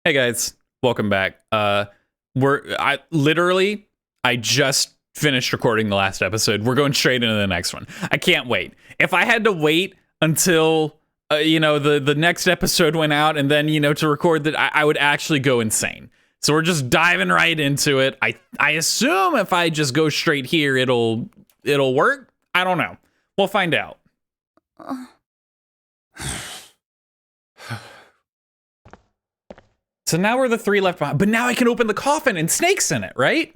Hey guys, welcome back. I just finished recording the last episode. We're going straight into the next one. I can't wait. If I had to wait until the next episode went out and then to record that, I would actually go insane. So we're just diving right into it. I assume if I just go straight here, it'll work. I don't know. We'll find out. So now we're the three left behind, but now I can open the coffin and Snake's in it, right?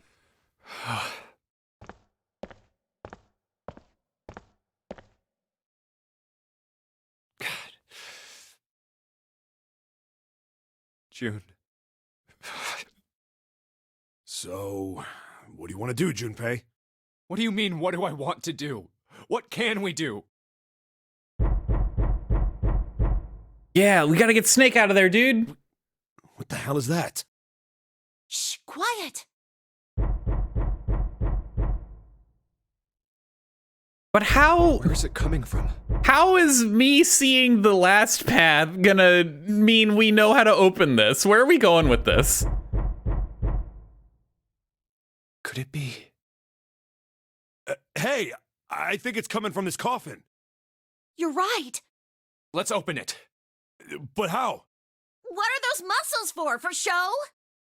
God. June. So, what do you want to do, Junpei? What do you mean, what do I want to do? What can we do? Yeah, we gotta get Snake out of there, dude. What the hell is that? Shh, quiet. But how... Where is it coming from? How is me seeing the last path gonna mean we know how to open this? Where are we going with this? Could it be? Hey, I think it's coming from this coffin. You're right. Let's open it. But how? What are those muscles for? For show?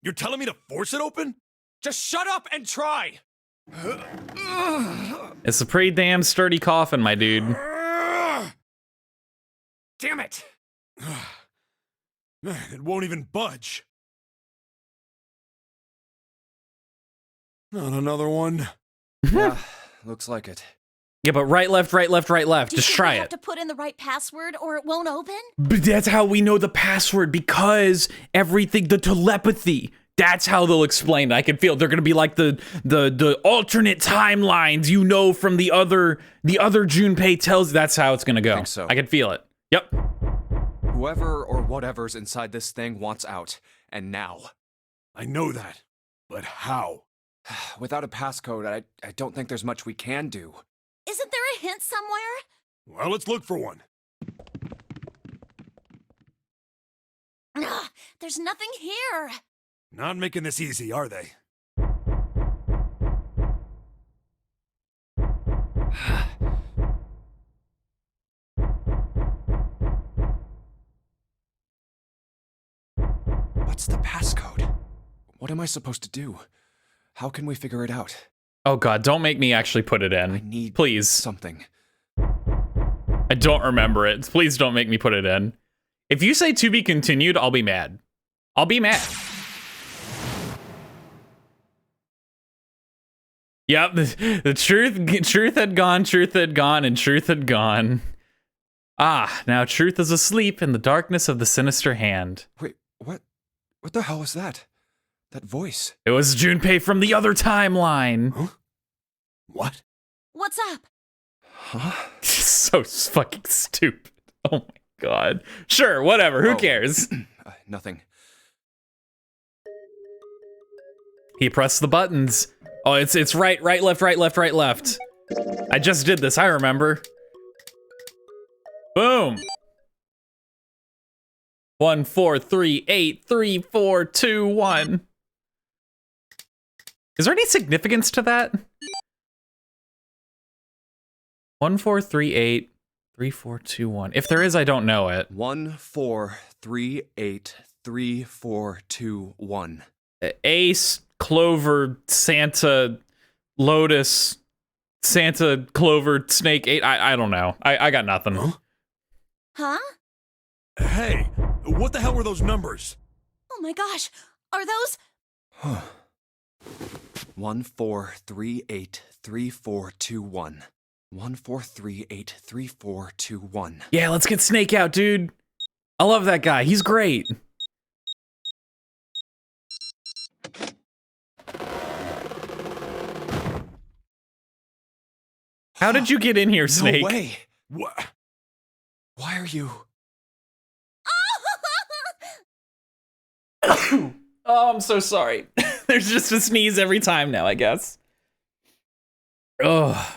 You're telling me to force it open? Just shut up and try! It's a pretty damn sturdy coffin, my dude. Damn it! Man, it won't even budge. Not another one. Yeah, looks like it. Yeah, but right, left, right, left, right, left. Do you Just think try we have it. to put in the right password or it won't open? But that's how we know the password, because everything, the telepathy. That's how they'll explain it. I can feel they're gonna be like the alternate timelines, from the other Junpei tells. That's how it's gonna go. I think so. I can feel it. Yep. Whoever or whatever's inside this thing wants out, and now. I know that, but how? Without a passcode, I don't think there's much we can do. Isn't there a hint somewhere? Well, let's look for one. Ugh, there's nothing here. Not making this easy, are they? What's the passcode? What am I supposed to do? How can we figure it out? Oh god, don't make me actually put it I in. need Please. something. I don't remember it. Please don't make me put it in. If you say to be continued, I'll be mad. I'll be mad. Yep, the truth had gone, and truth had gone. Ah, now truth is asleep in the darkness of the sinister hand. Wait, what? What the hell was that? That voice? It was Junpei from the other timeline. Huh? What? What's up? Huh? So fucking stupid. Oh my god. Sure, whatever. Who cares? Nothing. He pressed the buttons. Oh, it's right, left, right, left, right, left. I just did this. I remember. Boom. 1 4 3 8 3 4 2 1. Is there any significance to that? 1 4 3 8 3 4 2 1. If there is, I don't know it. 1 4 3 8 3 4 2 1. Ace, Clover, Santa, Lotus, Santa, Clover, Snake, 8. I don't know. I got nothing. Huh? Huh? Hey, what the hell were those numbers? Oh my gosh. Are those... 1 4 3 8 3 4 2 1. 1 4 3 8 3 4 2 1. Yeah, let's get Snake out, dude. I love that guy. He's great. How did you get in here, Snake? No way. What? Why are you? Oh, I'm so sorry. There's just a sneeze every time now, I guess. Ugh.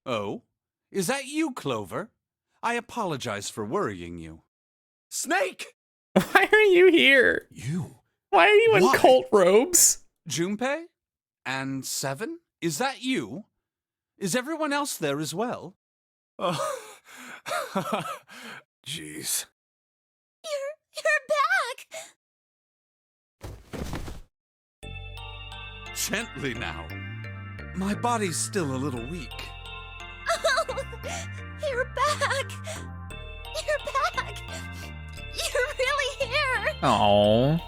Oh? Is that you, Clover? I apologize for worrying you. Snake! Why are you here? You? Why are you in Why? cult robes? Junpei? And Seven? Is that you? Is everyone else there as well? Oh. Jeez. You're back! Gently now. My body's still a little weak. Oh, you're back! You're back! You're really here! Oh.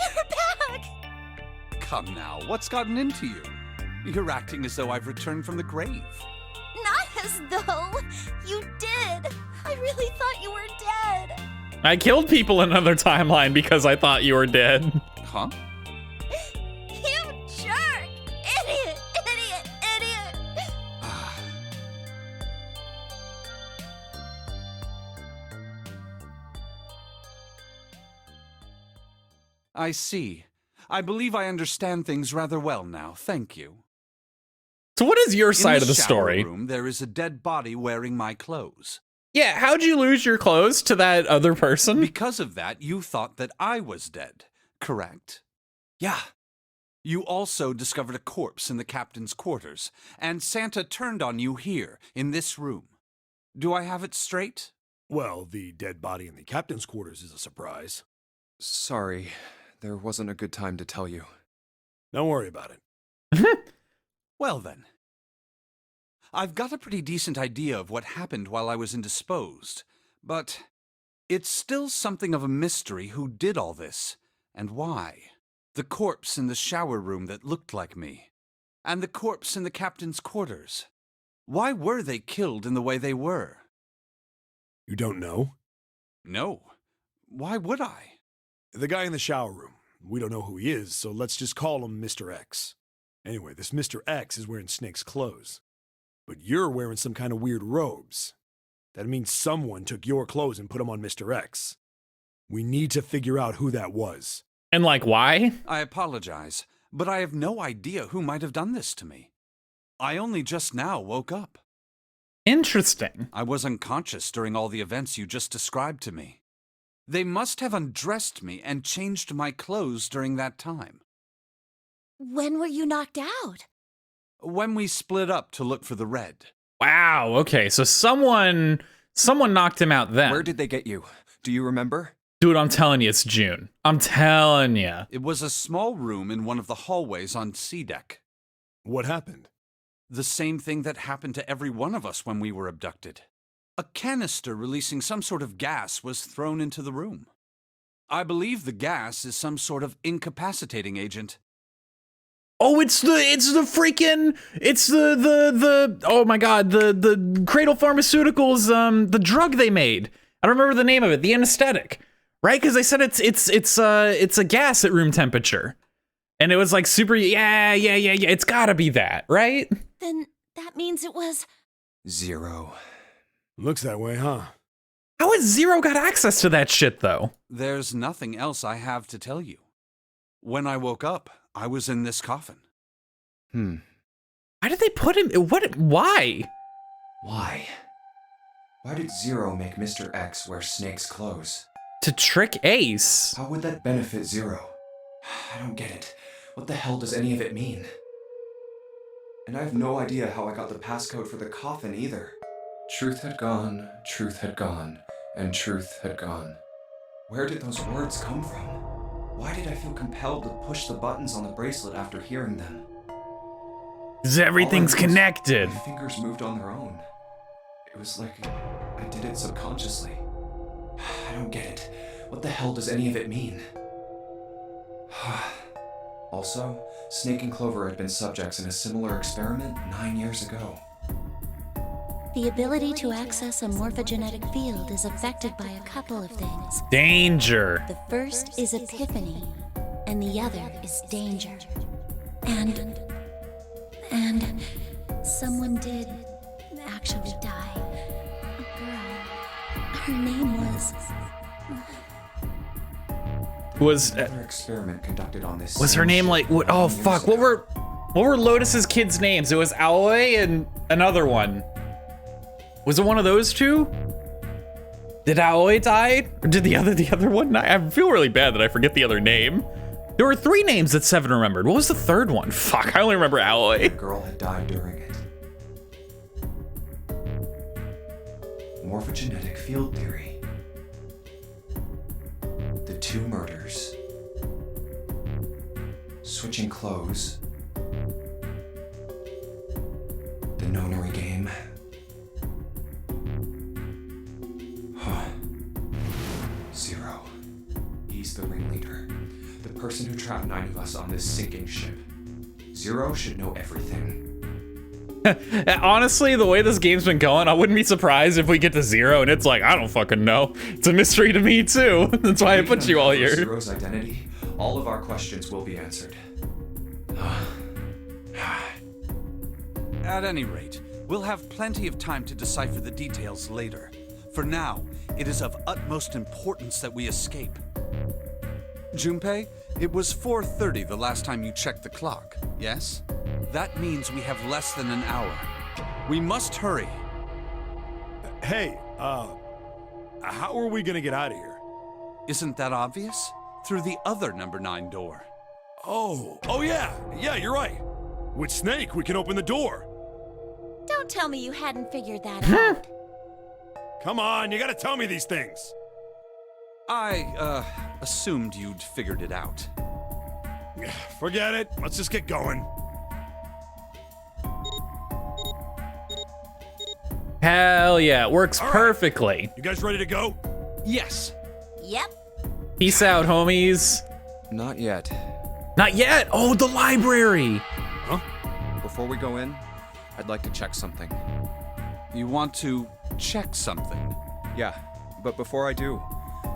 You're back! Come now, what's gotten into you? You're acting as though I've returned from the grave. Not as though you did. I really thought you were dead. I killed people in another timeline because I thought you were dead. Huh? You jerk! Idiot! Idiot! Idiot! I see. I believe I understand things rather well now, thank you. So what is your side of the shower story? room, there is a dead body wearing my clothes. Yeah, how'd you lose your clothes to that other person? Because of that, you thought that I was dead, correct? Yeah. You also discovered a corpse in the captain's quarters, and Santa turned on you here, in this room. Do I have it straight? Well, the dead body in the captain's quarters is a surprise. Sorry, there wasn't a good time to tell you. Don't worry about it. Well then. I've got a pretty decent idea of what happened while I was indisposed, but it's still something of a mystery who did all this, and why. The corpse in the shower room that looked like me, and the corpse in the captain's quarters. Why were they killed in the way they were? You don't know? No. Why would I? The guy in the shower room. We don't know who he is, so let's just call him Mr. X. Anyway, this Mr. X is wearing Snake's clothes. But you're wearing some kind of weird robes. That means someone took your clothes and put them on Mr. X. We need to figure out who that was. And like, why? I apologize, but I have no idea who might have done this to me. I only just now woke up. Interesting. I was unconscious during all the events you just described to me. They must have undressed me and changed my clothes during that time. When were you knocked out? When we split up to look for the red. Wow, okay, so someone knocked him out then. Where did they get you? Do you remember? Dude, I'm telling you, it's June. I'm telling you. It was a small room in one of the hallways on C deck. What happened? The same thing that happened to every one of us when we were abducted. A canister releasing some sort of gas was thrown into the room. I believe the gas is some sort of incapacitating agent. Oh, it's the oh my god, the Cradle Pharmaceuticals, the drug they made. I don't remember the name of it, the anesthetic. Right? Because they said it's a gas at room temperature. And it was like super, yeah, it's gotta be that, right? Then that means it was... Zero. Looks that way, huh? How has Zero got access to that shit, though? There's nothing else I have to tell you. When I woke up, I was in this coffin. Why did they put him, why? Why? Why did Zero make Mr. X wear Snake's clothes? To trick Ace. How would that benefit Zero? I don't get it. What the hell does any of it mean? And I have no idea how I got the passcode for the coffin either. Truth had gone, and truth had gone. Where did those words come from? Why did I feel compelled to push the buttons on the bracelet after hearing them? 'Cause everything's All I knew was connected. My fingers moved on their own. It was like I did it subconsciously. I don't get it. What the hell does any of it mean? Also, Snake and Clover had been subjects in a similar experiment 9 years ago. The ability to access a morphogenetic field is affected by a couple of things. Danger. The first is epiphany, and the other is danger. And someone did actually die. A girl. Her name Was Another experiment conducted on this. her same name ship like what? 9 Oh years fuck! ago. What were Lotus's kids' names? It was Alloy and another one. Was it one of those two? Did Aoi die? Or did the other one die? I feel really bad that I forget the other name. There were 3 names that Seven remembered. What was the third one? Fuck, I only remember Aoi. The girl had died during it. Morphogenetic field theory. The 2 murders. Switching clothes. The Nonary game. Huh. Zero. He's the ringleader. The person who trapped 9 of us on this sinking ship. Zero should know everything. Honestly, the way this game's been going, I wouldn't be surprised if we get to 0 and it's like, I don't fucking know. It's a mystery to me too. That's why I put you all here. Zero's identity, all of our questions will be answered. At any rate, we'll have plenty of time to decipher the details later. For now, it is of utmost importance that we escape. Junpei, it was 4:30 the last time you checked the clock, yes? That means we have less than an hour. We must hurry. Hey, how are we gonna get out of here? Isn't that obvious? Through the other number 9 door. Oh yeah, you're right. With Snake, we can open the door. Don't tell me you hadn't figured that out. Come on, you gotta tell me these things. I, assumed you'd figured it out. Forget it, let's just get going. Hell yeah, it works All right. perfectly. You guys ready to go? Yes. Yep. Peace out, homies. Not yet. Not yet. Oh, the library. Huh? Before we go in, I'd like to check something. You want to check something? Yeah, but before I do,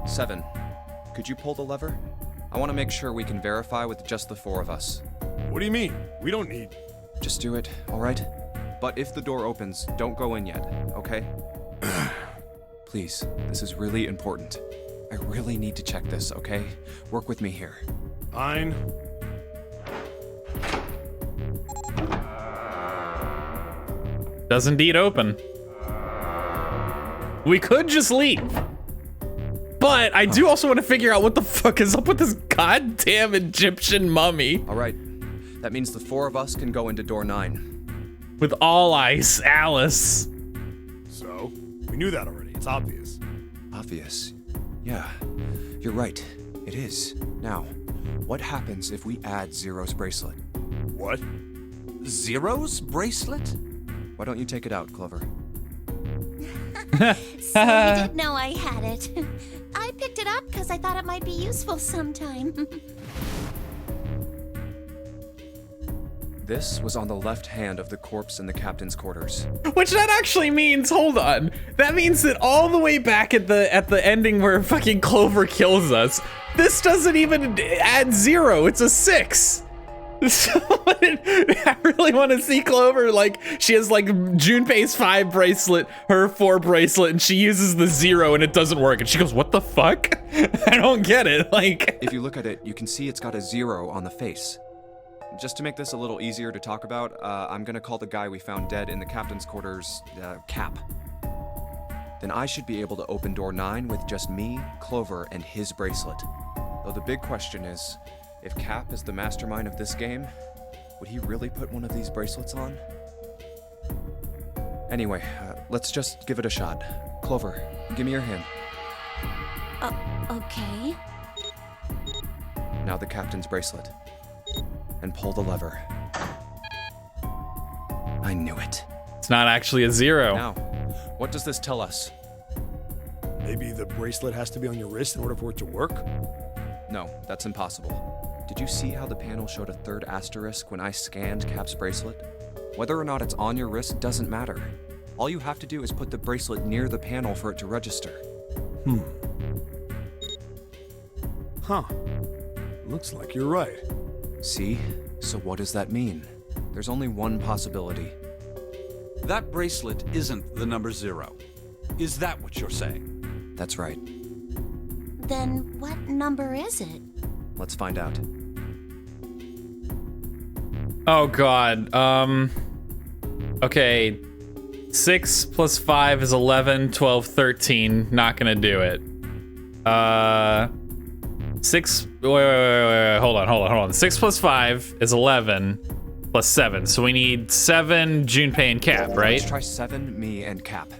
Seven, could you pull the lever? I want to make sure we can verify with just the 4 of us. What do you mean? We don't need... Just do it, all right? But if the door opens, don't go in yet, okay? Please, this is really important. I really need to check this, okay? Work with me here. Fine. Does indeed open. We could just leave. But I do also want to figure out what the fuck is up with this goddamn Egyptian mummy. All right, that means the 4 of us can go into door 9. With all ice, Alice. So, we knew that already. It's obvious. Obvious. Yeah, you're right. It is. Now, what happens if we add Zero's bracelet? What? Zero's bracelet? Why don't you take it out, Clover? So you did know I had it. I picked it up because I thought it might be useful sometime. This was on the left hand of the corpse in the captain's quarters. Which that actually means, hold on. That means that all the way back at the ending where fucking Clover kills us, this doesn't even add 0, it's a 6. So I really want to see Clover, like, she has like Junpei's 5 bracelet, her 4 bracelet, and she uses the 0 and it doesn't work. And she goes, what the fuck? I don't get it, like. If you look at it, you can see it's got a 0 on the face. Just to make this a little easier to talk about, I'm gonna call the guy we found dead in the captain's quarters, Cap. Then I should be able to open door 9 with just me, Clover, and his bracelet. Though the big question is, if Cap is the mastermind of this game, would he really put one of these bracelets on? Anyway, let's just give it a shot. Clover, give me your hand. Okay. Now the captain's bracelet. And pull the lever. I knew it. It's not actually a 0. Now, what does this tell us? Maybe the bracelet has to be on your wrist in order for it to work? No, that's impossible. Did you see how the panel showed a 3rd asterisk when I scanned Cap's bracelet? Whether or not it's on your wrist doesn't matter. All you have to do is put the bracelet near the panel for it to register. Huh. Looks like you're right. See? So what does that mean? There's only one possibility. That bracelet isn't the number 0. Is that what you're saying? That's right. Then what number is it? Let's find out. Oh god. Okay. 6 plus 5 is 11, 12, 13. Not gonna do it. 6. Wait. Hold on. 6 plus 5 is 11 plus 7. So we need 7, Junpei, and Cap, right? Let's try 7, me, and Cap.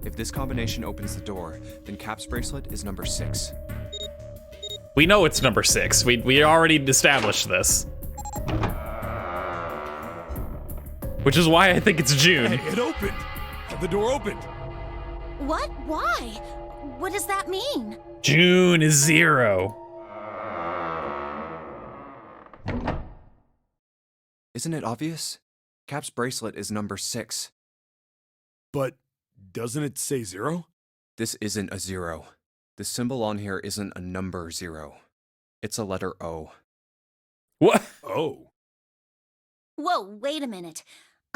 If this combination opens the door, then Cap's bracelet is number 6. We know it's number 6. We already established this. Which is why I think it's June. Hey, it opened. The door opened. What? Why? What does that mean? June is 0. Isn't it obvious? Cap's bracelet is number 6. But doesn't it say 0? This isn't a 0. The symbol on here isn't a number 0. It's a letter O. What? Oh. Whoa, wait a minute.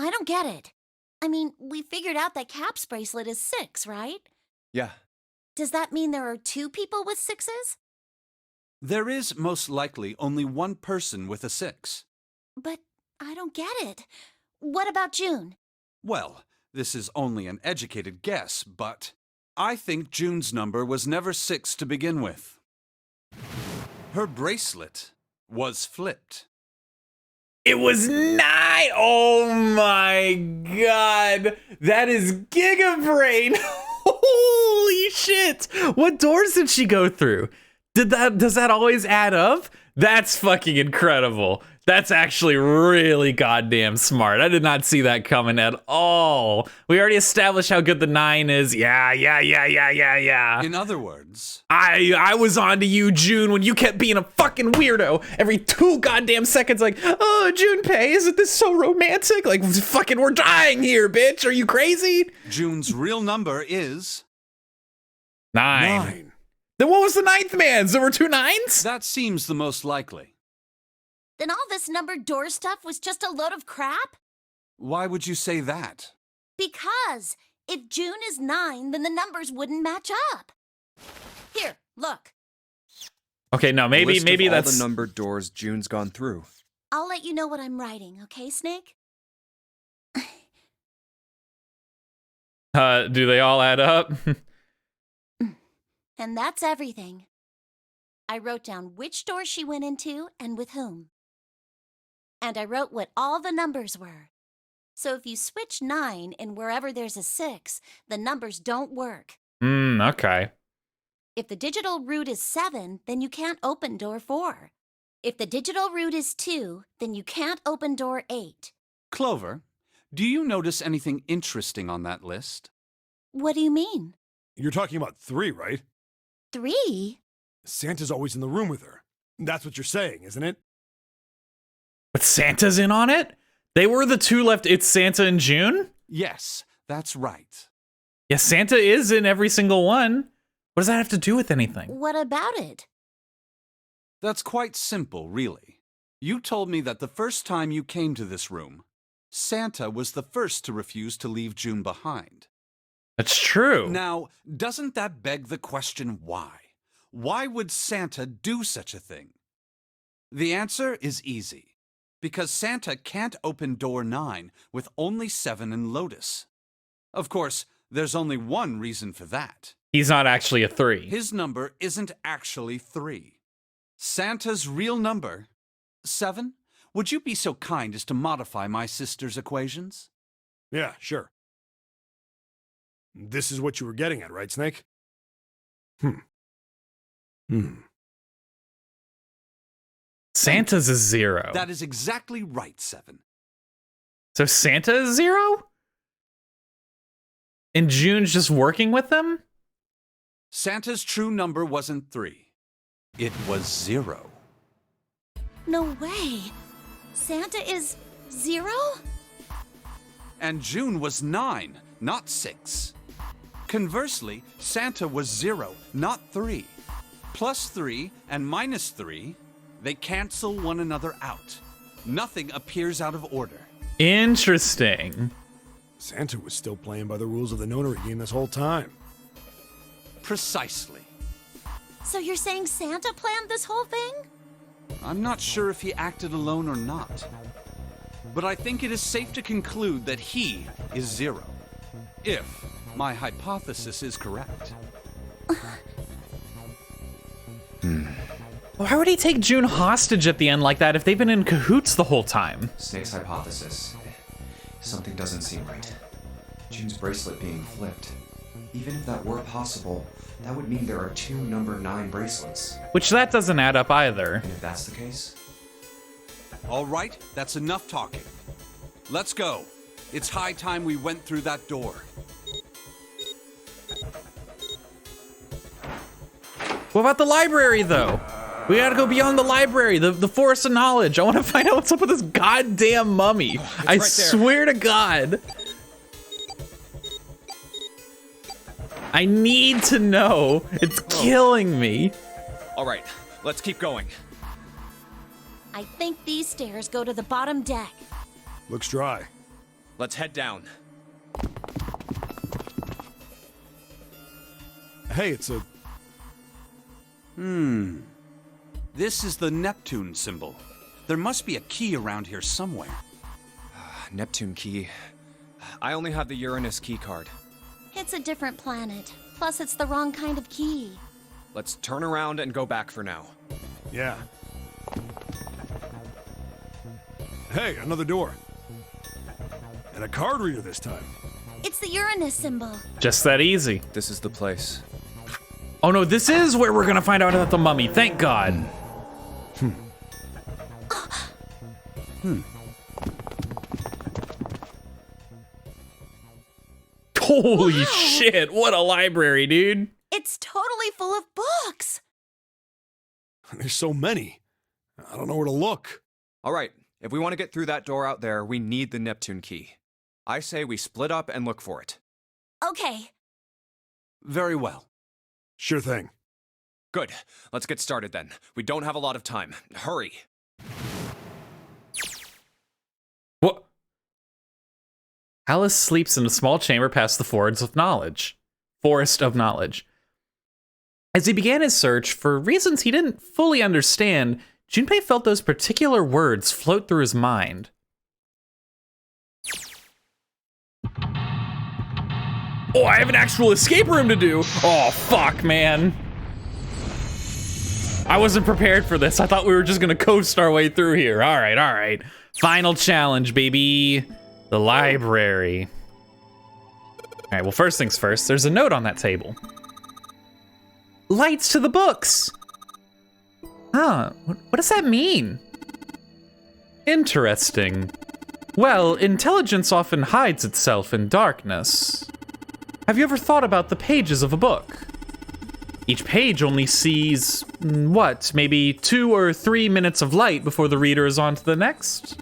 I don't get it. I mean, we figured out that Cap's bracelet is 6, right? Yeah. Does that mean there are 2 people with 6s? There is most likely only one person with a 6. But I don't get it. What about June? Well, this is only an educated guess, but I think June's number was never 6 to begin with. Her bracelet was flipped. It was 9. Oh my god. That is Gigabrain. Holy shit. What doors did she go through? Does that always add up? That's fucking incredible. That's actually really goddamn smart. I did not see that coming at all. We already established how good the 9 is. Yeah. In other words, I was on to you, June, when you kept being a fucking weirdo every 2 goddamn seconds, like, oh, Junpei, isn't this so romantic? Like, fucking, we're dying here, bitch. Are you crazy? June's real number is 9. Then what was the 9th man's? There were 2 9s? That seems the most likely. Then all this numbered door stuff was just a load of crap? Why would you say that? Because if June is 9, then the numbers wouldn't match up. Here, look. Okay, no, maybe List of that's all the numbered doors June's gone through. I'll let you know what I'm writing, okay, Snake? do they all add up? And that's everything. I wrote down which door she went into and with whom. And I wrote what all the numbers were. So if you switch 9 in wherever there's a 6, the numbers don't work. Okay. If the digital root is 7, then you can't open door 4. If the digital root is 2, then you can't open door 8. Clover, do you notice anything interesting on that list? What do you mean? You're talking about 3, right? 3? Santa's always in the room with her. That's what you're saying, isn't it? But Santa's in on it? They were the 2 left. It's Santa and June? Yes, that's right. Yeah, Santa is in every single one. What does that have to do with anything? What about it? That's quite simple, really. You told me that the first time you came to this room, Santa was the first to refuse to leave June behind. That's true. Now, doesn't that beg the question why? Why would Santa do such a thing? The answer is easy. Because Santa can't open door 9 with only 7 in Lotus. Of course, there's only one reason for that. He's not actually a 3. His number isn't actually 3. Santa's real number, 7? Would you be so kind as to modify my sister's equations? Yeah, sure. This is what you were getting at, right, Snake? Santa's a 0. That is exactly right, 7. So Santa is 0? And June's just working with them? Santa's true number wasn't 3. It was 0. No way. Santa is 0? And June was 9, not 6. Conversely, Santa was 0, not 3. Plus 3 and minus 3, they cancel one another out. Nothing appears out of order. Interesting. Santa was still playing by the rules of the Nonary game this whole time. Precisely. So you're saying Santa planned this whole thing? I'm not sure if he acted alone or not. But I think it is safe to conclude that he is 0. If my hypothesis is correct. Why would he take June hostage at the end like that if they've been in cahoots the whole time? Snake's hypothesis. Something doesn't seem right. June's bracelet being flipped. Even if that were possible, that would mean there are 2 number 9 bracelets. Which that doesn't add up either. And if that's the case, All right, that's enough talking. Let's go. It's high time we went through that door. What about the library, though? We gotta go beyond the library, the forest of knowledge. I want to find out what's up with this goddamn mummy. I right there. swear to God. I need to know. It's killing me. all right, let's keep going. I think these stairs go to the bottom deck. Looks dry. Let's head down. Hey, it's a... This is the Neptune symbol. There must be a key around here somewhere. Neptune key. I only have the Uranus key card. It's a different planet. Plus, it's the wrong kind of key. Let's turn around and go back for now. Yeah. Hey, another door. And a card reader this time. It's the Uranus symbol. Just that easy. This is the place. Oh no, this is where we're gonna find out about the mummy. Thank God. Holy shit, what a library, dude. It's totally full of books. There's so many. I don't know where to look. All right, if we want to get through that door out there, we need the Neptune key. I say we split up and look for it. Okay. Very well. Sure thing. Good. Let's get started then. We don't have a lot of time. Hurry. What? Alice sleeps in a small chamber past the Forest of Knowledge. As he began his search, for reasons he didn't fully understand, Junpei felt those particular words float through his mind. Oh, I have an actual escape room to do! Oh, fuck, man. I wasn't prepared for this. I thought we were just gonna coast our way through here. All right. Final challenge, baby. The library. All right, well, first things first, there's a note on that table. Lights to the books. Huh, what does that mean? Interesting. Well, intelligence often hides itself in darkness. Have you ever thought about the pages of a book? Each page only sees, what, maybe 2 or 3 minutes of light before the reader is on to the next?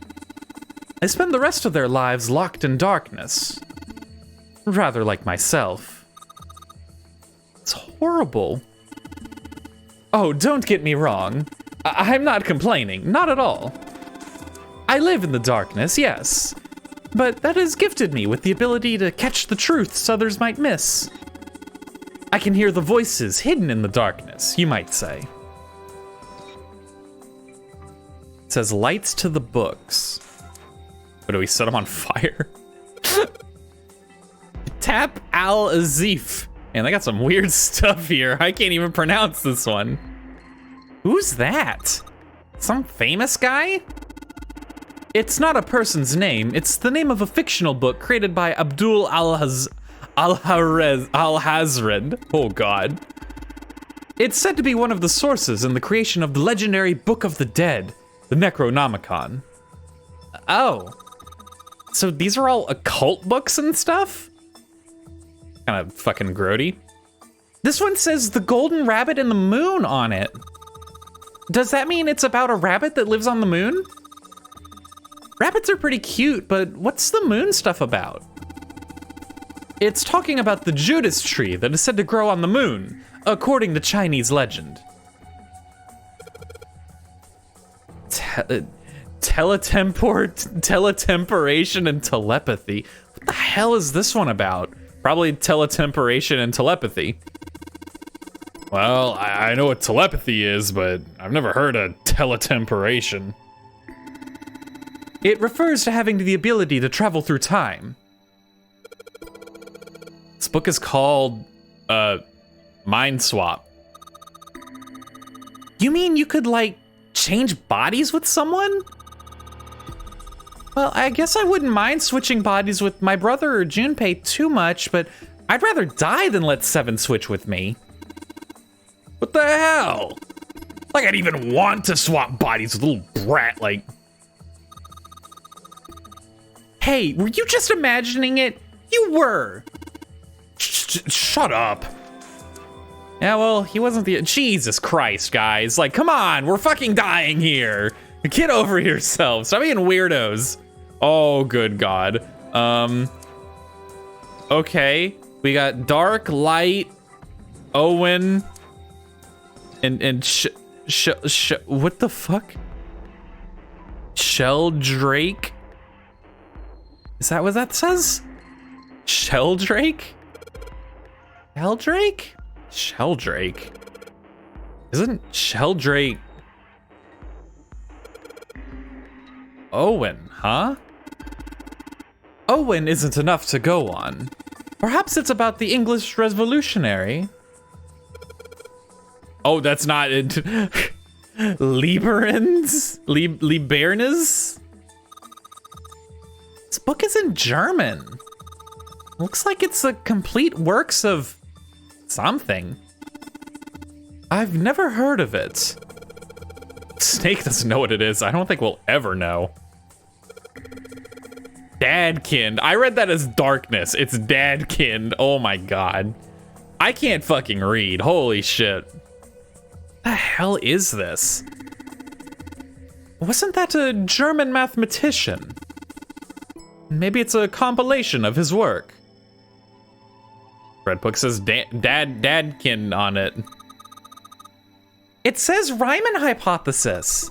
They spend the rest of their lives locked in darkness. Rather like myself. It's horrible. Oh, don't get me wrong. I'm not complaining, not at all. I live in the darkness, yes. But that has gifted me with the ability to catch the truths others might miss. I can hear the voices hidden in the darkness, you might say. It says lights to the books. What, do we set them on fire? Tap al-Azif. Man, they got some weird stuff here. I can't even pronounce this one. Who's that? Some famous guy? It's not a person's name. It's the name of a fictional book created by Abdul Al-Hazred. Oh, God. It's said to be one of the sources in the creation of the legendary Book of the Dead, the Necronomicon. Oh. So these are all occult books and stuff? Kind of fucking grody. This one says The Golden Rabbit and the Moon on it. Does that mean it's about a rabbit that lives on the moon? Rabbits are pretty cute, but what's the moon stuff about? It's talking about the Judas tree that is said to grow on the moon, according to Chinese legend. Teletemporation and telepathy. What the hell is this one about? Probably teletemporation and telepathy. Well, I know what telepathy is, but I've never heard of teletemporation. It refers to having the ability to travel through time. book is called, Mind Swap. You mean you could, like, change bodies with someone? Well, I guess I wouldn't mind switching bodies with my brother or Junpei too much, but I'd rather die than let Seven switch with me. What the hell? Like I'd even want to swap bodies with a little brat, like... Hey, were you just imagining it? You were! Shut up. Yeah, well, he wasn't the... Jesus Christ, guys. Like, come on, we're fucking dying here. Get over yourselves. Stop being weirdos. Oh, good God. Okay. We got Dark, Light, Owen, and what the fuck? Sheldrake? Is that what that says? Sheldrake? Sheldrake? Sheldrake? Isn't Sheldrake Owen, huh? Owen isn't enough to go on. Perhaps it's about the English Revolutionary. Oh, that's not it. Liberans? Libernas? This book is in German. Looks like it's a complete works of something. I've never heard of it. Snake doesn't know what it is. I don't think we'll ever know. Dadkind. I read that as darkness. It's Dadkind. Oh my God. I can't fucking read. Holy shit. What the hell is this? Wasn't that a German mathematician? Maybe it's a compilation of his work. Red book says Dadkind on it. It says Riemann hypothesis.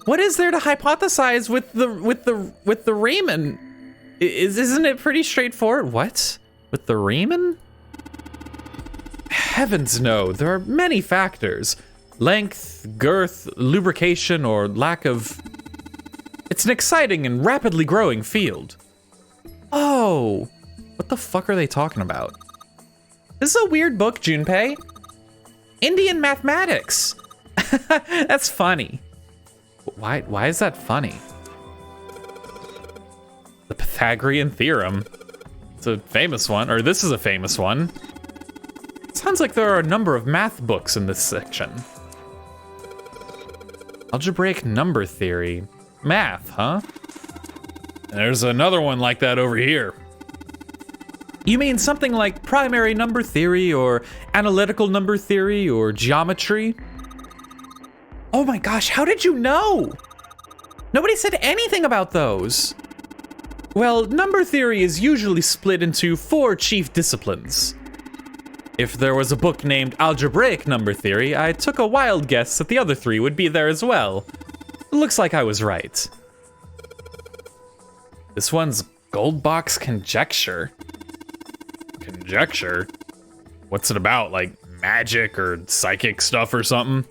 What is there to hypothesize with the Riemann? Isn't it pretty straightforward? What? With the Riemann? Heavens no, there are many factors. Length, girth, lubrication, or lack of... It's an exciting and rapidly growing field. Oh, what the fuck are they talking about? This is a weird book, Junpei. Indian mathematics. That's funny. Why is that funny? The Pythagorean theorem. It's a famous one, or this is a famous one. Sounds like there are a number of math books in this section. Algebraic number theory. Math, huh? There's another one like that over here. You mean something like primary number theory, or analytical number theory, or geometry? Oh my gosh, how did you know? Nobody said anything about those. Well, number theory is usually split into 4 chief disciplines. If there was a book named Algebraic Number Theory, I took a wild guess that the other 3 would be there as well. Looks like I was right. This one's Goldbach's Conjecture. Conjecture? What's it about, like magic or psychic stuff or something?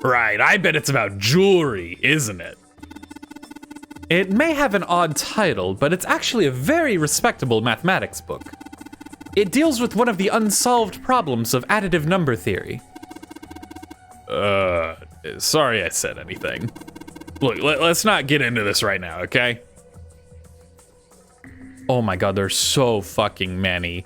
Right, I bet it's about jewelry, isn't it? It may have an odd title, but it's actually a very respectable mathematics book. It deals with one of the unsolved problems of additive number theory. Sorry I said anything. Look, let's not get into this right now, okay? Oh my God, there's so fucking many.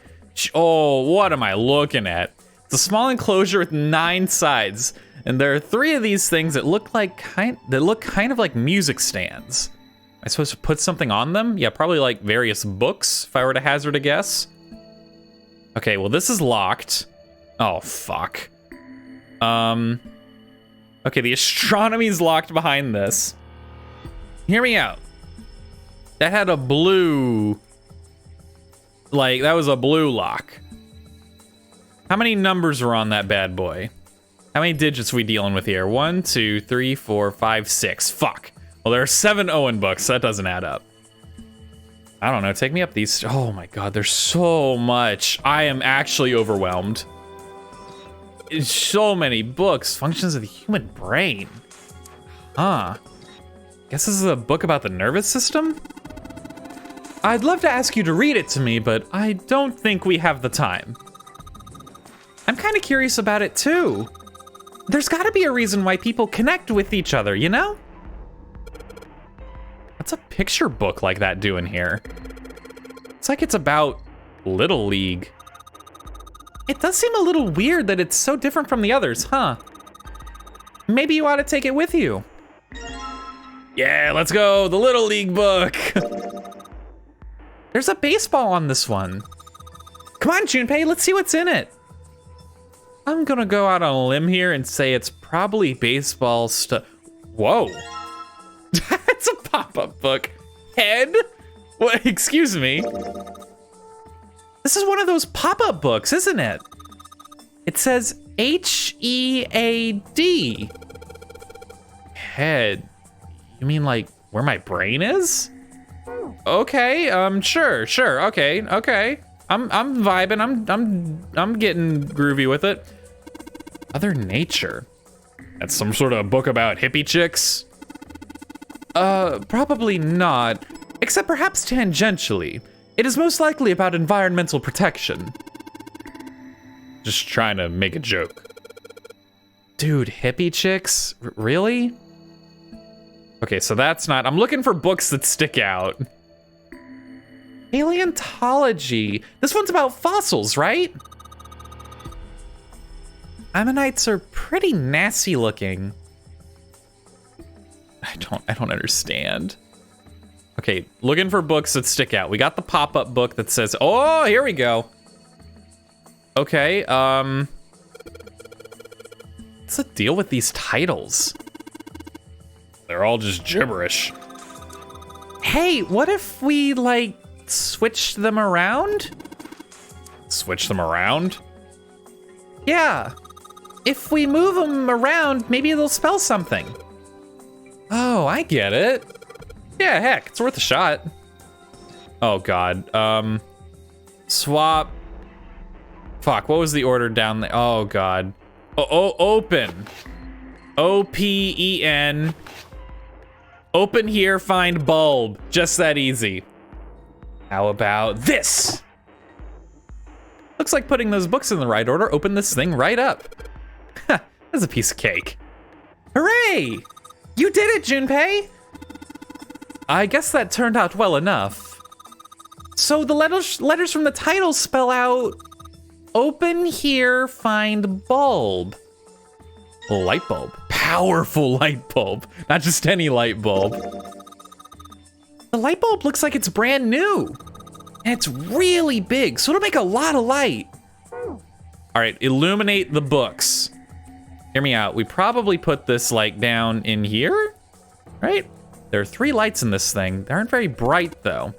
Oh, what am I looking at? It's a small enclosure with 9 sides, and there are 3 of these things that look kind of like music stands. Am I supposed to put something on them? Yeah, probably like various books, if I were to hazard a guess. Okay, well this is locked. Oh, fuck. Okay, the astronomy's locked behind this. Hear me out. That had a blue... Like, that was a blue lock. How many numbers were on that bad boy? How many digits are we dealing with here? 1, 2, 3, 4, 5, 6. Fuck. Well, there are 7 Owen books, so that doesn't add up. I don't know, take me up these... Oh my God, there's so much. I am actually overwhelmed. It's so many books. Functions of the human brain. Huh. Guess this is a book about the nervous system? I'd love to ask you to read it to me, but I don't think we have the time. I'm kind of curious about it too. There's gotta be a reason why people connect with each other, you know? What's a picture book like that doing here? It's like it's about Little League. It does seem a little weird that it's so different from the others, huh? Maybe you ought to take it with you. Yeah, let's go, the Little League book. There's a baseball on this one. Come on, Junpei, let's see what's in it. I'm gonna go out on a limb here and say it's probably baseball stuff. Whoa. That's a pop-up book. Head? What, excuse me? This is one of those pop-up books, isn't it? It says H-E-A-D. Head. You mean like where my brain is? Okay, sure, okay. I'm vibing, I'm getting groovy with it. Other Nature. That's some sort of book about hippie chicks? Probably not, except perhaps tangentially. It is most likely about environmental protection. Just trying to make a joke. Dude, hippie chicks? Really? Okay, so that's not, I'm looking for books that stick out. Paleontology. This one's about fossils, right? Ammonites are pretty nasty looking. I don't understand. Okay, looking for books that stick out. We got the pop-up book that says, oh, here we go. Okay, what's the deal with these titles? They're all just gibberish. Hey, what if we, like, switch them around? Switch them around? Yeah. If we move them around, maybe they'll spell something. Oh, I get it. Yeah, heck, it's worth a shot. Oh God, swap. Fuck, what was the order down there? Oh God. Open. O-P-E-N. Open here, find bulb. Just that easy. How about this? Looks like putting those books in the right order opened this thing right up. That's a piece of cake. Hooray! You did it, Junpei! I guess that turned out well enough. So the letters from the title spell out, open here, find bulb. Light bulb, powerful light bulb, not just any light bulb. The light bulb looks like it's brand new. And it's really big, so it'll make a lot of light. All right, illuminate the books. Hear me out, we probably put this like down in here, right? There are 3 lights in this thing. They aren't very bright though.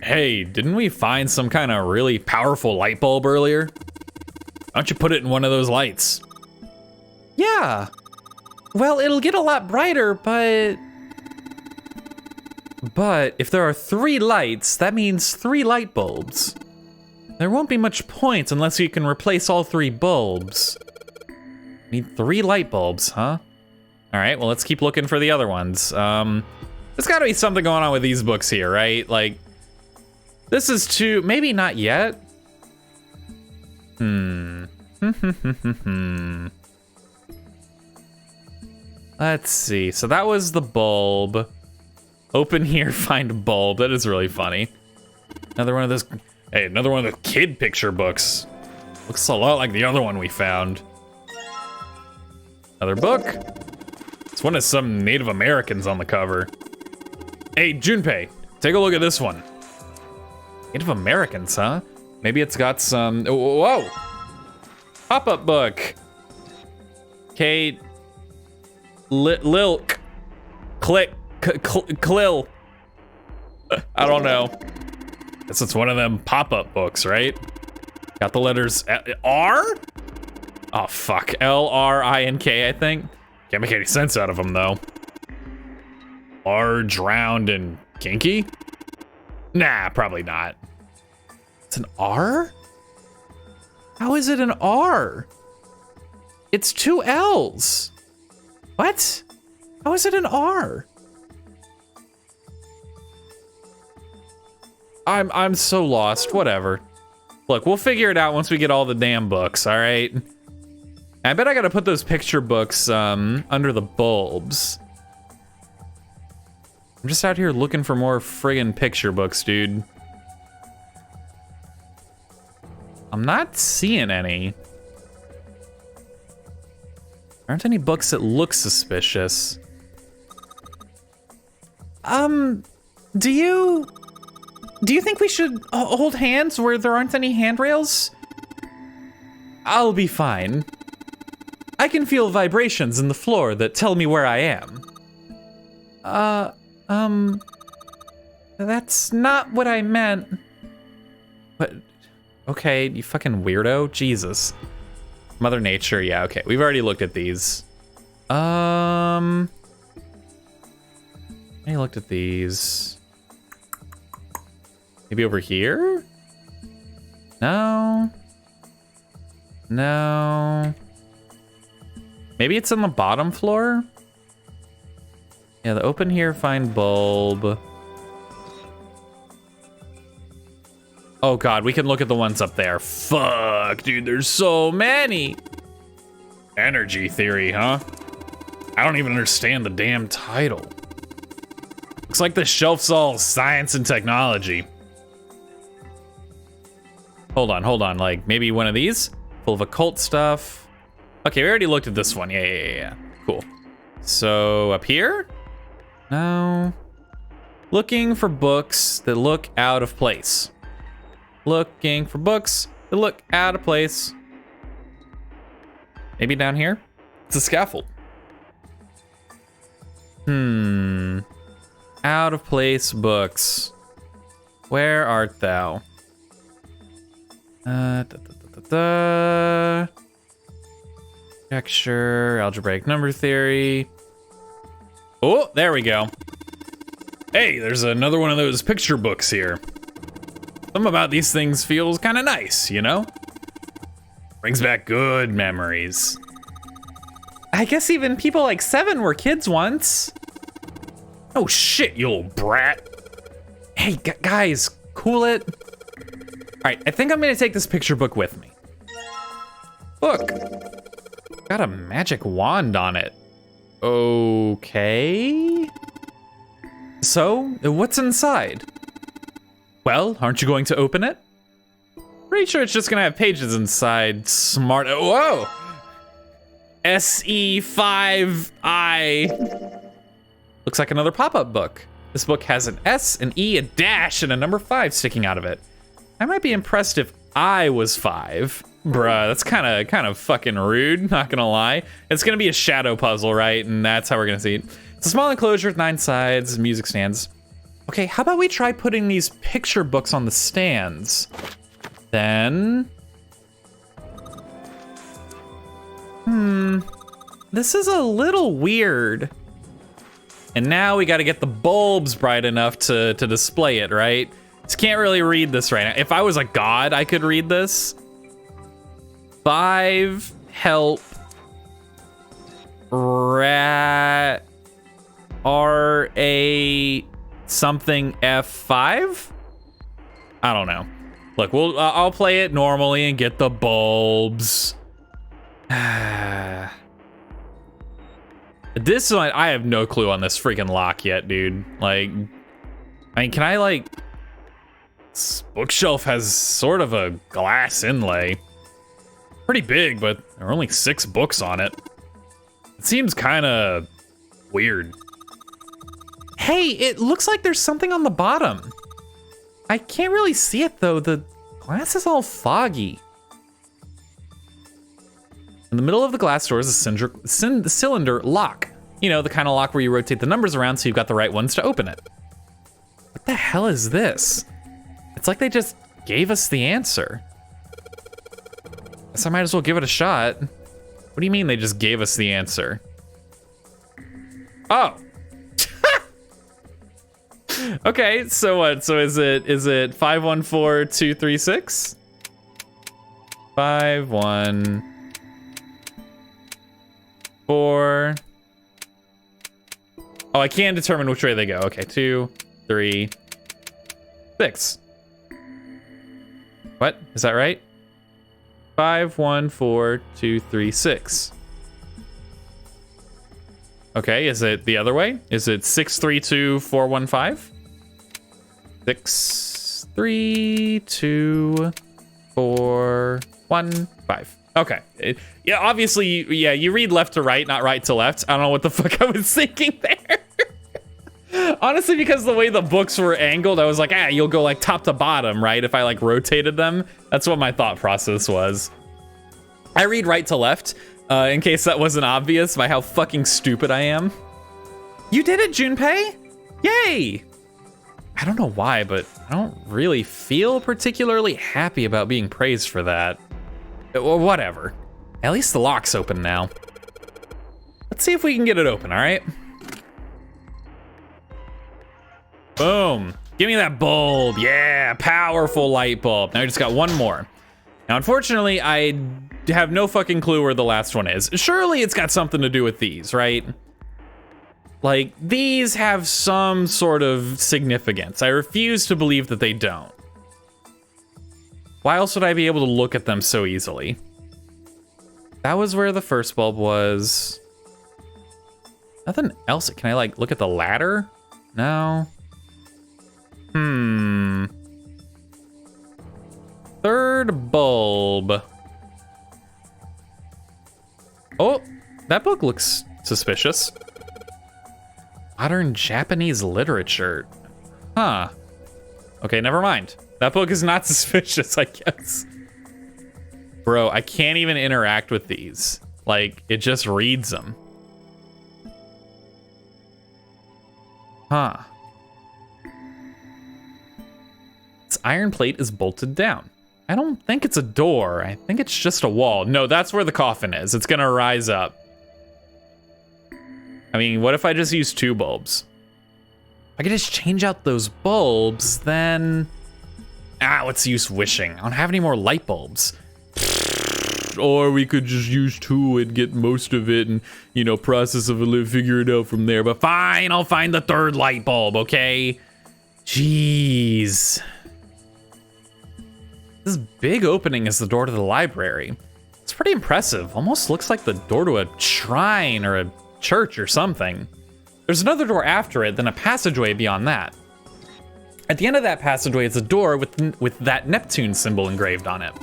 Hey, didn't we find some kind of really powerful light bulb earlier? Why don't you put it in one of those lights? Yeah. Well, it'll get a lot brighter, but if there are 3 lights, that means 3 light bulbs. There won't be much point unless you can replace all 3 bulbs. Need 3 light bulbs, huh? All right, well, let's keep looking for the other ones. There's gotta be something going on with these books here, right? Like, this is too, maybe not yet. Let's see, so that was the bulb. Open here, find bulb. That is really funny. Another one of those, hey, another one of the kid picture books. Looks a lot like the other one we found. Another book. This one has some Native Americans on the cover. Hey, Junpei, take a look at this one. Native Americans, huh? Maybe it's got some, whoa! Pop-up book. Kate, Lilk, Click, Clill. I don't know. Guess it's one of them pop-up books, right? Got the letters R? Oh, fuck, L-R-I-N-K, I think. Can't make any sense out of them, though. Large, round, and kinky? Nah, probably not. It's an R? How is it an R? It's 2 L's. What? How is it an R? I'm so lost. Whatever. Look, we'll figure it out once we get all the damn books, all right? I bet I gotta put those picture books under the bulbs. I'm just out here looking for more friggin' picture books, dude. I'm not seeing any. There aren't any books that look suspicious. Do you think we should hold hands where there aren't any handrails? I'll be fine. I can feel vibrations in the floor that tell me where I am. That's not what I meant. But, okay, you fucking weirdo. Jesus. Mother Nature, yeah, okay. We've already looked at these. I looked at these. Maybe over here? No. No. Maybe it's on the bottom floor? Yeah, the open here, find bulb. Oh God, we can look at the ones up there. Fuck, dude, there's so many. Energy theory, huh? I don't even understand the damn title. Looks like the shelf's all science and technology. Hold on, like maybe one of these? Full of occult stuff. Okay, we already looked at this one. Yeah. Cool. So up here? No. Looking for books that look out of place. Looking for books that look out of place. Maybe down here? It's a scaffold. Out of place books. Where art thou? Conjecture, algebraic number theory. Oh, there we go. Hey, there's another one of those picture books here. Something about these things feels kind of nice, you know? Brings back good memories. I guess even people like 7 were kids once. Oh shit, you little brat. Hey, guys, cool it. All right, I think I'm gonna take this picture book with me. Look, got a magic wand on it. Okay. So, what's inside? Well, aren't you going to open it? Pretty sure it's just gonna have pages inside. Smart, whoa! SE5I. Looks like another pop-up book. This book has an S, an E, a dash, and a number 5 sticking out of it. I might be impressed if I was 5. Bruh, that's kind of fucking rude, not gonna lie. It's gonna be a shadow puzzle, right? And that's how we're gonna see it. It's a small enclosure with 9 sides, music stands. Okay, how about we try putting these picture books on the stands? Then... This is a little weird. And now we gotta get the bulbs bright enough to display it, right? Just can't really read this right now. If I was a god, I could read this. 5 help rat RA something F5? I don't know. Look, I'll play it normally and get the bulbs. This one, I have no clue on this freaking lock yet, dude. Like, I mean, can I like... This bookshelf has sort of a glass inlay. Pretty big, but there are only 6 books on it. It seems kind of weird. Hey, it looks like there's something on the bottom. I can't really see it though. The glass is all foggy. In the middle of the glass door is a cylinder lock. You know, the kind of lock where you rotate the numbers around so you've got the right ones to open it. What the hell is this? It's like they just gave us the answer. Guess I might as well give it a shot. What do you mean they just gave us the answer? Oh. Okay, so what? So is it 514236? 514. Oh, I can determine which way they go. Okay, 2, 3, 6. What? Is that right? 5, 1, 4, 2, 3, 6. Okay, is it the other way? Is it 6, 3, 2, 4, 1, 5? 6, 3, 2, 4, 1, 5. Okay. Yeah, obviously, yeah, you read left to right, not right to left. I don't know what the fuck I was thinking there. Honestly, because the way the books were angled, I was like, you'll go like top to bottom, right? If I like rotated them. That's what my thought process was. I read right to left, in case that wasn't obvious by how fucking stupid I am. You did it, Junpei! Yay! I don't know why, but I don't really feel particularly happy about being praised for that. Well, whatever. At least the lock's open now. Let's see if we can get it open, all right? Boom. Give me that bulb. Yeah, powerful light bulb. Now we just got one more. Now, unfortunately, I have no fucking clue where the last one is. Surely it's got something to do with these, right? Like, these have some sort of significance. I refuse to believe that they don't. Why else would I be able to look at them so easily? That was where the first bulb was. Nothing else. Can I, like, look at the ladder? No. Third bulb. Oh, that book looks suspicious. Modern Japanese literature. Huh. Okay, never mind. That book is not suspicious, I guess. Bro, I can't even interact with these. Like, it just reads them. Huh. This iron plate is bolted down. I don't think it's a door. I think it's just a wall. No, that's where the coffin is. It's gonna rise up. I mean, what if I just use 2 bulbs? If I could just change out those bulbs, then... what's the use wishing? I don't have any more light bulbs. Or we could just use 2 and get most of it and, you know, process of it, figure it out from there. But fine, I'll find the 3rd light bulb, okay? Jeez. This big opening is the door to the library. It's pretty impressive. Almost looks like the door to a shrine or a church or something. There's another door after it, then a passageway beyond that. At the end of that passageway is a door with that Neptune symbol engraved on it.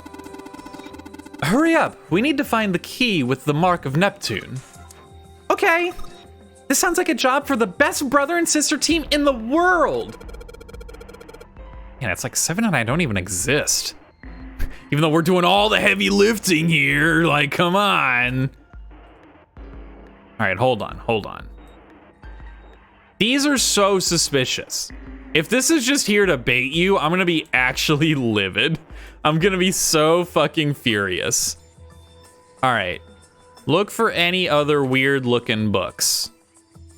Hurry up, we need to find the key with the mark of Neptune. Okay, this sounds like a job for the best brother and sister team in the world. Man, it's like 7 and I don't even exist. Even though we're doing all the heavy lifting here, like, come on. All right, hold on. These are so suspicious. If this is just here to bait you, I'm gonna be actually livid. I'm gonna be so fucking furious. All right, look for any other weird looking books.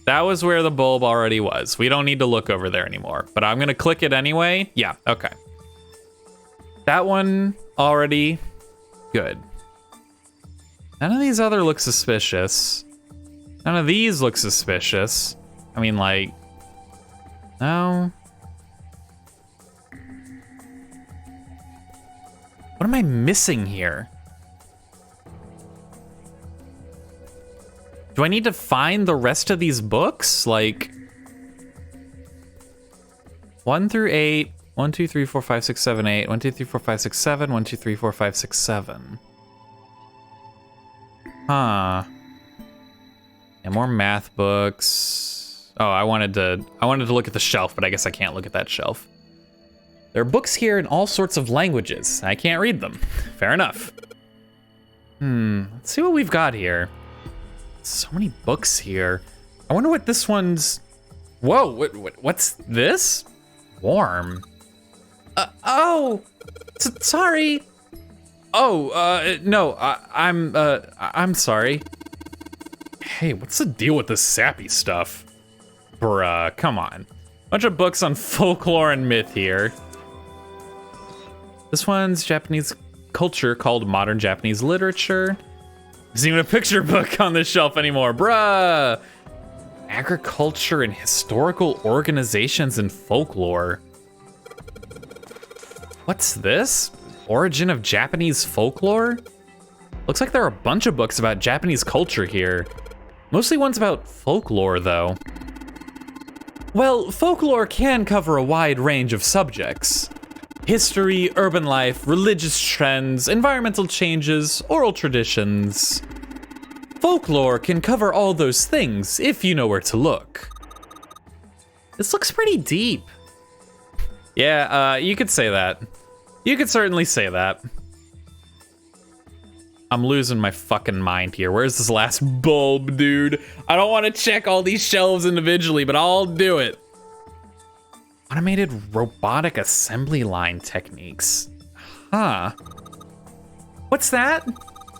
That was where the bulb already was. We don't need to look over there anymore, but I'm gonna click it anyway. Yeah, okay. That one already good. None of these other look suspicious. None of these look suspicious. I mean, like, no. What am I missing here? Do I need to find the rest of these books? Like 1 through 8, 1, 2, 3, 4, 5, 6, 7, 8, 1, 2, 3, 4, 5, 6, 7, 1, 2, 3, 4, 5, 6, 7. Huh. And more math books. Oh, I wanted to look at the shelf, but I guess I can't look at that shelf. There are books here in all sorts of languages. I can't read them. Fair enough. Let's see what we've got here. So many books here. I wonder what this one's... Whoa, what's this? Warm. Sorry. No, I'm sorry. Hey, what's the deal with this sappy stuff? Bruh, come on. Bunch of books on folklore and myth here. This one's Japanese culture called Modern Japanese Literature. There's even a picture book on this shelf anymore, bruh. Agriculture and historical organizations and folklore. What's this? Origin of Japanese folklore? Looks like there are a bunch of books about Japanese culture here. Mostly ones about folklore, though. Well, folklore can cover a wide range of subjects. History, urban life, religious trends, environmental changes, oral traditions. Folklore can cover all those things if you know where to look. This looks pretty deep. Yeah, you could say that. You could certainly say that. I'm losing my fucking mind here. Where's this last bulb, dude? I don't want to check all these shelves individually, but I'll do it. Automated robotic assembly line techniques. Huh. What's that?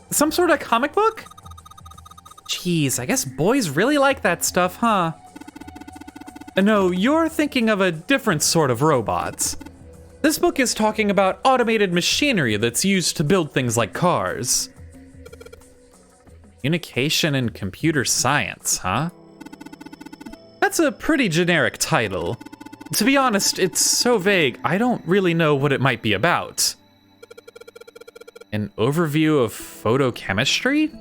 Some sort of comic book? Jeez, I guess boys really like that stuff, huh? No, you're thinking of a different sort of robots. This book is talking about automated machinery that's used to build things like cars. Communication and computer science, huh? That's a pretty generic title. To be honest, it's so vague, I don't really know what it might be about. An overview of photochemistry?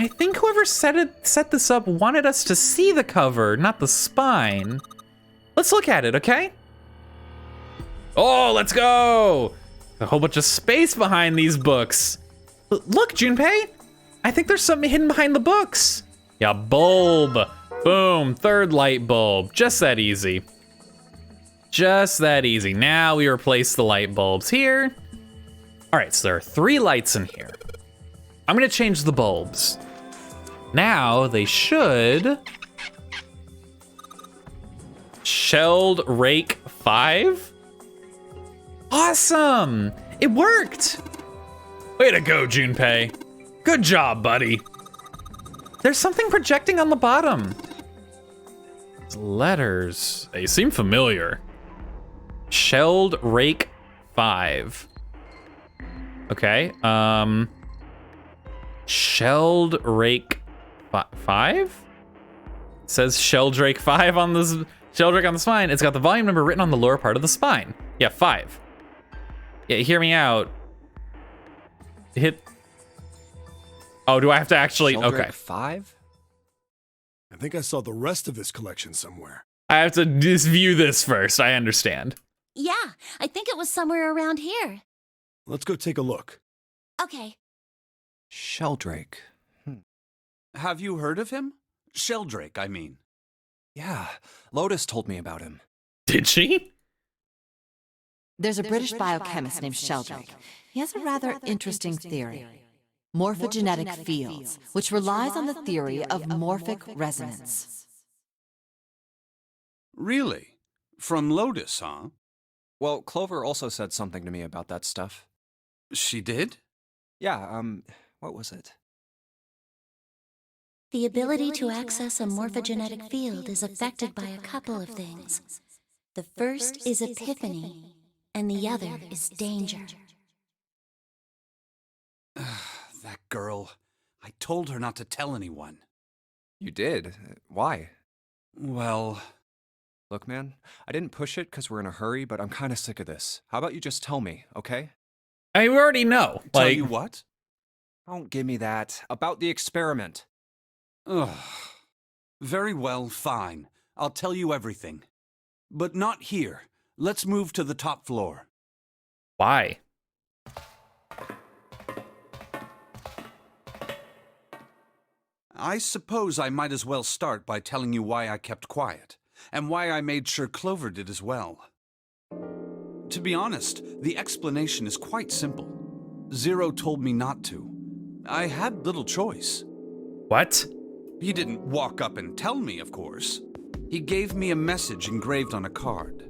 I think whoever set this up wanted us to see the cover, not the spine. Let's look at it, okay? Oh, let's go! A whole bunch of space behind these books. Look, Junpei! I think there's something hidden behind the books. Yeah, bulb. Boom, third light bulb. Just that easy. Just that easy. Now we replace the light bulbs here. All right, so there are 3 lights in here. I'm gonna change the bulbs. Now they should... Shelled Rake 5? Awesome! It worked! Way to go, Junpei. Good job, buddy. There's something projecting on the bottom. Letters. They seem familiar. Shelled Rake 5. Okay, Shelled Rake 5? Says Sheldrake 5 on this, Sheldrake on the spine. It's got the volume number written on the lower part of the spine. Yeah, 5. Yeah, hear me out. Hit. Oh, do I have to actually? Sheldrake Okay. 5? I think I saw the rest of this collection somewhere. I have to just view this first. I understand. Yeah, I think it was somewhere around here. Let's go take a look. Okay. Sheldrake. Have you heard of him? Sheldrake, I mean. Yeah, Lotus told me about him. Did she? There's a British biochemist named Sheldrake. He has a rather interesting theory. Morphogenetic fields, which relies on the theory of morphic resonance. Really? From Lotus, huh? Well, Clover also said something to me about that stuff. She did? Yeah, what was it? The ability to access a morphogenetic field is affected by a couple of things. The first is epiphany, and the other is danger. That girl. I told her not to tell anyone. You did? Why? Well... Look, man, I didn't push it because we're in a hurry, but I'm kind of sick of this. How about you just tell me, okay? I mean, we already know. Tell Like, you what? Don't give me that. About the experiment. Ugh. Very well, fine. I'll tell you everything. But not here. Let's move to the top floor. why? I suppose I might as well start by telling you why I kept quiet, and why I made sure Clover did as well. To be honest, the explanation is quite simple. Zero told me not to. I had little choice. What? He didn't walk up and tell me, of course. He gave me a message engraved on a card.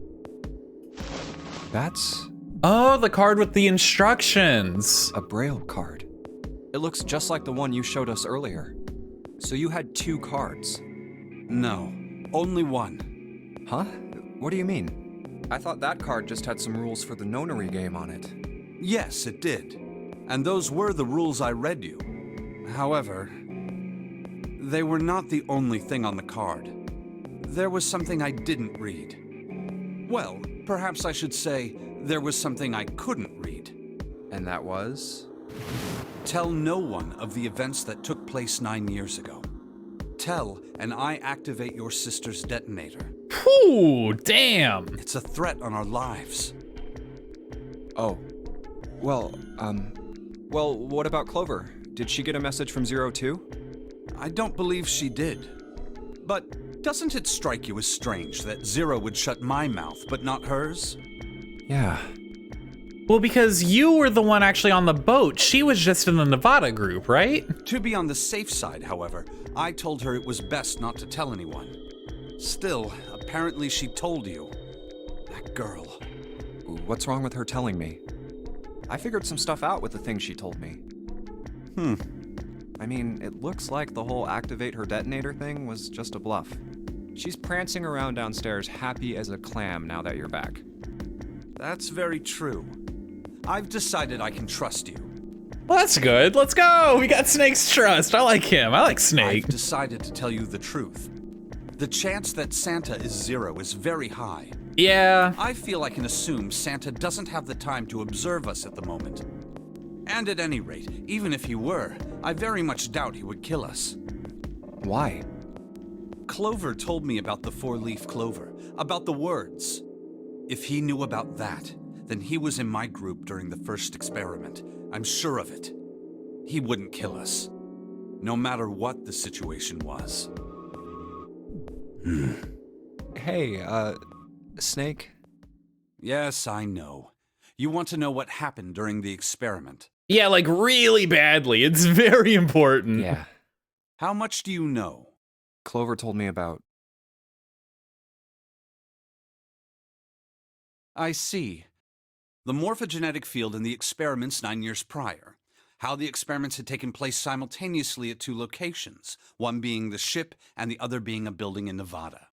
That's Oh, the card with the instructions. a Braille card. It looks just like the one you showed us earlier. So you had 2 cards. No, only one. Huh? What do you mean? I thought that card just had some rules for the Nonary game on it. Yes, it did. And those were the rules I read you. However, they were not the only thing on the card. There was something I didn't read. Well, perhaps I should say, there was something I couldn't read. And that was? Tell no one of the events that took place 9 years ago. Tell, and I activate your sister's detonator. Whew, damn. It's a threat on our lives. Oh. Well, what about Clover? Did she get a message from Zero too? I don't believe she did. But doesn't it strike you as strange that Zero would shut my mouth, but not hers? Yeah. Well, because you were the one actually on the boat. She was just in the Nevada group, right? To be on the safe side, however, I told her it was best not to tell anyone. Still, apparently she told you. That girl. What's wrong with her telling me? I figured some stuff out with the things she told me. I mean, it looks like the whole activate her detonator thing was just a bluff. She's prancing around downstairs happy as a clam now that you're back. That's very true. I've decided I can trust you. Well, that's good. Let's go. We got Snake's trust. I like him. I like Snake. I've decided to tell you the truth. The chance that Santa is Zero is very high. Yeah. I feel I can assume Santa doesn't have the time to observe us at the moment. And at any rate, even if he were, I very much doubt he would kill us. Why? Clover told me about the four-leaf clover, about the words. If he knew about that, then he was in my group during the first experiment. I'm sure of it. He wouldn't kill us, no matter what the situation was. Hey, Snake? Yes, I know. You want to know what happened during the experiment. Yeah, like really badly. It's very important. Yeah. How much do you know? Clover told me about... I see. The morphogenetic field in the experiments 9 years prior. How the experiments had taken place simultaneously at 2 locations, one being the ship and the other being a building in Nevada.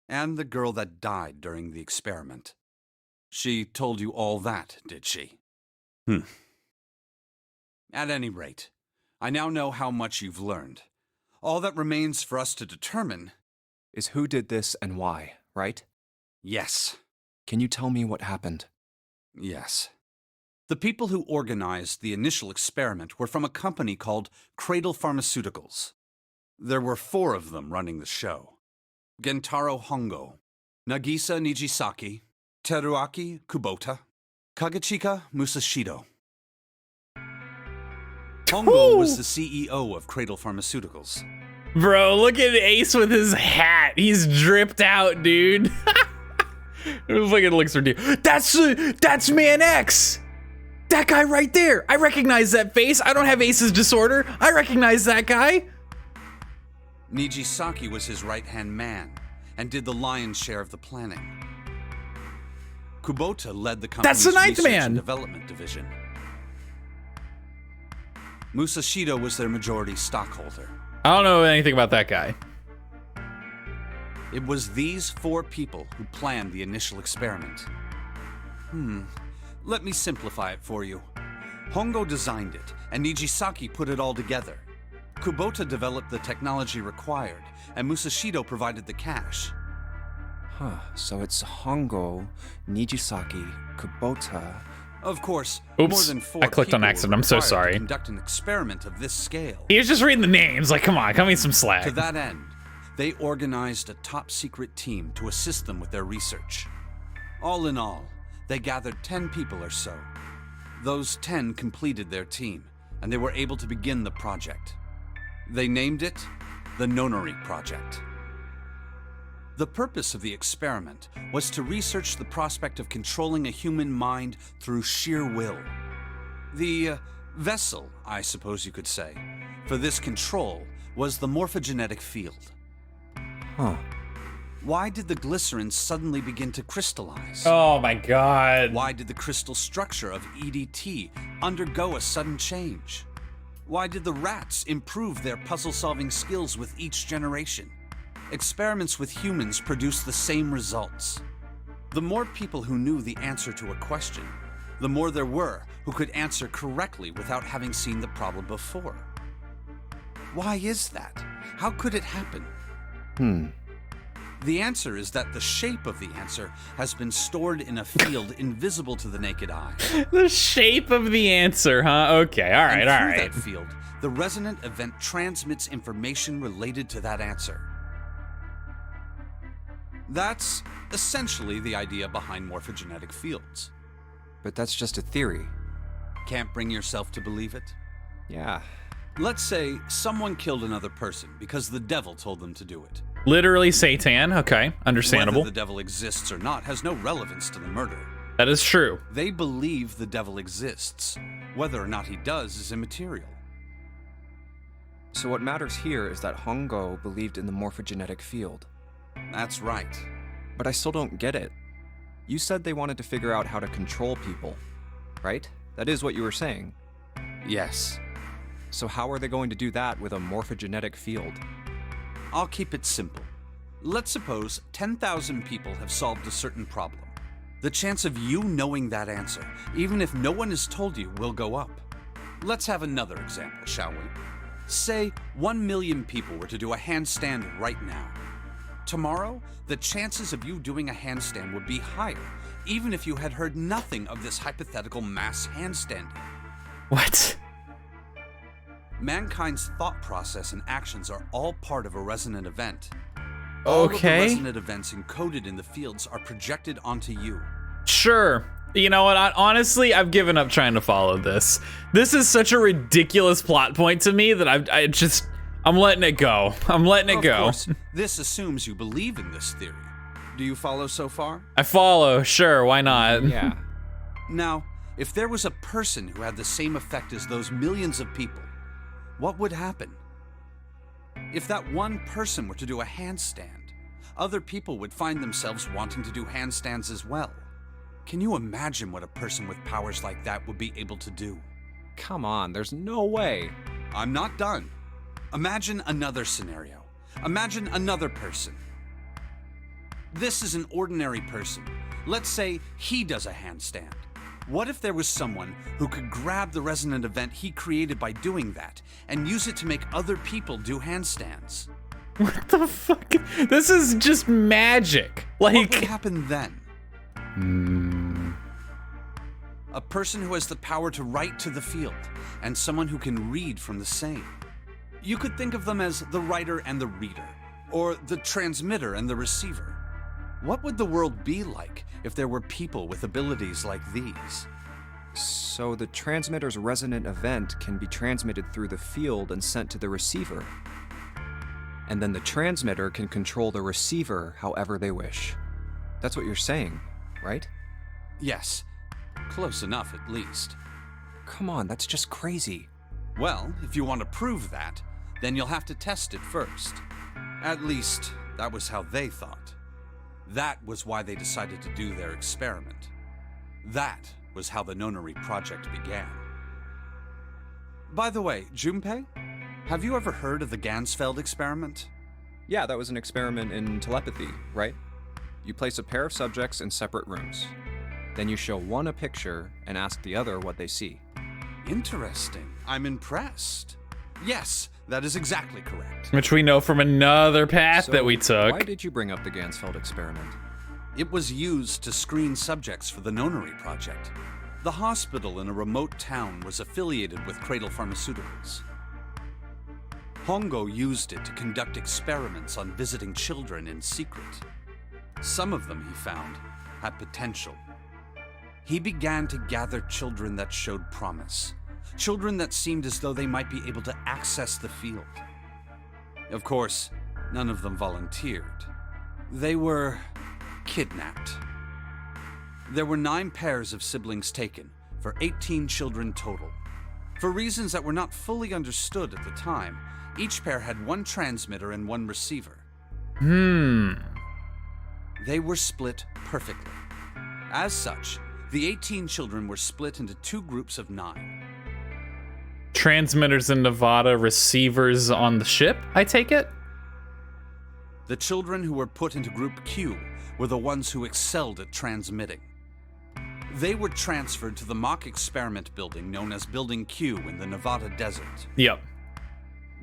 And the girl that died during the experiment. She told you all that, did she? At any rate, I now know how much you've learned. All that remains for us to determine is who did this and why, right? Yes. Can you tell me what happened? Yes. The people who organized the initial experiment were from a company called Cradle Pharmaceuticals. There were 4 of them running the show. Gentaro Hongo, Nagisa Nijisaki, Teruaki Kubota, Kagechika Musashido. Hongo was the CEO of Cradle Pharmaceuticals. Bro, look at Ace with his hat. He's dripped out, dude. It fucking looks ridiculous. That's Man X. That guy right there. I recognize that face. I don't have Ace's disorder. I recognize that guy. Nijisaki was his right-hand man and did the lion's share of the planning. Kubota led the company's That's the Ninth research Man. and development division. Musashido was their majority stockholder. I don't know anything about that guy. It was these 4 people who planned the initial experiment. Let me simplify it for you. Hongo designed it, and Nijisaki put it all together. Kubota developed the technology required, and Musashido provided the cash. So it's Hongo, Nijisaki, Kubota... Of course, Oops, more than 4 I clicked on people accident. were I'm so required sorry. to conduct an experiment of this scale. He was just reading the names. Like, come on, cut me some slack. To that end, they organized a top-secret team to assist them with their research. All in all, they gathered 10 people or so. Those 10 completed their team, and they were able to begin the project. They named it the Nonary Project. The purpose of the experiment was to research the prospect of controlling a human mind through sheer will. The vessel, I suppose you could say, for this control was the morphogenetic field. Why did the glycerin suddenly begin to crystallize? Oh my god. Why did the crystal structure of EDT undergo a sudden change? Why did the rats improve their puzzle-solving skills with each generation? Experiments with humans produced the same results. The more people who knew the answer to a question, the more there were who could answer correctly without having seen the problem before. Why is that? How could it happen? The answer is that the shape of the answer has been stored in a field invisible to the naked eye. The shape of the answer, huh? Okay, all right, And all through right. that field, the resonant event transmits information related to that answer. That's essentially the idea behind morphogenetic fields. But that's just a theory. Can't bring yourself to believe it? Yeah. Let's say someone killed another person because the devil told them to do it. Literally Satan. Okay, understandable. Whether the devil exists or not has no relevance to the murder. That is true. They believe the devil exists. Whether or not he does is immaterial. So what matters here is that Hongo believed in the morphogenetic field. That's right. But I still don't get it. You said they wanted to figure out how to control people, right? That is what you were saying. Yes. So how are they going to do that with a morphogenetic field? I'll keep it simple. Let's suppose 10,000 people have solved a certain problem. The chance of you knowing that answer, even if no one has told you, will go up. Let's have another example, shall we? Say 1 million people were to do a handstand right now. Tomorrow, the chances of you doing a handstand would be higher, even if you had heard nothing of this hypothetical mass handstanding. What? Mankind's thought process and actions are all part of a resonant event. All of the Okay. resonant events encoded in the fields are projected onto you. Sure. You know what? Honestly, I've given up trying to follow this. This is such a ridiculous plot point to me that I'm letting it go. I'm letting it Of go. course, this assumes you believe in this theory. Do you follow so far? I follow. Sure, why not? Yeah. Now, if there was a person who had the same effect as those millions of people, what would happen? If that one person were to do a handstand, other people would find themselves wanting to do handstands as well. Can you imagine what a person with powers like that would be able to do? Come on, there's no way. I'm not done. Imagine another scenario. Imagine another person. This is an ordinary person. Let's say he does a handstand. What if there was someone who could grab the resonant event he created by doing that and use it to make other people do handstands? What the fuck? This is just magic. What Like, would happen then? A person who has the power to write to the field, and someone who can read from the same. You could think of them as the writer and the reader, or the transmitter and the receiver. What would the world be like if there were people with abilities like these? So the transmitter's resonant event can be transmitted through the field and sent to the receiver. And then the transmitter can control the receiver however they wish. That's what you're saying, right? Yes, close enough at least. Come on, that's just crazy. Well, if you want to prove that, then you'll have to test it first. At least, that was how they thought. That was why they decided to do their experiment. That was how the Nonary project began. By the way, Junpei, have you ever heard of the Gansfeld experiment? Yeah, that was an experiment in telepathy, right? You place a pair of subjects in separate rooms. Then you show one a picture and ask the other what they see. Interesting. I'm impressed. Yes, that is exactly correct. which we know from another path So that we took. Why did you bring up the Gansfeld experiment? It was used to screen subjects for the Nonary project. The hospital in a remote town was affiliated with Cradle Pharmaceuticals. Hongo used it to conduct experiments on visiting children in secret. Some of them, he found, had potential. He began to gather children that showed promise, children that seemed as though they might be able to access the field. Of course, none of them volunteered. They were kidnapped. There were 9 pairs of siblings taken, for 18 children total. For reasons that were not fully understood at the time, each pair had 1 transmitter and 1 receiver. They were split perfectly. As such, the 18 children were split into 2 groups of 9. Transmitters in Nevada, receivers on the ship, I take it? The children who were put into Group Q were the ones who excelled at transmitting. They were transferred to the mock experiment building known as Building Q in the Nevada desert. Yep.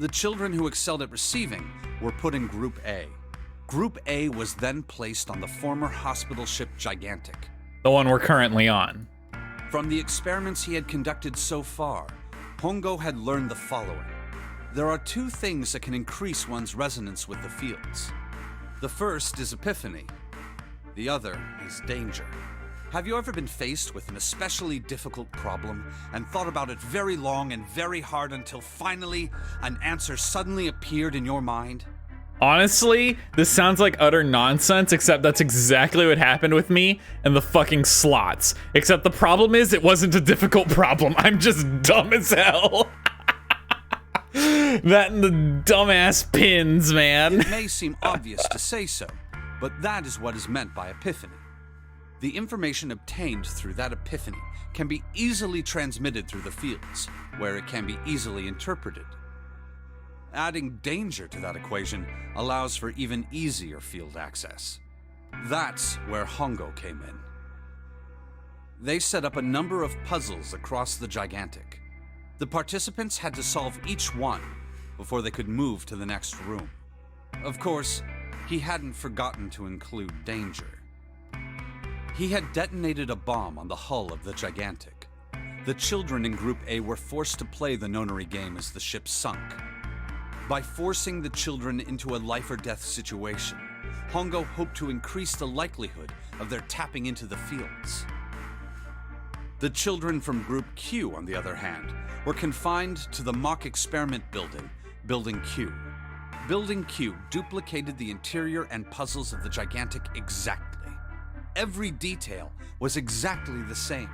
The children who excelled at receiving were put in Group A. Group A was then placed on the former hospital ship Gigantic. The one we're currently on. From the experiments he had conducted so far, Hongo had learned the following. There are two things that can increase one's resonance with the fields. The first is epiphany. The other is danger. Have you ever been faced with an especially difficult problem and thought about it very long and very hard until finally an answer suddenly appeared in your mind? Honestly, this sounds like utter nonsense, except that's exactly what happened with me and the fucking slots. Except the problem is it wasn't a difficult problem. I'm just dumb as hell. That and the dumbass pins, man. It may seem obvious to say so, but that is what is meant by epiphany. The information obtained through that epiphany can be easily transmitted through the fields, where it can be easily interpreted. Adding danger to that equation allows for even easier field access. That's where Hongo came in. They set up a number of puzzles across the Gigantic. The participants had to solve each one before they could move to the next room. Of course, he hadn't forgotten to include danger. He had detonated a bomb on the hull of the Gigantic. The children in Group A were forced to play the Nonary game as the ship sunk. By forcing the children into a life-or-death situation, Hongo hoped to increase the likelihood of their tapping into the fields. The children from Group Q, on the other hand, were confined to the mock experiment building, Building Q. Building Q duplicated the interior and puzzles of the Gigantic exactly. Every detail was exactly the same.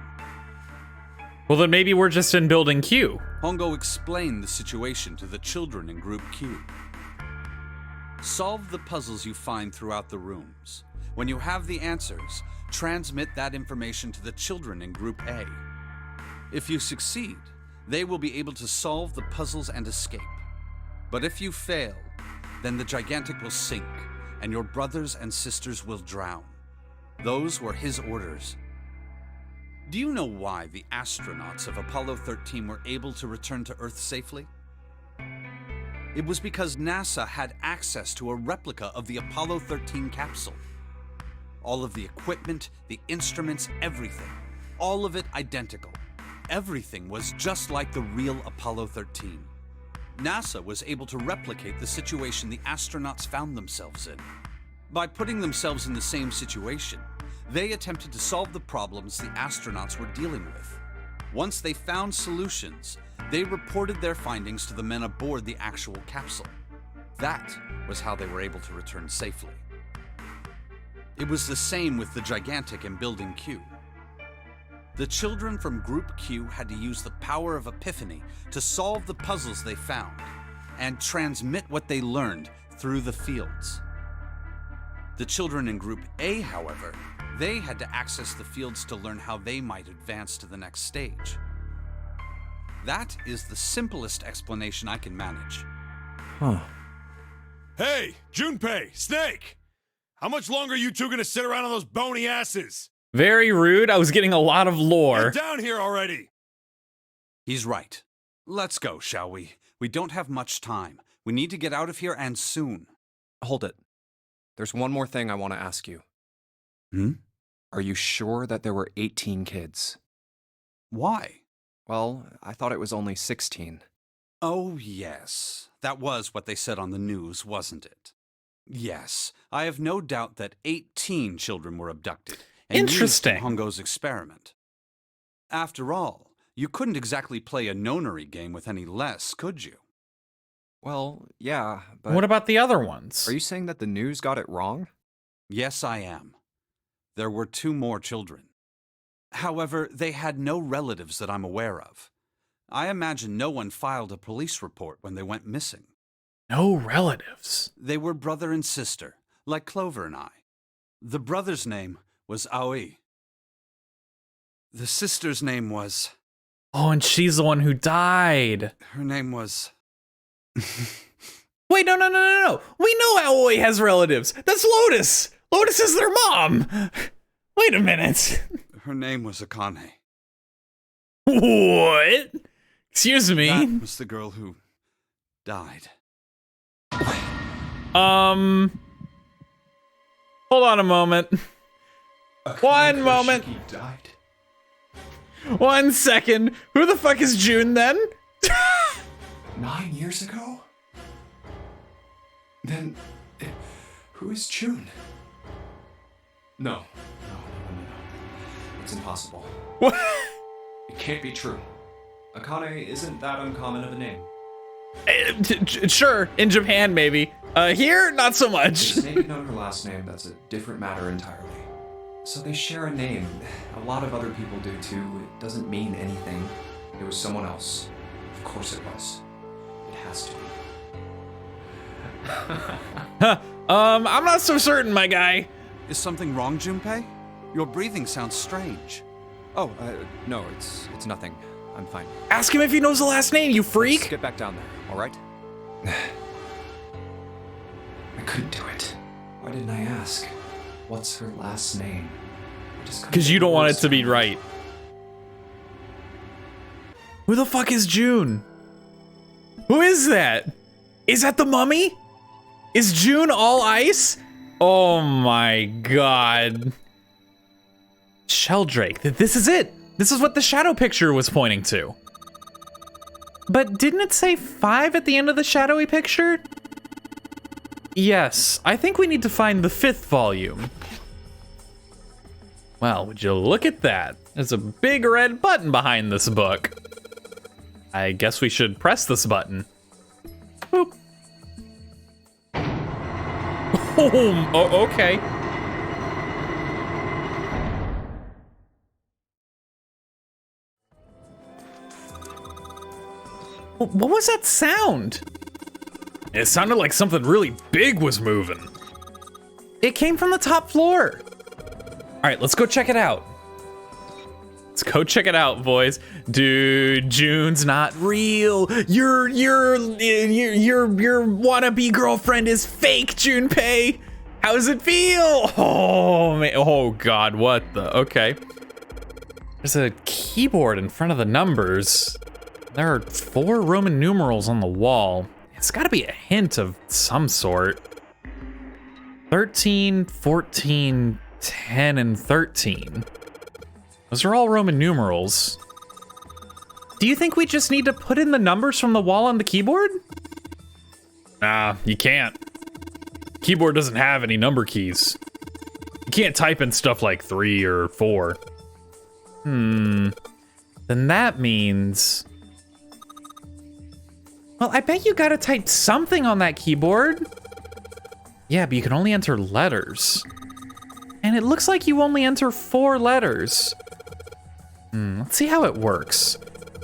Well, then maybe we're just in Building Q. Hongo explained the situation to the children in Group Q. Solve the puzzles you find throughout the rooms. When you have the answers, transmit that information to the children in Group A. If you succeed, they will be able to solve the puzzles and escape. But if you fail, then the Gigantic will sink, and your brothers and sisters will drown. Those were his orders. Do you know why the astronauts of Apollo 13 were able to return to Earth safely? It was because NASA had access to a replica of the Apollo 13 capsule. All of the equipment, the instruments, everything. All of it identical. Everything was just like the real Apollo 13. NASA was able to replicate the situation the astronauts found themselves in. By putting themselves in the same situation, they attempted to solve the problems the astronauts were dealing with. Once they found solutions, they reported their findings to the men aboard the actual capsule. That was how they were able to return safely. It was the same with the Gigantic and Building Q. The children from Group Q had to use the power of epiphany to solve the puzzles they found and transmit what they learned through the fields. The children in Group A, however, they had to access the fields to learn how they might advance to the next stage. That is the simplest explanation I can manage. Huh. Hey, Junpei, Snake! How much longer are you two gonna sit around on those bony asses? Very rude. I was getting a lot of lore. Get down here already! He's right. Let's go, shall we? We don't have much time. We need to get out of here, and soon. Hold it. There's one more thing I want to ask you. Are you sure that there were 18 kids? Why? Well, I thought it was only 16. Oh, yes. That was what they said on the news, wasn't it? Yes, I have no doubt that 18 children were abducted and Interesting. used in Hongo's experiment. After all, you couldn't exactly play a Nonary game with any less, could you? Well, yeah, but... What about the other ones? Are you saying that the news got it wrong? Yes, I am. There were 2 more children. However, they had no relatives that I'm aware of. I imagine no one filed a police report when they went missing. No relatives. They were brother and sister, like Clover and I. The brother's name was Aoi. The sister's name was... Oh, and she's the one who died. Her name was... Wait, no. We know Aoi has relatives. That's Lotus. Lotus is their mom. Wait a minute. Her name was Akane. What? Excuse me. That was the girl who died. Hold on a moment. One Akane moment. Kurashiki died. 1 second. Who the fuck is June then? 9 years ago? Then, who is June? No. It's impossible. What? It can't be true. Akane isn't that uncommon of a name. Sure, in Japan maybe. Here, not so much. If Snake had known her last name, that's a different matter entirely. So they share a name. A lot of other people do too. It doesn't mean anything. It was someone else. Of course it was. It has to be. I'm not so certain, my guy. Is something wrong, Junpei? Your breathing sounds strange. Oh, no, it's nothing. I'm fine. Ask him if he knows the last name, you Let's freak. get back down there, all right? I couldn't do it. Why didn't I ask? What's her last name? Because you don't want it to be right. Who the fuck is June? Who is that? Is that the mummy? Is June all ice? Oh my god. Sheldrake, this is it. This is what the shadow picture was pointing to. But didn't it say 5 at the end of the shadowy picture? Yes, I think we need to find the 5th volume. Well, would you look at that? There's a big red button behind this book. I guess we should press this button. Boop. Oh, okay. What was that sound? It sounded like something really big was moving. It came from the top floor. All right, let's go check it out. Let's go check it out, boys. Dude, June's not real. Your wannabe girlfriend is fake, Junpei. How does it feel? Oh man, oh god, what the? Okay. There's a keyboard in front of the numbers. There are 4 Roman numerals on the wall. It's gotta be a hint of some sort. 13, 14, 10, and 13. Those are all Roman numerals. Do you think we just need to put in the numbers from the wall on the keyboard? Nah, you can't. Keyboard doesn't have any number keys. You can't type in stuff like 3 or 4. Then that means... Well, I bet you gotta type something on that keyboard. Yeah, but you can only enter letters. And it looks like you only enter 4 letters. Let's see how it works.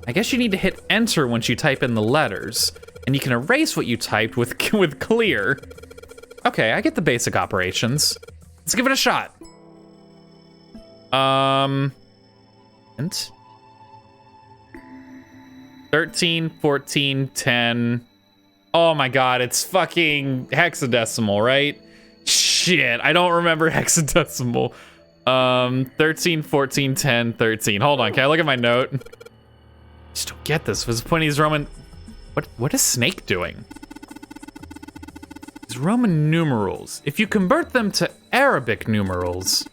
I guess you need to hit enter once you type in the letters. And you can erase what you typed with clear. Okay, I get the basic operations. Let's give it a shot. Hint. 13, 14, 10. Oh my god, it's fucking hexadecimal, right? Shit, I don't remember hexadecimal. 13, 14, 10, 13. Hold on, can I look at my note? I just don't get this. Was pointing these Roman... What is Snake doing? These Roman numerals. If you convert them to Arabic numerals,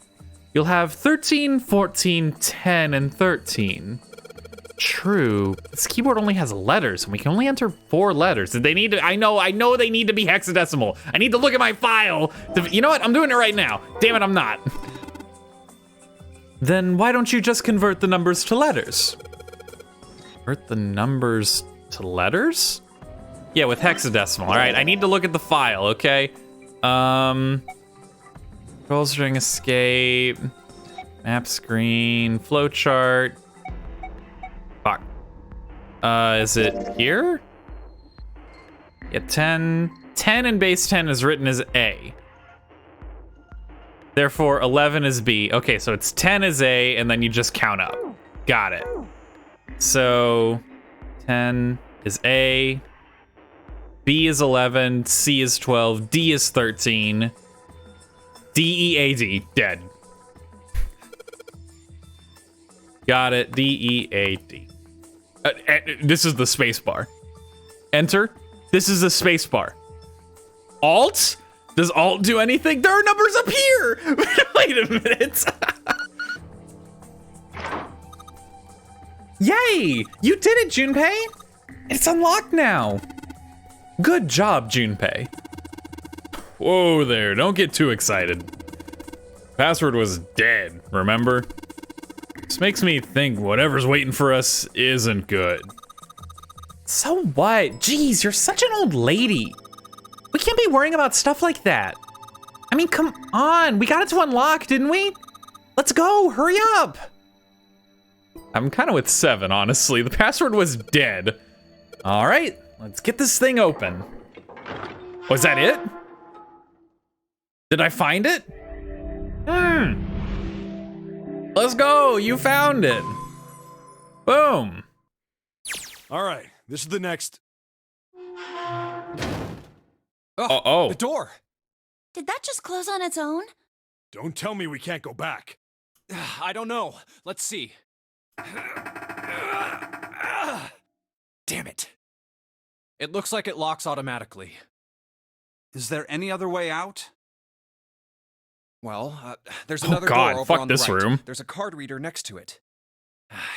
you'll have 13, 14, 10, and 13. True. This keyboard only has letters, and we can only enter 4 letters. Did they need to? I know they need to be hexadecimal. I need to look at my file. You know what? I'm doing it right now. Damn it, I'm not. Then why don't you just convert the numbers to letters? Convert the numbers to letters? Yeah, with hexadecimal. All right, I need to look at the file, okay? Control string escape, map screen, flowchart. Fuck. Is it here? Yeah, 10 in base 10 is written as A. Therefore, 11 is B. Okay, so it's 10 is A, and then you just count up. Got it. So, 10 is A, B is 11, C is 12, D is 13, D-E-A-D, dead. Got it, D-E-A-D. This is the space bar. Enter. This is the space bar. Alt? Does Alt do anything? There are numbers up here! Wait a minute. Yay! You did it, Junpei! It's unlocked now. Good job, Junpei. Whoa there, don't get too excited. Password was dead, remember? This makes me think whatever's waiting for us isn't good. So what? Jeez, you're such an old lady. We can't be worrying about stuff like that. I mean, come on, we got it to unlock, didn't we? Let's go, hurry up. I'm kind of with 7, honestly. The password was dead. All right, let's get this thing open. Was that it? Did I find it? Let's go, you found it. Boom. All right, this is the next. The door! Did that just close on its own? Don't tell me we can't go back. I don't know. Let's see. Damn it. It looks like it locks automatically. Is there any other way out? Well, there's Oh another God, door over fuck on the this right. room. There's a card reader next to it.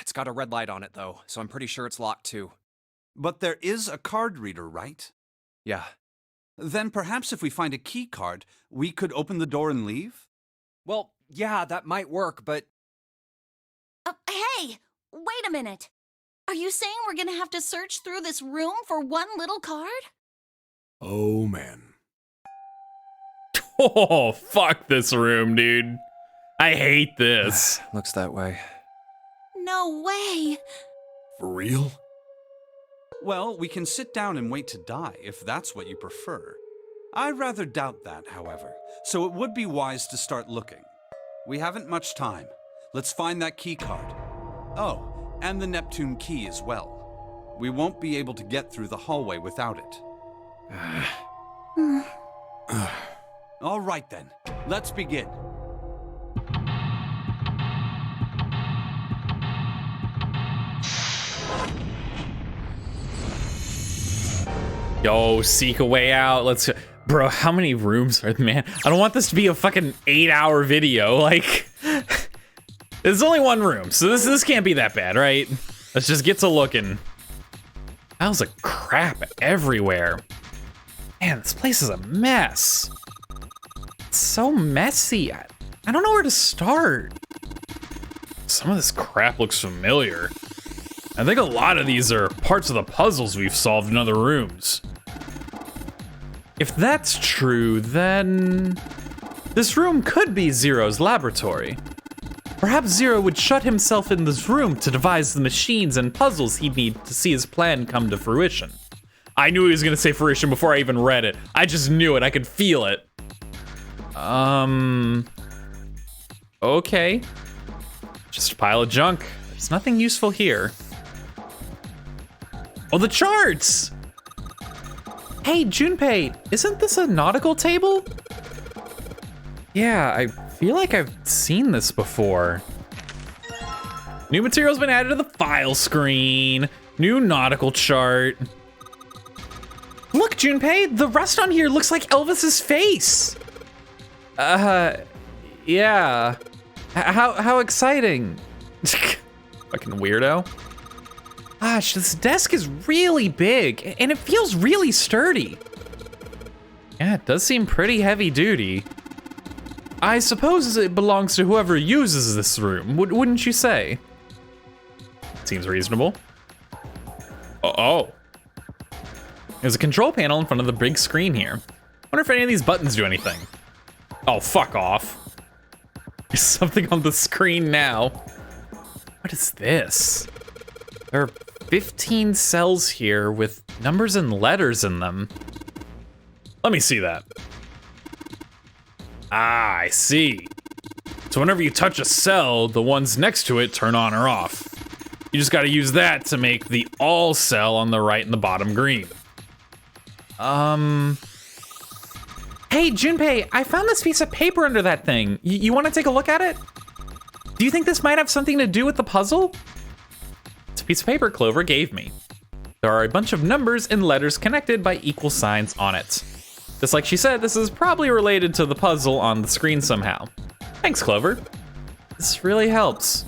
It's got a red light on it, though, so I'm pretty sure it's locked, too. But there is a card reader, right? Yeah. Then perhaps if we find a key card, we could open the door and leave? Well, yeah, that might work, but... Hey, wait a minute. Are you saying we're gonna have to search through this room for one little card? Oh, man. Oh, fuck this room, dude. I hate this. Looks that way. No way. For real? Well, we can sit down and wait to die, if that's what you prefer. I rather doubt that, however, so it would be wise to start looking. We haven't much time. Let's find that key card. Oh, and the Neptune key as well. We won't be able to get through the hallway without it. All right then, let's begin. Yo, seek a way out. Let's, bro, how many rooms are, man? I don't want this to be a fucking 8-hour video. Like, there's only one room, so this can't be that bad, right? Let's just get to looking. Piles of crap everywhere. Man, this place is a mess. It's so messy. I don't know where to start. Some of this crap looks familiar. I think a lot of these are parts of the puzzles we've solved in other rooms. If that's true, then this room could be Zero's laboratory. Perhaps Zero would shut himself in this room to devise the machines and puzzles he'd need to see his plan come to fruition. I knew he was gonna say fruition before I even read it. I just knew it, I could feel it. Okay. Just a pile of junk. There's nothing useful here. Oh, the charts! Hey, Junpei, isn't this a nautical table? Yeah, I feel like I've seen this before. New material's been added to the file screen. New nautical chart. Look, Junpei, the rust on here looks like Elvis's face. Yeah. How exciting. Fucking weirdo. Gosh, this desk is really big, and it feels really sturdy. Yeah, it does seem pretty heavy duty. I suppose it belongs to whoever uses this room, wouldn't you say? Seems reasonable. Oh. There's a control panel in front of the big screen here. Wonder if any of these buttons do anything. Oh, fuck off. There's something on the screen now. What is this? There are 15 cells here with numbers and letters in them. Let me see that. Ah, I see. So whenever you touch a cell, the ones next to it turn on or off. You just gotta use that to make the all cell on the right and the bottom green. Hey, Junpei, I found this piece of paper under that thing. You wanna take a look at it? Do you think this might have something to do with the puzzle? It's a piece of paper Clover gave me. There are a bunch of numbers and letters connected by equal signs on it. Just like she said, this is probably related to the puzzle on the screen somehow. Thanks, Clover. This really helps.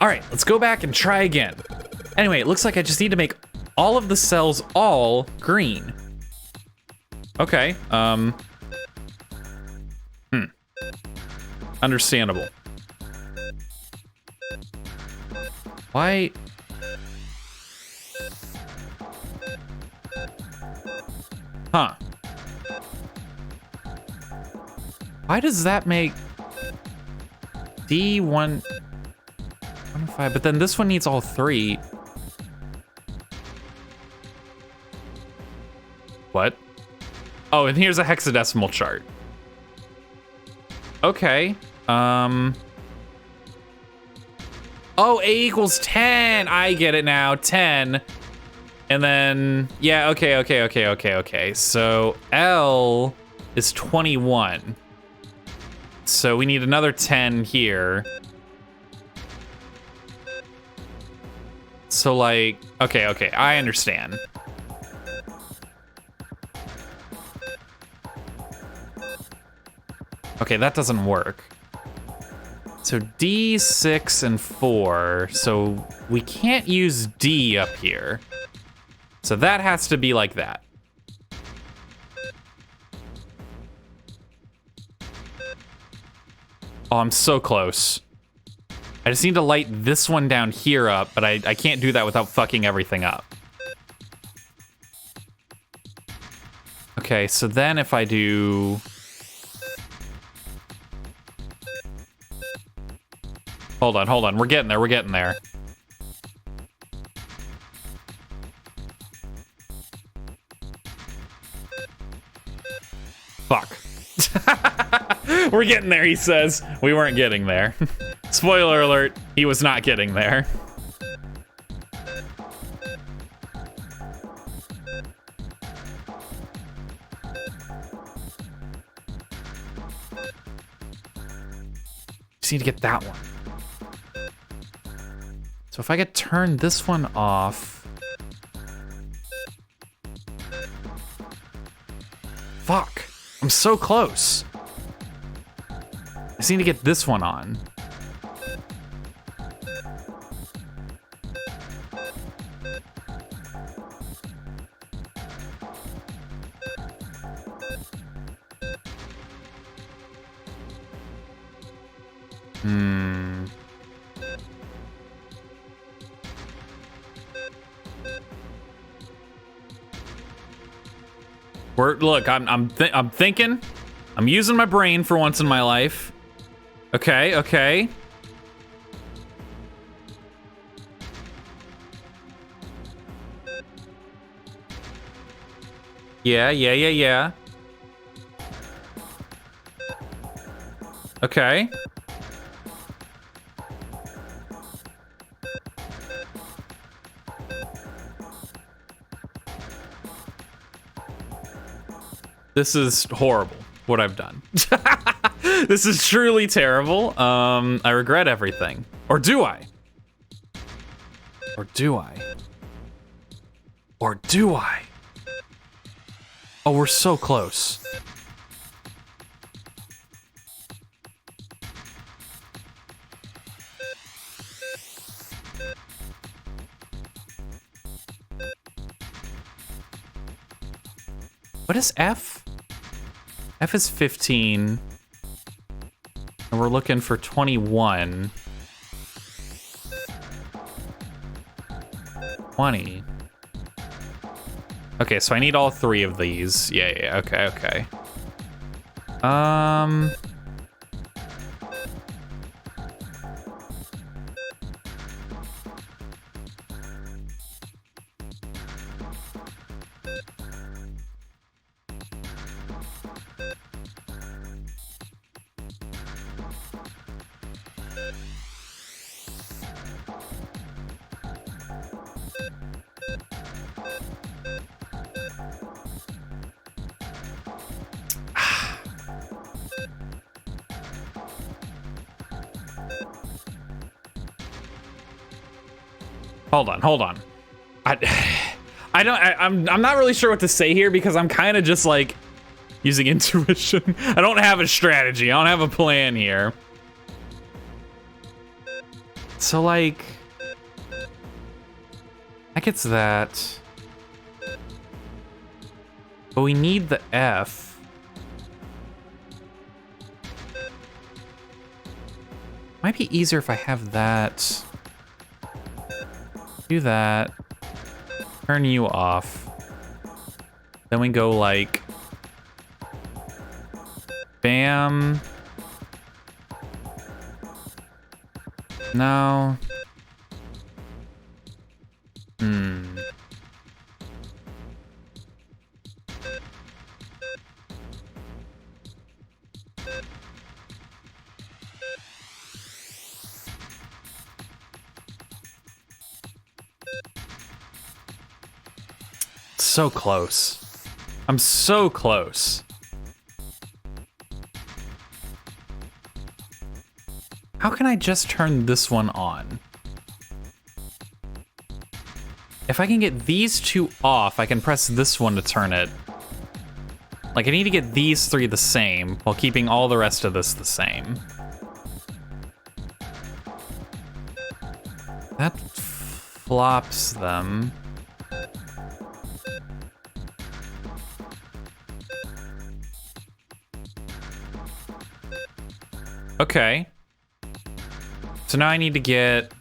All right, let's go back and try again. Anyway, it looks like I just need to make all of the cells all green. Okay, Understandable. Why? Huh. Why does that make D1, 105, but then this one needs all three. What? Oh, and here's a hexadecimal chart. Okay. Oh, A equals 10. I get it now. 10. And then, yeah, okay. So L is 21. So we need another 10 here. So like, okay, I understand. Okay, that doesn't work. So D, 6, and 4. So we can't use D up here. So that has to be like that. Oh, I'm so close. I just need to light this one down here up, but I can't do that without fucking everything up. Okay, so then if I do... Hold on. We're getting there. Fuck. We're getting there, he says. We weren't getting there. Spoiler alert, he was not getting there. Just need to get that one. So if I could turn this one off. Fuck. I'm so close. I just need to get this one on. Look, I'm thinking. I'm using my brain for once in my life. Okay. Yeah. Okay. This is horrible, what I've done. This is truly terrible. I regret everything. Or do I? Oh, we're so close. What is F? F is 15. And we're looking for 21. 20. Okay, so I need all three of these. Yeah, okay. Hold on. I'm not really sure what to say here because I'm kind of just like using intuition. I don't have a strategy. I don't have a plan here. So like, I guess that, but we need the F. Might be easier if I have that. Do that. Turn you off. Then we go like bam. No. So close. I'm so close. How can I just turn this one on? If I can get these two off, I can press this one to turn it. Like, I need to get these three the same while keeping all the rest of this the same. That flops them. Okay. So now I need to get...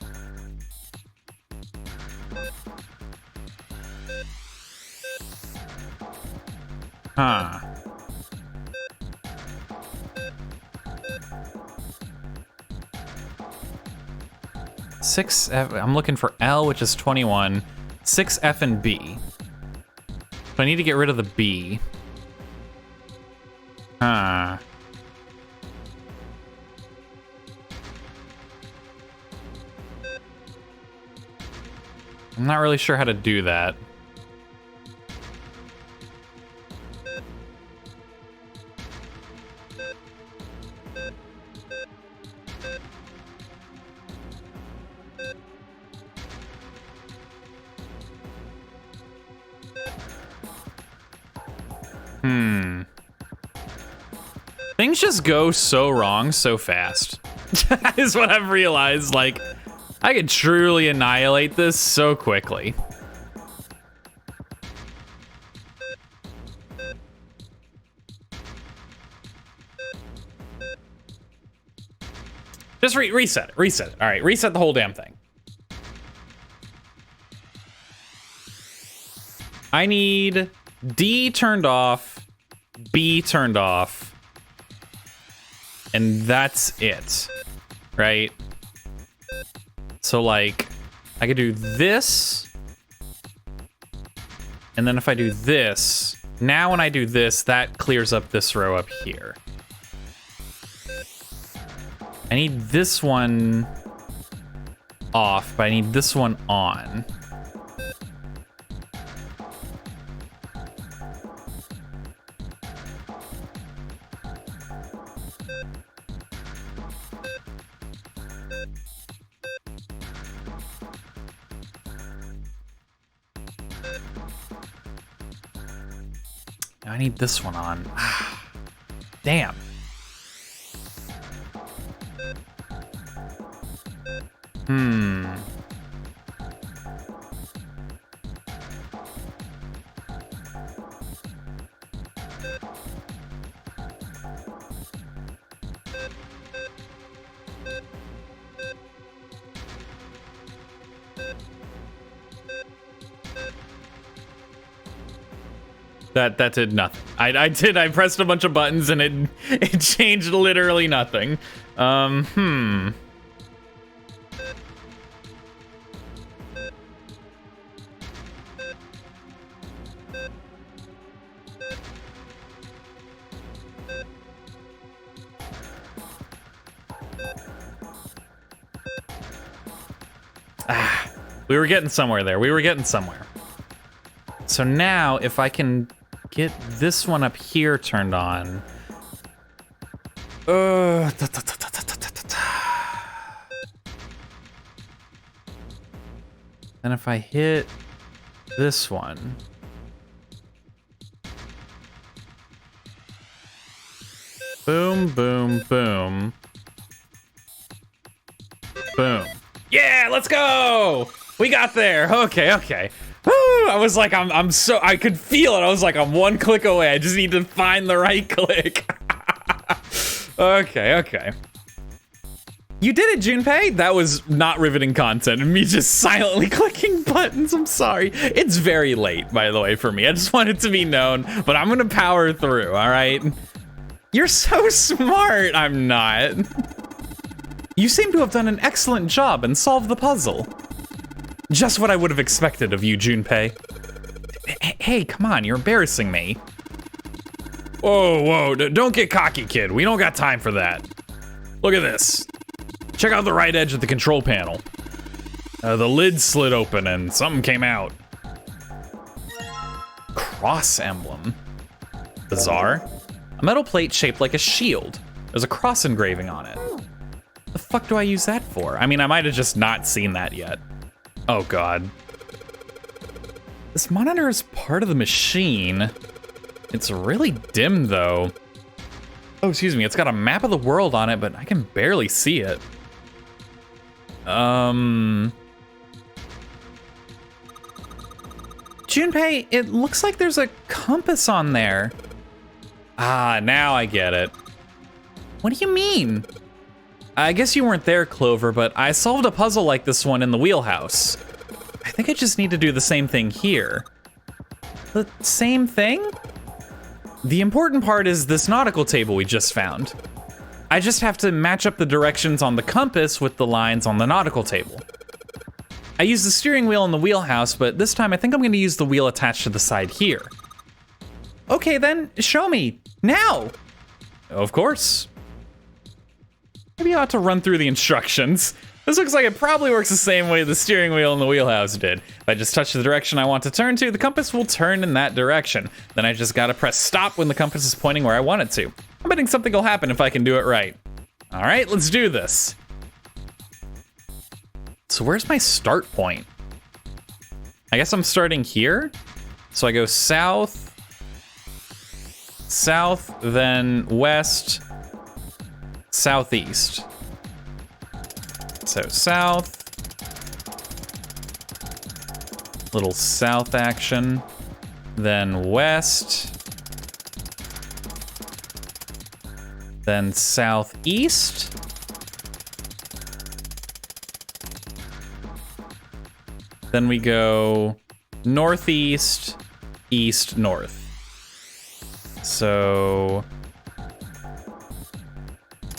Huh. Six F, I'm looking for L, which is 21. 6F and B. So I need to get rid of the B. Huh. I'm not really sure how to do that. Things just go so wrong so fast. Is what I've realized. Like, I could truly annihilate this so quickly. Just reset it. All right, reset the whole damn thing. I need D turned off, B turned off, and that's it, right? So like, I could do this, and then if I do this, now when I do this, that clears up this row up here. I need this one off, but I need this one on. I need this one on. Damn. That did nothing. I pressed a bunch of buttons and it changed literally nothing. We were getting somewhere there. We were getting somewhere. So now if I can get this one up here turned on. Then if I hit this one. Boom, boom, boom. Boom. Yeah, let's go! We got there. Okay, okay. Woo! I was like, I could feel it. I was like, I'm one click away. I just need to find the right click. Okay, okay. You did it, Junpei. That was not riveting content. Me just silently clicking buttons. I'm sorry. It's very late, by the way, for me. I just want it to be known, but I'm gonna power through, all right? You're so smart. I'm not. You seem to have done an excellent job and solved the puzzle. Just what I would have expected of you, Junpei. Hey, come on, you're embarrassing me. Whoa, whoa, don't get cocky, kid. We don't got time for that. Look at this. Check out the right edge of the control panel. The lid slid open and something came out. Cross emblem. Bizarre. A metal plate shaped like a shield. There's a cross engraving on it. The fuck do I use that for? I mean, I might have just not seen that yet. Oh god. This monitor is part of the machine. It's really dim though. Oh, excuse me, it's got a map of the world on it, but I can barely see it. Junpei, it looks like there's a compass on there. Ah, now I get it. What do you mean? I guess you weren't there, Clover, but I solved a puzzle like this one in the wheelhouse. I think I just need to do the same thing here. The same thing? The important part is this nautical table we just found. I just have to match up the directions on the compass with the lines on the nautical table. I used the steering wheel in the wheelhouse, but this time I think I'm gonna use the wheel attached to the side here. Okay then, show me, now! Of course. Maybe I ought to run through the instructions. This looks like it probably works the same way the steering wheel in the wheelhouse did. If I just touch the direction I want to turn to, the compass will turn in that direction. Then I just gotta press stop when the compass is pointing where I want it to. I'm betting something will happen if I can do it right. All right, let's do this. So where's my start point? I guess I'm starting here. So I go south, south, then west, southeast. So south, little south action, then west, then southeast, then we go northeast, east, north. So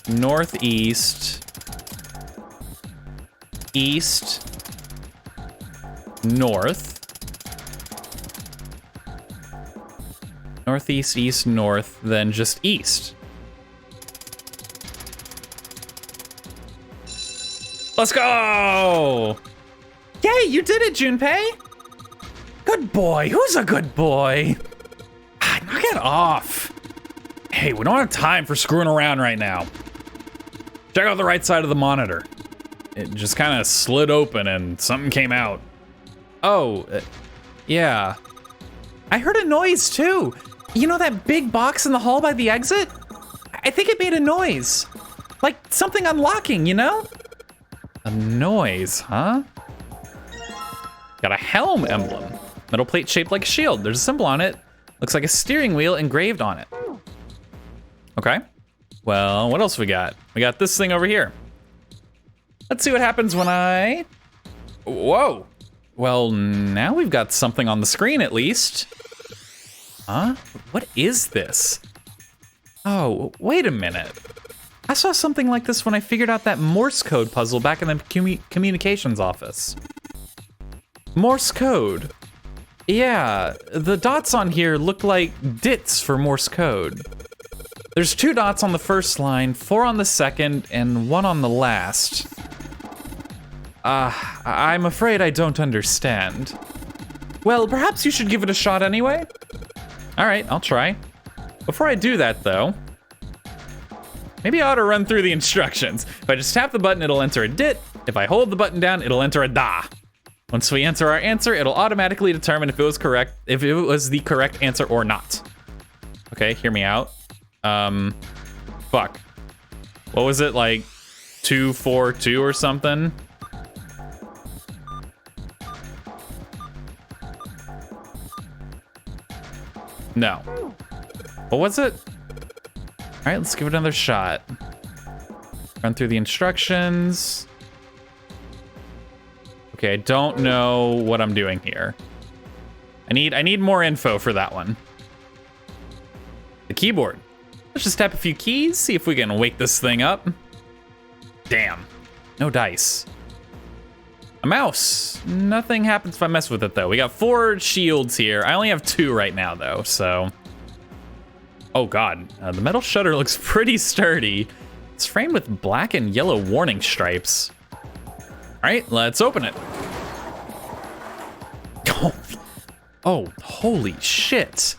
northeast, east, north, northeast, east, north, then just east. Let's go! Yay, you did it, Junpei! Good boy, who's a good boy? Knock it off. Hey, we don't have time for screwing around right now. Check out the right side of the monitor. It just kind of slid open and something came out. Oh, yeah. I heard a noise too. You know that big box in the hall by the exit? I think it made a noise. Like something unlocking, you know? A noise, huh? Got a helm emblem. Metal plate shaped like a shield. There's a symbol on it. Looks like a steering wheel engraved on it. Okay. Well, what else we got? We got this thing over here. Let's see what happens when I... Whoa. Well, now we've got something on the screen at least. Huh? What is this? Oh, wait a minute. I saw something like this when I figured out that Morse code puzzle back in the communications office. Morse code. Yeah, the dots on here look like dits for Morse code. There's 2 dots on the first line, 4 on the second, and 1 on the last. I'm afraid I don't understand. Well, perhaps you should give it a shot anyway? All right, I'll try. Before I do that, though, maybe I ought to run through the instructions. If I just tap the button, it'll enter a dit. If I hold the button down, it'll enter a da. Once we enter our answer, it'll automatically determine if it was the correct answer or not. Okay, hear me out. Fuck. What was it, like 242 or something? No. What was it? All right, let's give it another shot. Run through the instructions. Okay, I don't know what I'm doing here. I need more info for that one. The keyboard. Let's just tap a few keys, see if we can wake this thing up. Damn. No dice. A mouse. Nothing happens if I mess with it, though. We got 4 shields here. I only have 2 right now, though, so... Oh, God. The metal shutter looks pretty sturdy. It's framed with black and yellow warning stripes. All right, let's open it. Oh, holy shit.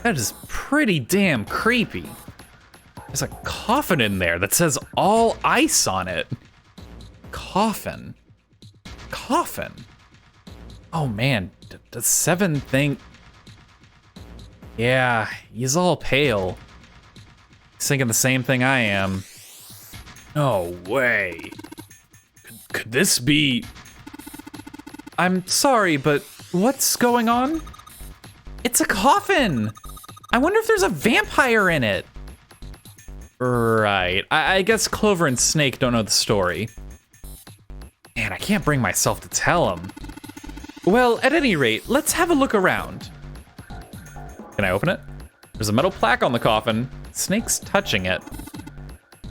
That is pretty damn creepy. There's a coffin in there that says all ice on it. Coffin. Coffin. Oh man, does 7 think? Yeah, he's all pale. He's thinking the same thing I am. No way. Could this be? I'm sorry, but what's going on? It's a coffin. I wonder if there's a vampire in it. Right, I guess Clover and Snake don't know the story. Man, I can't bring myself to tell them. Well, at any rate, let's have a look around. Can I open it? There's a metal plaque on the coffin. Snake's touching it.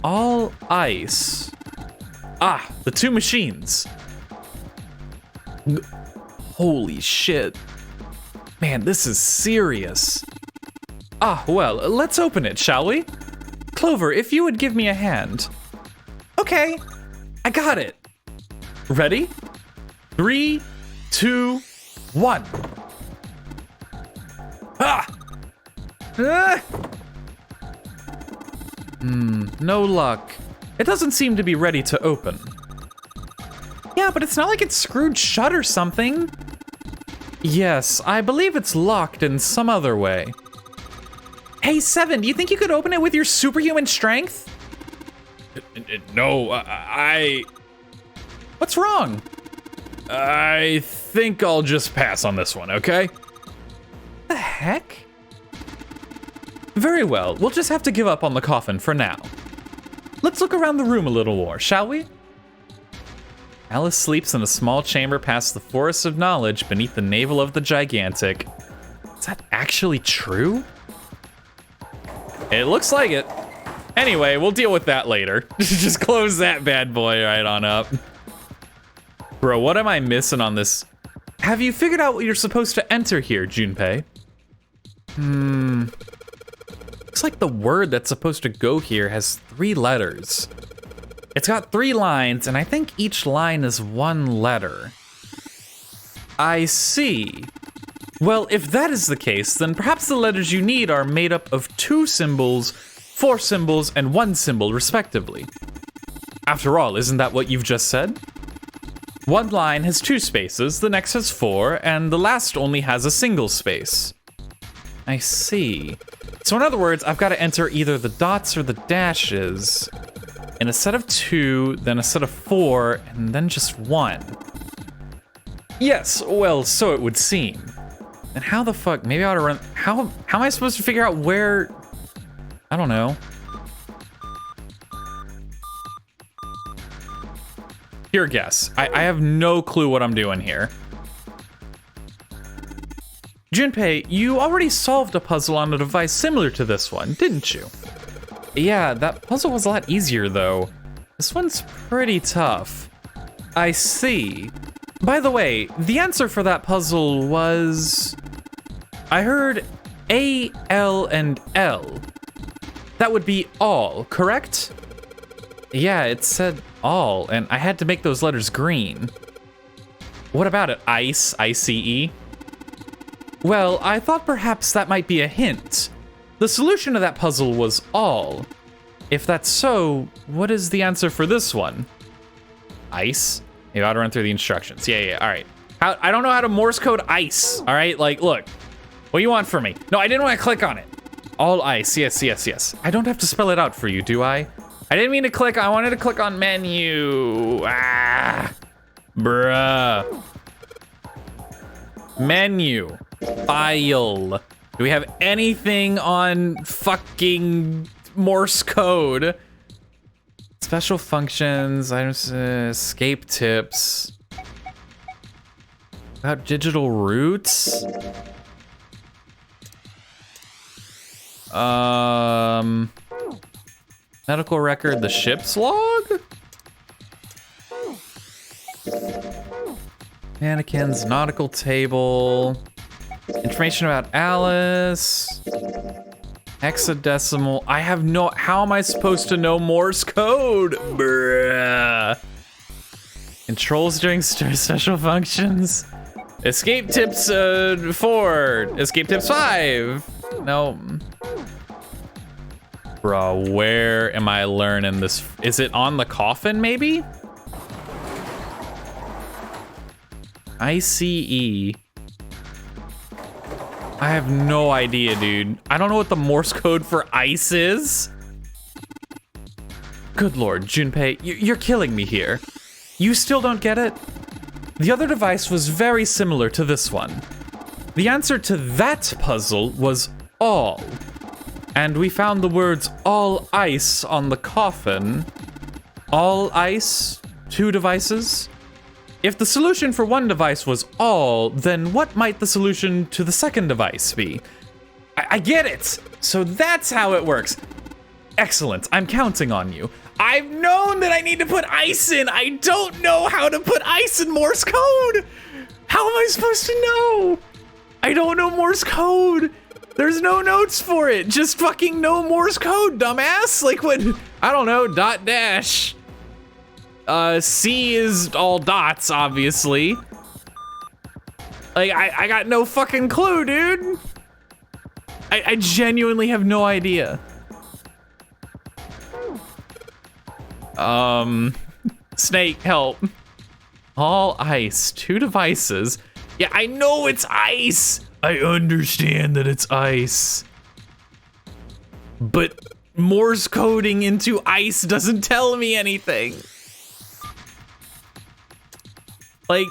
All ice. Ah, the 2 machines. Holy shit. Man, this is serious. Ah, well, let's open it, shall we? Clover, if you would give me a hand. Okay, I got it. Ready? 3, 2, 1. Ah! Ah! No luck. It doesn't seem to be ready to open. Yeah, but it's not like it's screwed shut or something. Yes, I believe it's locked in some other way. Hey, Seven, do you think you could open it with your superhuman strength? No, What's wrong? I think I'll just pass on this one, okay? The heck? Very well, we'll just have to give up on the coffin for now. Let's look around the room a little more, shall we? Alice sleeps in a small chamber past the forest of knowledge beneath the navel of the gigantic. Is that actually true? It looks like it. Anyway, we'll deal with that later. Just close that bad boy right on up. Bro, what am I missing on this? Have you figured out what you're supposed to enter here, Junpei? Looks like the word that's supposed to go here has 3 letters. It's got 3 lines, and I think each line is 1 letter. I see. Well, if that is the case, then perhaps the letters you need are made up of 2 symbols, 4 symbols, and 1 symbol, respectively. After all, isn't that what you've just said? One line has 2 spaces, the next has 4, and the last only has a single space. I see. So in other words, I've got to enter either the dots or the dashes in a set of 2, then a set of 4, and then just 1. Yes, well, so it would seem. And how the fuck, maybe I ought to run, how am I supposed to figure out where, I don't know. Pure guess. I have no clue what I'm doing here. Junpei, you already solved a puzzle on a device similar to this one, didn't you? Yeah, that puzzle was a lot easier though. This one's pretty tough. I see. By the way, the answer for that puzzle was... I heard A, L, and L. That would be all, correct? Yeah, it said all, and I had to make those letters green. What about it, ice, I-C-E? Well, I thought perhaps that might be a hint. The solution to that puzzle was all. If that's so, what is the answer for this one? Ice? You gotta run through the instructions. Yeah, all right. I don't know how to Morse code ice, all right? Like, look, what do you want from me? No, I didn't want to click on it. All ice, yes. I don't have to spell it out for you, do I? I didn't mean to click, I wanted to click on menu. Bruh. Menu, file. Do we have anything on fucking Morse code? Special functions, items, escape tips. About digital roots? Medical record, the ship's log? Mannequins, nautical table. Information about Alice. Hexadecimal. I have no, how am I supposed to know Morse code? Bruh. Controls during special functions. Escape tips 4. Escape tips 5. No. Bro, where am I learning this? Is it on the coffin, maybe? ICE. I have no idea, dude. I don't know what the Morse code for ice is. Good Lord, Junpei, you're killing me here. You still don't get it? The other device was very similar to this one. The answer to that puzzle was all. And we found the words all ice on the coffin. All ice, 2 devices. If the solution for one device was all, then what might the solution to the second device be? I get it. So that's how it works. Excellent, I'm counting on you. I've known that I need to put ice in. I don't know how to put ice in Morse code. How am I supposed to know? I don't know Morse code. There's no notes for it. Just fucking know Morse code, dumbass. Like when, I don't know, dot dash. C is all dots, obviously. Like, I got no fucking clue, dude. I genuinely have no idea. Snake, help. All ice, 2 devices. Yeah, I know it's ice. I understand that it's ice. But Morse coding into ice doesn't tell me anything. Like,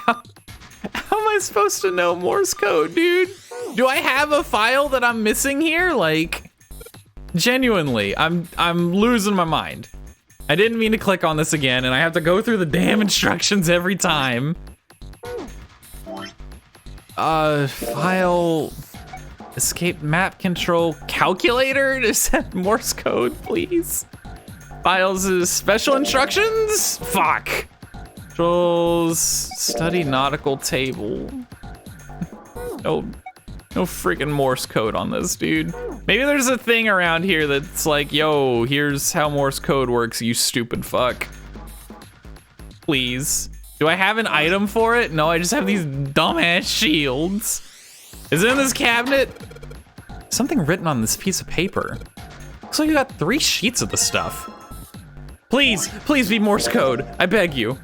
how am I supposed to know Morse code, dude? Do I have a file that I'm missing here? Like, genuinely, I'm losing my mind. I didn't mean to click on this again, and I have to go through the damn instructions every time. File, escape map control, calculator to set Morse code, please. Files is special instructions? Fuck. Controls, study nautical table. No freaking Morse code on this, dude. Maybe there's a thing around here that's like, yo, here's how Morse code works, you stupid fuck. Please. Do I have an item for it? No, I just have these dumbass shields. Is it in this cabinet? Something written on this piece of paper. Looks like you got 3 sheets of the stuff. Please be Morse code. I beg you.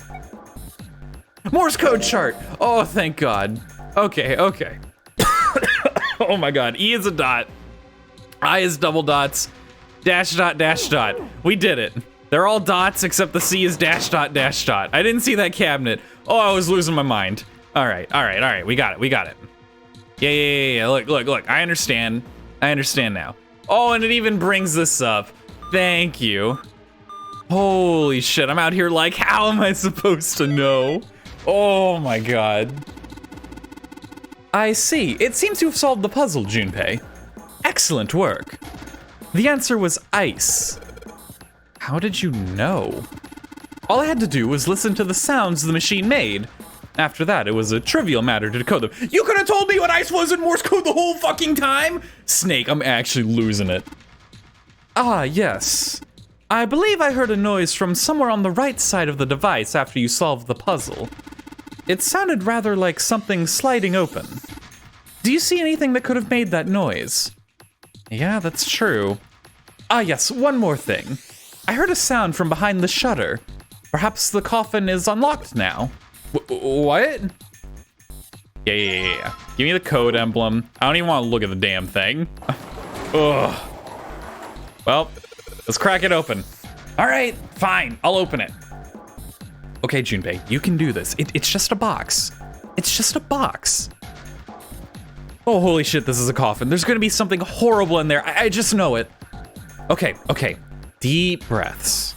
Morse code chart. Oh, thank God. Okay. Oh my God. E is a dot. I is double dots. Dash dot, dash dot. We did it. They're all dots except the C is dash dot, dash dot. I didn't see that cabinet. Oh, I was losing my mind. All right. We got it. Yeah. Look. I understand now. Oh, and it even brings this up. Thank you. Holy shit, I'm out here like, how am I supposed to know? Oh my God. I see. It seems to have solved the puzzle, Junpei. Excellent work. The answer was ice. How did you know? All I had to do was listen to the sounds the machine made. After that, it was a trivial matter to decode them. You could have told me what ice was in Morse code the whole fucking time! Snake, I'm actually losing it. Ah, yes. I believe I heard a noise from somewhere on the right side of the device after you solved the puzzle. It sounded rather like something sliding open. Do you see anything that could have made that noise? Yeah, that's true. Ah, yes, one more thing. I heard a sound from behind the shutter. Perhaps the coffin is unlocked now. What? Yeah. Give me the code emblem. I don't even want to look at the damn thing. Ugh. Well, let's crack it open. All right, fine. I'll open it. Okay, Junpei, you can do this. It's just a box. It's just a box. Oh, holy shit, this is a coffin. There's gonna be something horrible in there. I just know it. Okay. Deep breaths.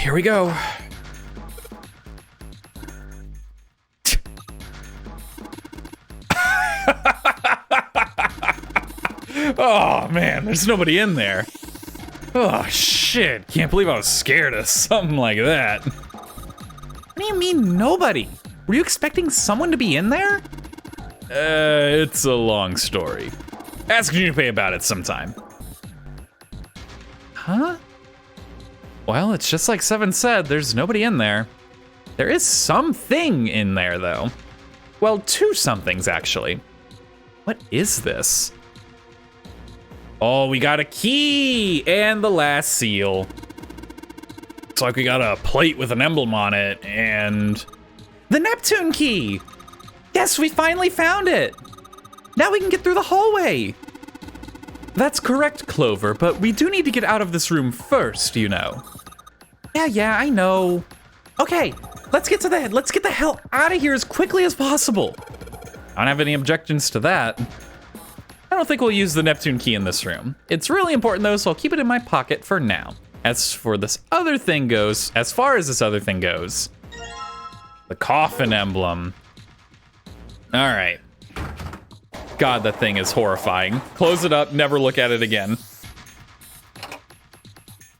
Here we go. Oh man, there's nobody in there. Oh shit, can't believe I was scared of something like that. What do you mean nobody? Were you expecting someone to be in there? It's a long story. Ask Junpei about it sometime. Huh? Well, it's just like Seven said, there's nobody in there. There is something in there though. Well, two somethings actually. What is this? Oh, we got a key and the last seal. Looks like we got a plate with an emblem on it and the Neptune key. Yes, we finally found it. Now we can get through the hallway. That's correct, Clover, but we do need to get out of this room first, you know. Yeah, I know. Okay, let's get the hell out of here as quickly as possible. I don't have any objections to that. I don't think we'll use the Neptune key in this room. It's really important though, so I'll keep it in my pocket for now. As far as this other thing goes, the coffin emblem. All right. God, that thing is horrifying. Close it up, never look at it again.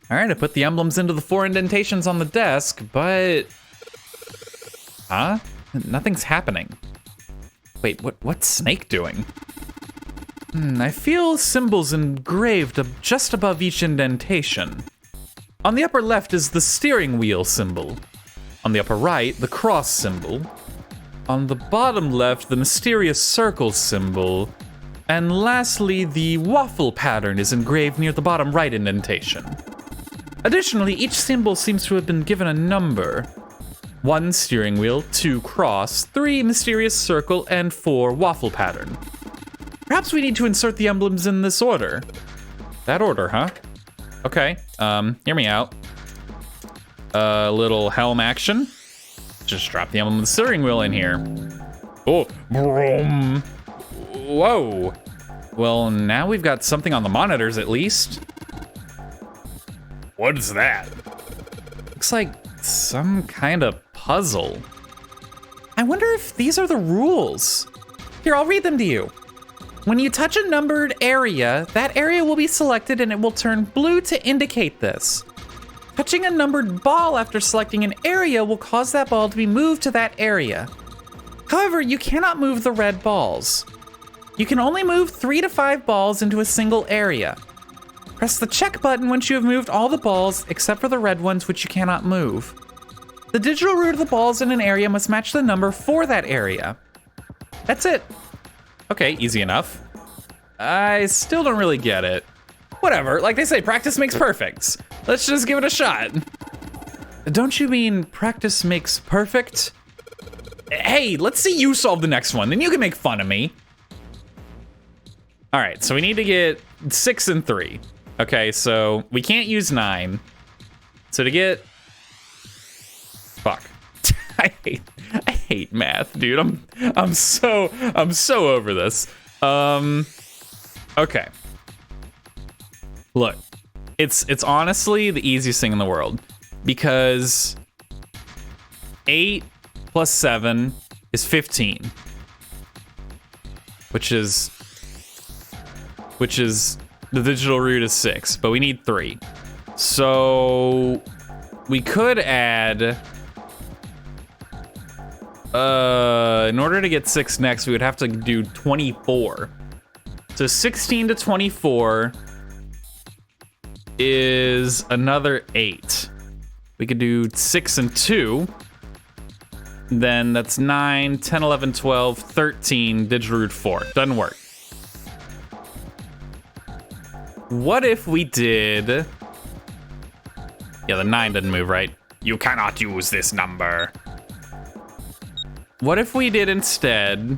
All right, I put the emblems into the 4 indentations on the desk, but... Huh? Nothing's happening. Wait, what's Snake doing? I feel symbols engraved just above each indentation. On the upper left is the steering wheel symbol. On the upper right, the cross symbol. On the bottom left, the mysterious circle symbol. And lastly, the waffle pattern is engraved near the bottom right indentation. Additionally, each symbol seems to have been given a number. 1 steering wheel, 2 cross, 3 mysterious circle, and 4 waffle pattern. Perhaps we need to insert the emblems in this order. That order, huh? Okay, hear me out. A little helm action. Just drop the emblem of the steering wheel in here. Oh, vroom. Whoa. Well, now we've got something on the monitors at least. What is that? Looks like some kind of puzzle. I wonder if these are the rules. Here, I'll read them to you. When you touch a numbered area, that area will be selected and it will turn blue to indicate this. Touching a numbered ball after selecting an area will cause that ball to be moved to that area. However, you cannot move the red balls. You can only move 3 to 5 balls into a single area. Press the check button once you have moved all the balls except for the red ones which you cannot move. The digital root of the balls in an area must match the number for that area. That's it. Okay, easy enough. I still don't really get it. Whatever, like they say, practice makes perfect. Let's just give it a shot. Don't you mean practice makes perfect? Hey, let's see you solve the next one, then you can make fun of me. All right, so we need to get 6 and 3. Okay, so we can't use 9. So to get, fuck. I hate math, dude. I'm so over this. Okay. Look, it's honestly the easiest thing in the world because 8 plus 7 is 15, which is the digital root is 6, but we need 3. So we could add, in order to get 6 next, we would have to do 24. So 16 to 24 is another 8. We could do 6 and 2. Then that's 9, 10, 11, 12, 13, digital root 4. Doesn't work. What if we did Yeah, the 9 didn't move, right? You cannot use this number. What if we did instead...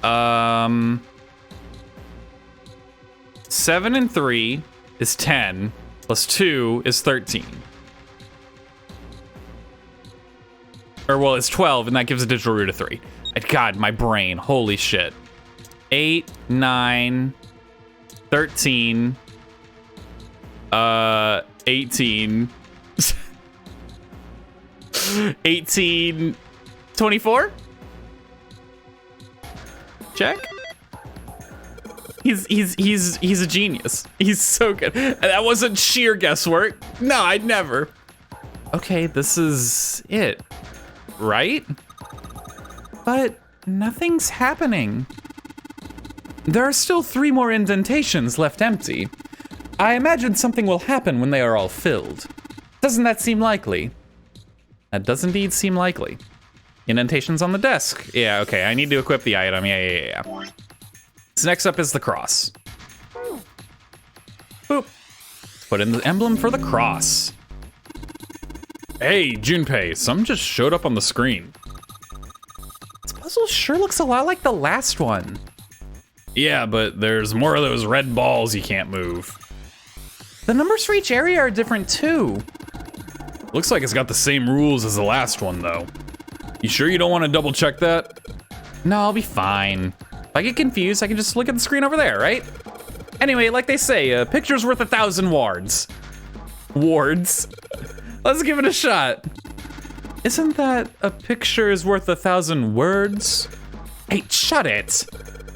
7 and 3 is 10, plus 2 is 13. Or, well, it's 12, and that gives a digital root of 3. God, my brain. Holy shit. 8, 9, 13, 18, 18, 24? Check. He's a genius. He's so good. And that wasn't sheer guesswork. No, I'd never. Okay, this is it. Right? But nothing's happening. There are still 3 more indentations left empty. I imagine something will happen when they are all filled. Doesn't that seem likely? That does indeed seem likely. Indentations on the desk. Yeah, okay, I need to equip the item. Yeah. So next up is the cross. Boop. Put in the emblem for the cross. Hey, Junpei, something just showed up on the screen. This puzzle sure looks a lot like the last one. Yeah, but there's more of those red balls you can't move. The numbers for each area are different too. Looks like it's got the same rules as the last one though. You sure you don't want to double check that? No, I'll be fine. If I get confused, I can just look at the screen over there, right? Anyway, like they say, a picture's worth 1,000 words. Words? Let's give it a shot. Isn't that a picture is worth 1,000 words? Hey, shut it.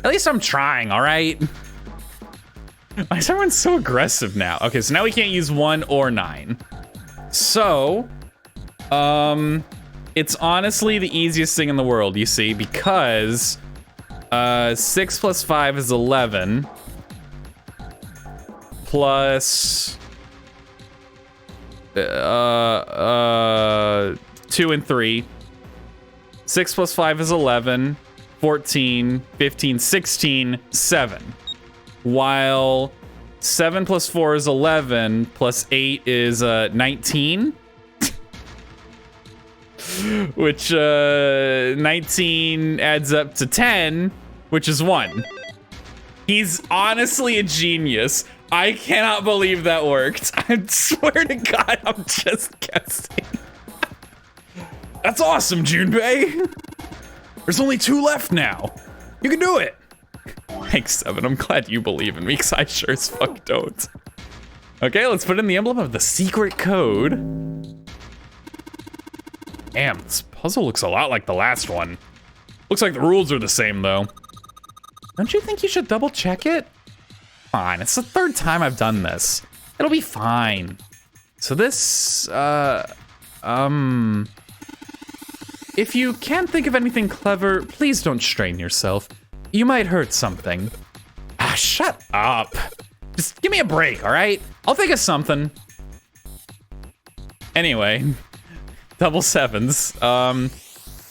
At least I'm trying, all right? Why is everyone so aggressive now? Okay, so now we can't use 1 or 9. So, it's honestly the easiest thing in the world, you see, because 6 plus 5 is 11. Plus 2 and 3. 6 plus 5 is 11. 14, 15, 16, 7. While 7 plus 4 is 11, plus 8 is 19. Which 19 adds up to 10, which is 1. He's honestly a genius. I cannot believe that worked. I swear to God, I'm just guessing. That's awesome, Junpei. There's only 2 left now. You can do it. Thanks, 7. I'm glad you believe in me, because I sure as fuck don't. Okay, let's put in the emblem of the secret code. Damn, this puzzle looks a lot like the last one. Looks like the rules are the same, though. Don't you think you should double check it? Fine, it's the 3rd time I've done this. It'll be fine. So this, if you can't think of anything clever, please don't strain yourself. You might hurt something. Ah, shut up. Just give me a break, all right? I'll think of something. Anyway, double 7s.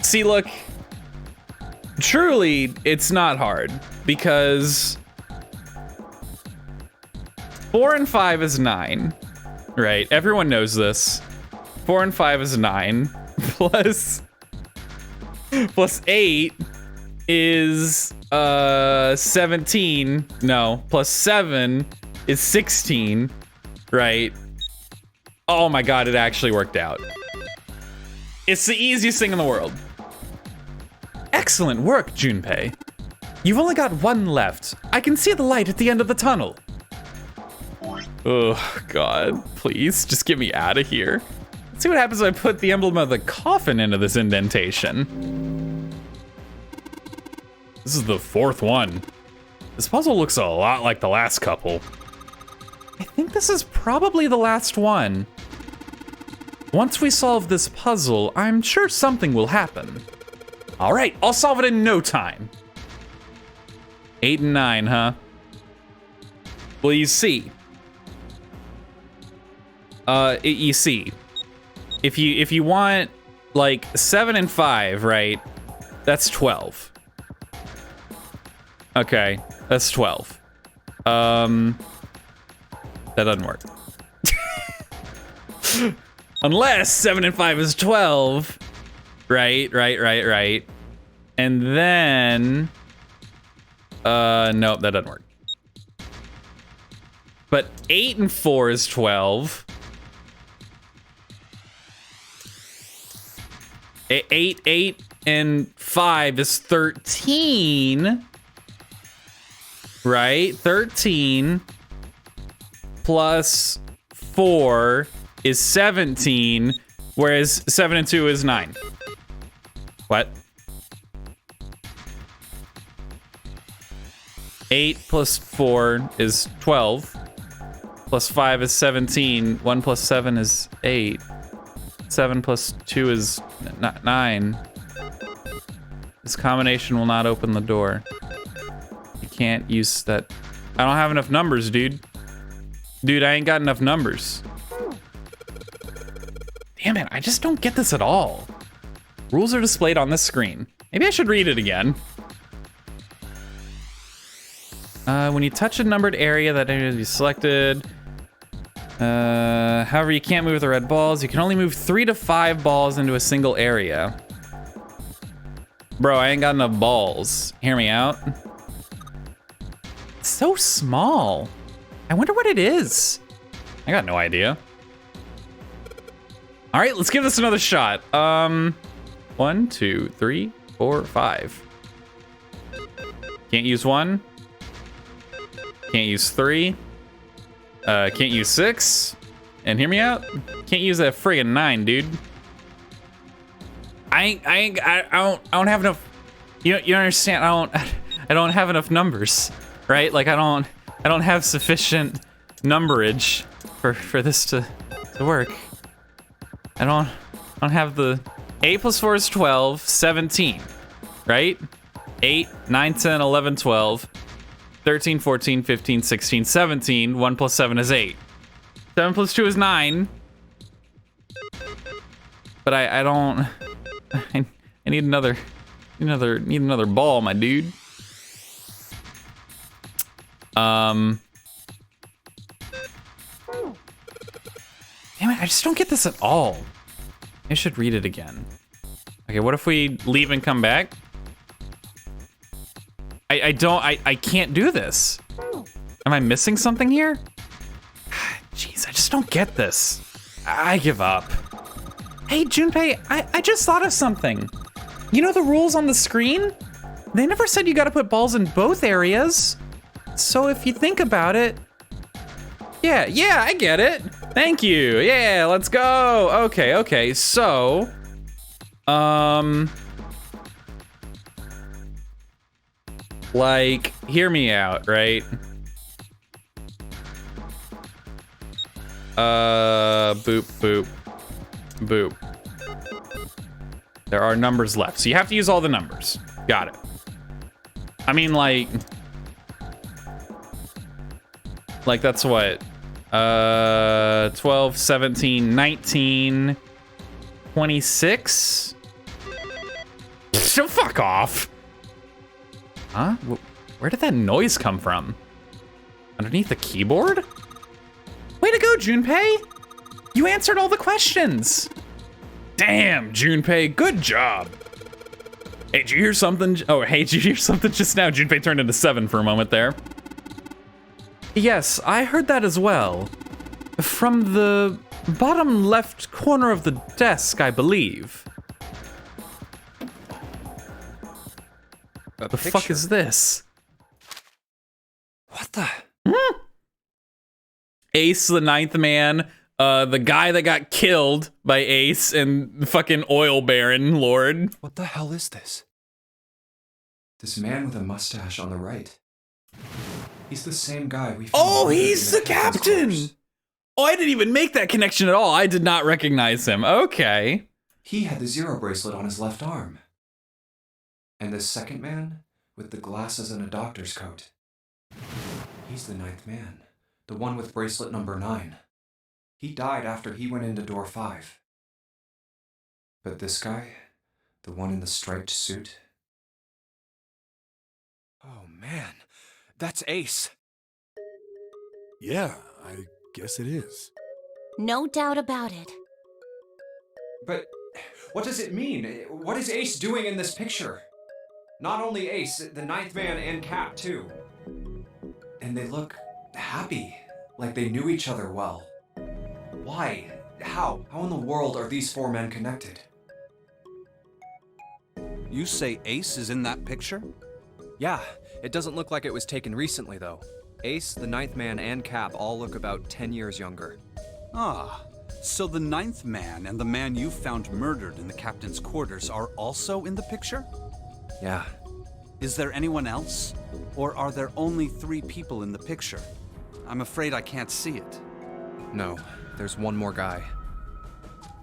See, look, truly, it's not hard because 4 and 5 is 9, right? Everyone knows this. 4 and 5 is 9 plus 8 is 17. No, plus 7 is 16, right? Oh my God, it actually worked out. It's the easiest thing in the world. Excellent work, Junpei. You've only got 1 left. I can see the light at the end of the tunnel. Oh God, please just get me out of here. Let's see what happens if I put the emblem of the coffin into this indentation. This is the 4th one. This puzzle looks a lot like the last couple. I think this is probably the last one. Once we solve this puzzle, I'm sure something will happen. All right, I'll solve it in no time. 8 and 9, huh? Well, you see. You see. If you want like 7 and 5, right? That's 12. Okay, that's 12. That doesn't work. Unless 7 and 5 is 12. Right. And then... nope, that doesn't work. But 8 and 4 is 12. 8 and 5 is 13. Right? 13 plus 4 is 17, whereas 7 and 2 is 9. What? 8 plus 4 is 12. Plus 5 is 17. 1 plus 7 is 8. 7 plus 2 is 9. This combination will not open the door. You can't use that. I don't have enough numbers, dude. Dude, I ain't got enough numbers. Damn it, I just don't get this at all. Rules are displayed on this screen. Maybe I should read it again. When you touch a numbered area, that area will be selected. However, you can't move the red balls. You can only move 3 to 5 balls into a single area. Bro, I ain't got enough balls. Hear me out. It's so small. I wonder what it is. I got no idea. All right, let's give this another shot. 1, 2, 3, 4, 5. Can't use 1. Can't use 3. Can't use 6. And hear me out. Can't use that friggin' 9, dude. I don't have enough. You understand? I don't have enough numbers, right? Like I don't have sufficient numberage for this to work. I don't have the 8 plus 4 is 12, 17, right? 8, 9, 10, 11, 12, 13, 14, 15, 16, 17. 1 plus 7 is 8. 7 plus 2 is 9. But I don't. I need another ball, my dude. Damn it, I just don't get this at all. I should read it again. Okay, what if we leave and come back? I can't do this. Am I missing something here? Jeez, I just don't get this. I give up. Hey, Junpei, I just thought of something. You know the rules on the screen? They never said you gotta put balls in both areas. So if you think about it, yeah, I get it. Thank you. Yeah, let's go. Okay. So, like, hear me out, right? Boop. There are numbers left, so you have to use all the numbers. Got it. I mean, like that's what? 12, 17, 19, 26? So fuck off. Huh? Where did that noise come from? Underneath the keyboard? Way to go, Junpei! You answered all the questions! Damn, Junpei, good job! Hey, did you hear something? Oh, hey, did you hear something just now? Junpei turned into 7 for a moment there. Yes, I heard that as well. From the bottom left corner of the desk, I believe. The fuck is this? What the? Ace, the 9th man, the guy that got killed by Ace, and the fucking oil baron lord. What the hell is this? This man with a mustache on the right. He's the same guy we found. Oh, he's the captain! Corpse. Oh, I didn't even make that connection at all. I did not recognize him. Okay. He had the zero bracelet on his left arm. And the second man, with the glasses and a doctor's coat. He's the 9th man, the one with bracelet number 9. He died after he went into door 5. But this guy, the one in the striped suit. Oh man, that's Ace. Yeah, I guess it is. No doubt about it. But what does it mean? What is Ace doing in this picture? Not only Ace, the ninth man and Cap too. And they look happy, like they knew each other well. Why? How? How in the world are these four men connected? You say Ace is in that picture? Yeah, it doesn't look like it was taken recently, though. Ace, the ninth man, and Cap all look about 10 years younger. Ah, so the ninth man and the man you found murdered in the captain's quarters are also in the picture? Yeah. Is there anyone else? Or are there only 3 people in the picture? I'm afraid I can't see it. No, there's one more guy.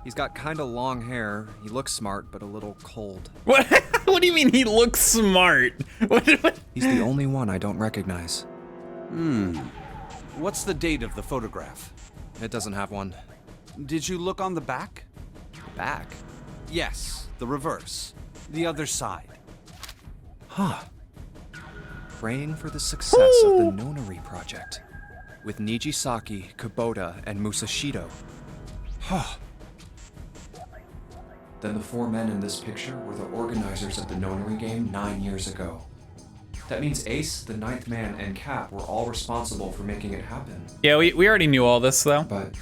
He's got kinda long hair, he looks smart, but a little cold. What? What do you mean he looks smart? What? He's the only one I don't recognize. What's the date of the photograph? It doesn't have one. Did you look on the back? Back? Yes, the reverse. The other side. Huh. Praying for the success of the Nonary project. With Nijisaki, Kubota, and Musashido. Huh. Then the four men in this picture were the organizers of the Nonary game 9 years ago. That means Ace, the ninth man, and Cap were all responsible for making it happen. Yeah, we already knew all this, though. But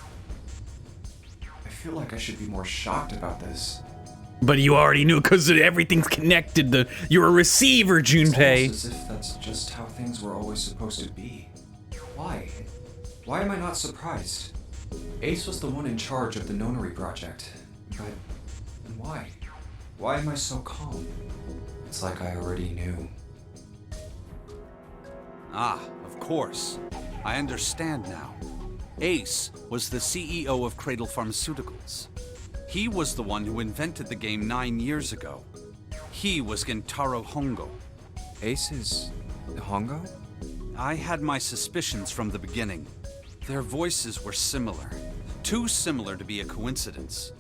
I feel like I should be more shocked about this. But you already knew because everything's connected. You're a receiver, It's Junpei. almost as if that's just how things were always supposed to be. Why? Why am I not surprised? Ace was the one in charge of the Nonary project. But why? Why am I so calm? It's like I already knew. Ah, of course. I understand now. Ace was the CEO of Cradle Pharmaceuticals. He was the one who invented the game 9 years ago. He was Gentaro Hongo. Ace is Hongo? I had my suspicions from the beginning. Their voices were similar. Too similar to be a coincidence.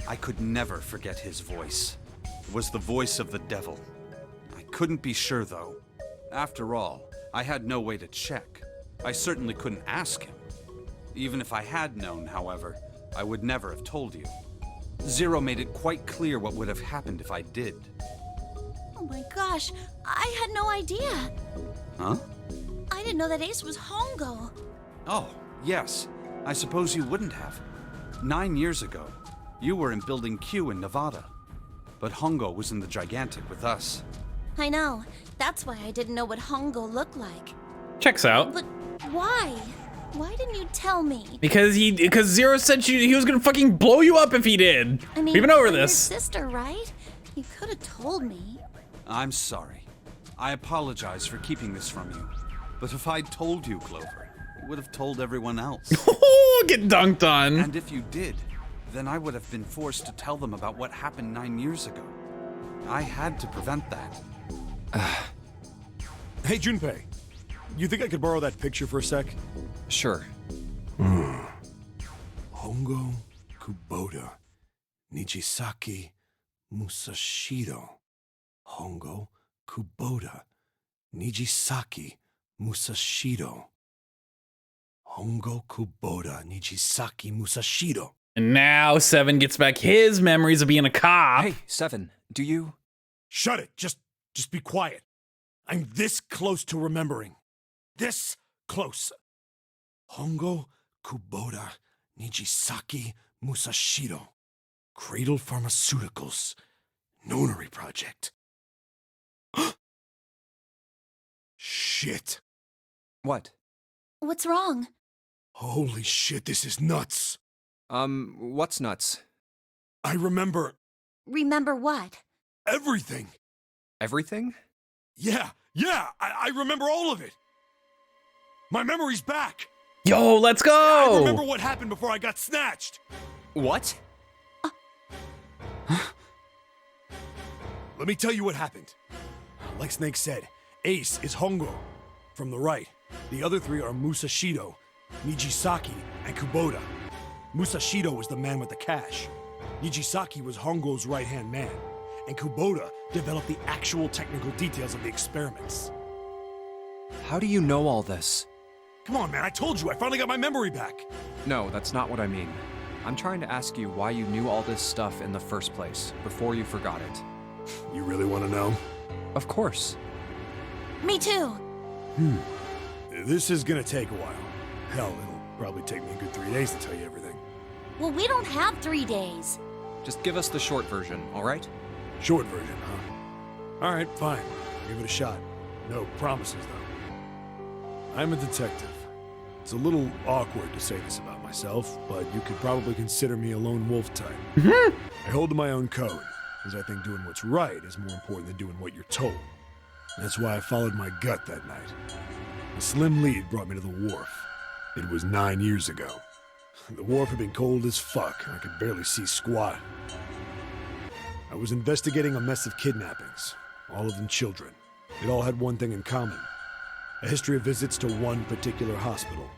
I could never forget his voice. It was the voice of the devil. I couldn't be sure, though. After all, I had no way to check. I certainly couldn't ask him. Even if I had known, however, I would never have told you. Zero made it quite clear what would have happened if I did. Oh my gosh, I had no idea. Huh? I didn't know that Ace was Hongo. Oh, yes. I suppose you wouldn't have. 9 years ago, you were in Building Q in Nevada. But Hongo was in the Gigantic with us. I know. That's why I didn't know what Hongo looked like. Checks out. But why? Why didn't you tell me? Because Zero said he was gonna fucking blow you up if he did. I mean, We've been over I'm this. your sister, right? You could have told me. I'm sorry. I apologize for keeping this from you. But if I'd told you, Clover, you would have told everyone else. Get dunked on. And if you did, then I would have been forced to tell them about what happened 9 years ago. I had to prevent that. Hey, Junpei. You think I could borrow that picture for a sec? Sure. Hongo, Kubota, Nijisaki, Musashido. Hongo, Kubota, Nijisaki, Musashido. Hongo, Kubota, Nijisaki, Musashido. And now Seven gets back his memories of being a cop. Hey, Seven, do you... Shut it. Just be quiet. I'm this close to remembering. This close. Hongo, Kubota, Nijisaki, Musashido. Cradle Pharmaceuticals. Nonary project. Shit. What? What's wrong? Holy shit, this is nuts. What's nuts? I remember Remember what? everything. Everything? Yeah, I remember all of it. My memory's back. Yo, let's I remember go. what happened before I got snatched. What? Let me tell you what happened. Like Snake said, Ace is Hongo from the right. The other 3 are Musashido, Nijisaki, and Kubota. Musashido was the man with the cash. Nijisaki was Hongo's right-hand man. And Kubota developed the actual technical details of the experiments. How do you know all this? Come on, man, I told you, I finally got my memory back. No, that's not what I mean. I'm trying to ask you why you knew all this stuff in the first place, before you forgot it. You really want to know? Of course. Me too. This is gonna take a while. Hell, it'll probably take me a good 3 days to tell you everything. Well, we don't have 3 days. Just give us the short version, all right? Short version, huh? All right, fine. I'll give it a shot. No promises, though. I'm a detective. It's a little awkward to say this about myself, but you could probably consider me a lone wolf type. I hold to my own code, because I think doing what's right is more important than doing what you're told. That's why I followed my gut that night. A slim lead brought me to the wharf. It was 9 years ago. The wharf had been cold as fuck, and I could barely see squat. I was investigating a mess of kidnappings, all of them children. It all had one thing in common: a history of visits to one particular hospital.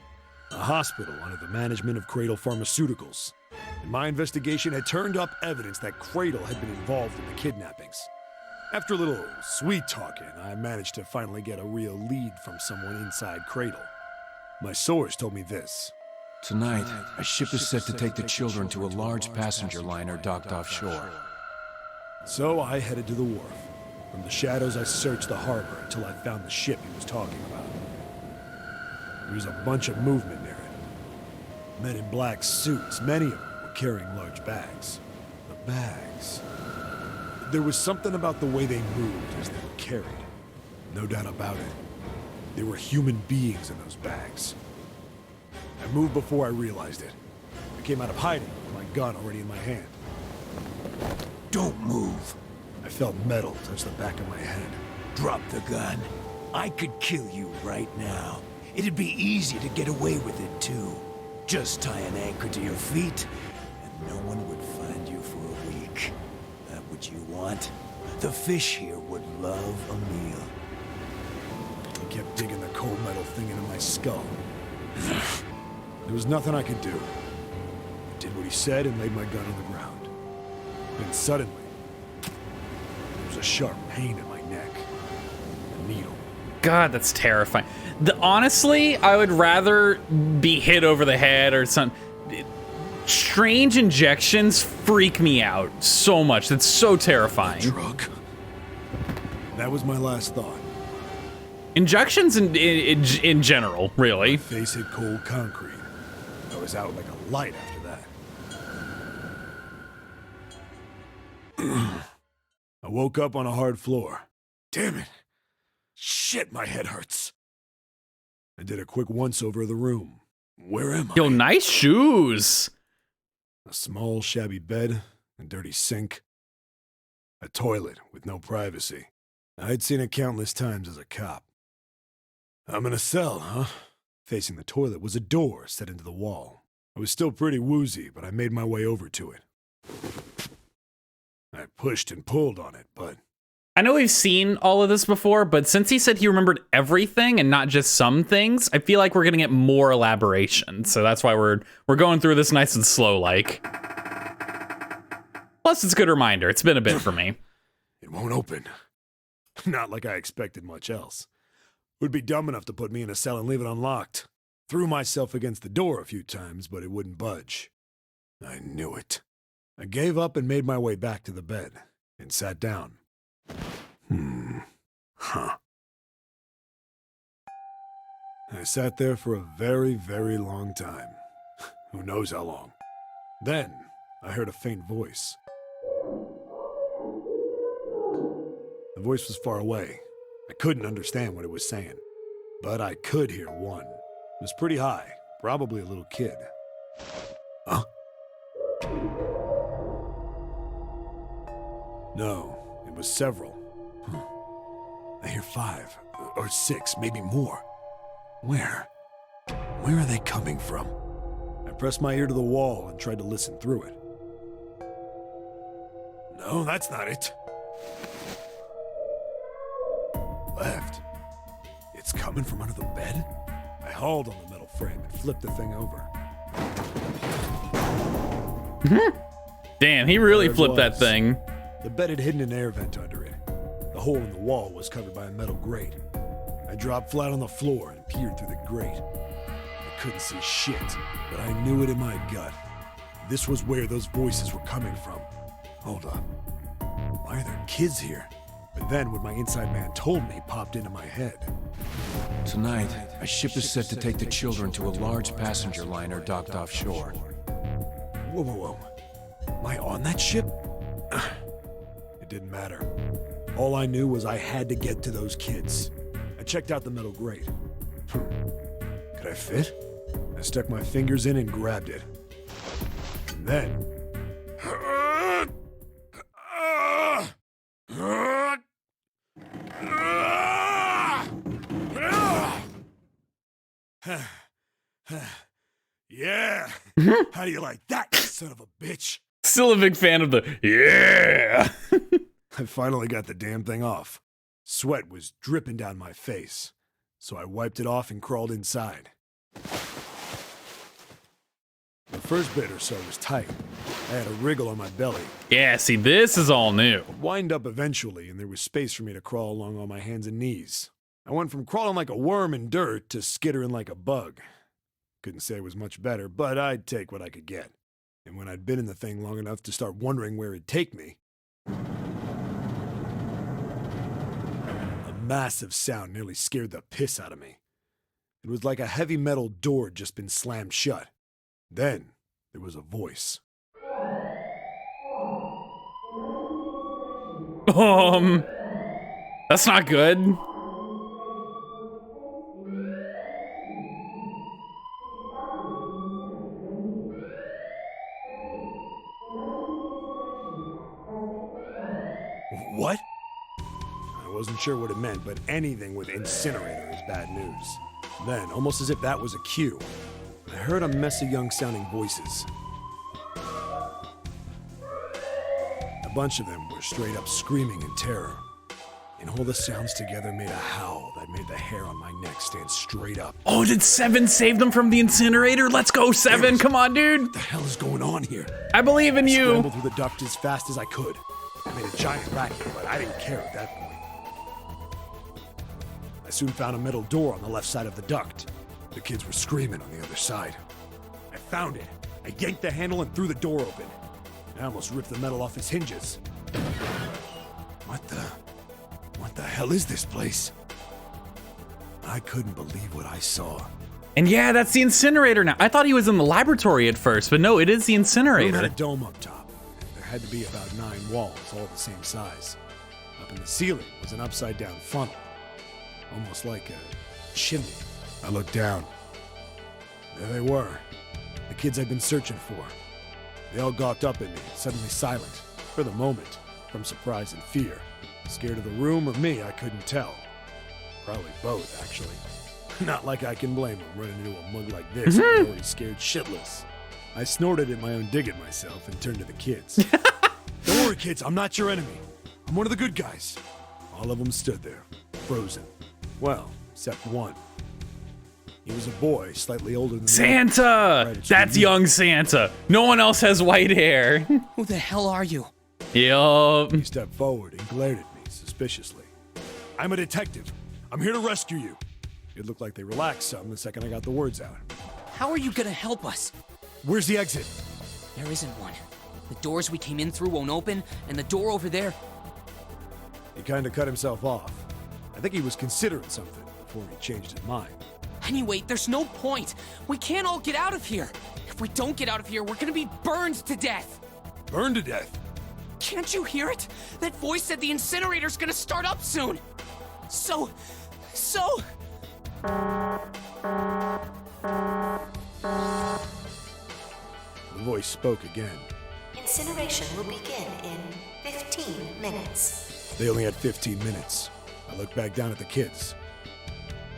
A hospital under the management of Cradle Pharmaceuticals. And my investigation had turned up evidence that Cradle had been involved in the kidnappings. After a little sweet talking, I managed to finally get a real lead from someone inside Cradle. My source told me this. Tonight, a ship is set to take the children to a large passenger liner docked offshore. So I headed to the wharf. From the shadows, I searched the harbor until I found the ship he was talking about. There was a bunch of movement near it. Men in black suits, many of them were carrying large bags. The bags... There was something about the way they moved as they were carried. No doubt about it. There were human beings in those bags. I moved before I realized it. I came out of hiding with my gun already in my hand. Don't move. I felt metal touch the back of my head. Drop the gun. I could kill you right now. It'd be easy to get away with it, too. Just tie an anchor to your feet, and no one would find you for a week. That what you want? The fish here would love a meal. He kept digging the cold metal thing into my skull. There was nothing I could do. I did what he said and laid my gun on the ground. Then suddenly, there was a sharp pain in my neck. A needle. God, that's terrifying. Honestly, I would rather be hit over the head or something. Strange injections freak me out so much. That's so terrifying. Drug. That was my last thought. Injections in general, really. My face hit cold concrete. I was out like a light after that. I woke up on a hard floor. Damn it. Shit, my head hurts. I did a quick once-over of the room. Where am I? Yo, nice shoes. A small, shabby bed, a dirty sink, a toilet with no privacy. I'd seen it countless times as a cop. I'm in a cell, huh? Facing the toilet was a door set into the wall. I was still pretty woozy, but I made my way over to it. I pushed and pulled on it, but... I know we've seen all of this before, but since he said he remembered everything and not just some things, I feel like we're gonna get more elaboration. So that's why we're going through this nice and slow, like. Plus, it's a good reminder. It's been a bit for me. It won't open. Not like I expected much else. Would be dumb enough to put me in a cell and leave it unlocked. Threw myself against the door a few times, but it wouldn't budge. I knew it. I gave up and made my way back to the bed and sat down. Huh. I sat there for a very, very long time. Who knows how long. Then, I heard a faint voice. The voice was far away. I couldn't understand what it was saying. But I could hear one. It was pretty high, probably a little kid. Huh? No, it was several. I hear 5, or 6, maybe more. Where? Where are they coming from? I pressed my ear to the wall and tried to listen through it. No, that's not it. Left. It's coming from under the bed? I hauled on the metal frame and flipped the thing over. Damn, he really There it flipped that was. thing. The bed had hidden an air vent under it. The hole in the wall was covered by a metal grate. I dropped flat on the floor and peered through the grate. couldn't see shit, but I knew it in my gut. This was where those voices were coming from. Hold up. Why are there kids here? But then what my inside man told me popped into my head. Tonight, a ship is set to take the children to a large passenger liner docked offshore. Whoa, whoa, whoa. Am I on that ship? It didn't matter. All I knew was I had to get to those kids. I checked out the metal grate. Could I fit? I stuck my fingers in and grabbed it. And then... Yeah! How do you like that, you son of a bitch? Still a big fan of the yeah. I finally got the damn thing off. Sweat was dripping down my face, so I wiped it off and crawled inside. The first bit or so was tight. I had a wriggle on my belly. Yeah, see, this is all new. I'd wind up eventually, and there was space for me to crawl along on my hands and knees. I went from crawling like a worm in dirt to skittering like a bug. Couldn't say it was much better, but I'd take what I could get. And when I'd been in the thing long enough to start wondering where it'd take me, a massive sound nearly scared the piss out of me. It was like a heavy metal door had just been slammed shut. Then there was a voice. That's not good. What? I wasn't sure what it meant, but anything with incinerator is bad news. Then, almost as if that was a cue, I heard a mess of young-sounding voices. A bunch of them were straight up screaming in terror. And all the sounds together made a howl that made the hair on my neck stand straight up. Oh, did Seven save them from the incinerator? Let's go, Seven. Come on, dude. What the hell is going on here? I believe in I you. scrambled through the duct as fast as I could. I made a giant racket, but I didn't care at that point. I soon found a metal door on the left side of the duct. The kids were screaming on the other side. I found it. I yanked the handle and threw the door open. I almost ripped the metal off its hinges. What the hell is this place? I couldn't believe what I saw. And yeah, that's the incinerator now. I thought he was in the laboratory at first, but no, it is the The room incinerator. had a dome up top. There had to be about 9 walls, all the same size. Up in the ceiling was an upside-down funnel, almost like a chimney. I looked down. There they were, the kids I'd been searching for. They all gawked up at me, suddenly silent, for the moment, from surprise and fear. Scared of the room or me, I couldn't tell. Probably both, actually. Not like I can blame them running into a mug like this. I'm already scared shitless. I snorted at my own dig at myself and turned to the kids. Don't worry, kids, I'm not your enemy. I'm one of the good guys. All of them stood there, frozen. Well, except one. He was a boy, slightly older than Santa! Right, it's That's me. young Santa. No one else has white hair. Who the hell are you? Yup. He stepped forward and glared at me suspiciously. I'm a detective. I'm here to rescue you. It looked like they relaxed some the second I got the words out. How are you gonna help us? Where's the exit? There isn't one. The doors we came in through won't open, and the door over there... He kind of cut himself off. I think he was considering something before he changed his mind. Anyway, there's no point. We can't all get out of here. If we don't get out of here, we're gonna be burned to death. Burned to death? Can't you hear it? That voice said the incinerator's gonna start up soon. So... The voice spoke again. Incineration will begin in 15 minutes. They only had 15 minutes. I looked back down at the kids.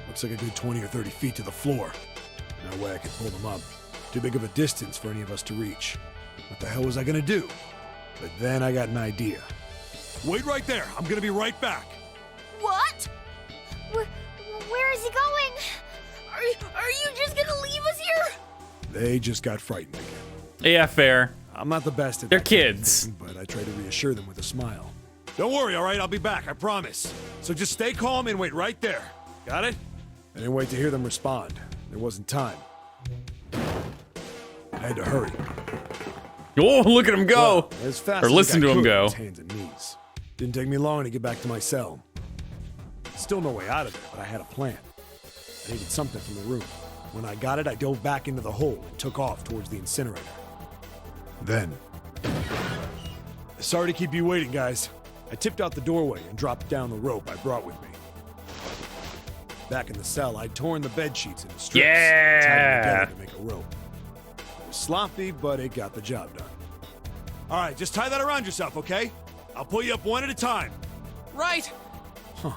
Looks like a good 20 or 30 feet to the floor. No way I could pull them up. Too big of a distance for any of us to reach. What the hell was I gonna do? But then I got an idea. Wait right there. I'm gonna be right back. What? Where is he going? Are you just gonna leave us here? They just got frightened again. Yeah, fair. I'm not the best at They're that kind of kids. thing, but I try to reassure them with a smile. Don't worry, all right? I'll be back, I promise. So just stay calm and wait right there. Got it? I didn't wait to hear them respond. There wasn't time. I had to hurry. Oh, look at him go! Well, as fast Or as listen I to him could go. with hands and knees. Didn't take me long to get back to my cell. Still no way out of there, but I had a plan. I needed something from the room. When I got it, I dove back into the hole and took off towards the incinerator. Then... Sorry to keep you waiting, guys. I tipped out the doorway and dropped down the rope I brought with me. Back in the cell, I'd torn the bed sheets into strips and tied them together to make a rope. It was sloppy, but it got the job done. All right, just tie that around yourself, okay? I'll pull you up one at a time. Right. Huh.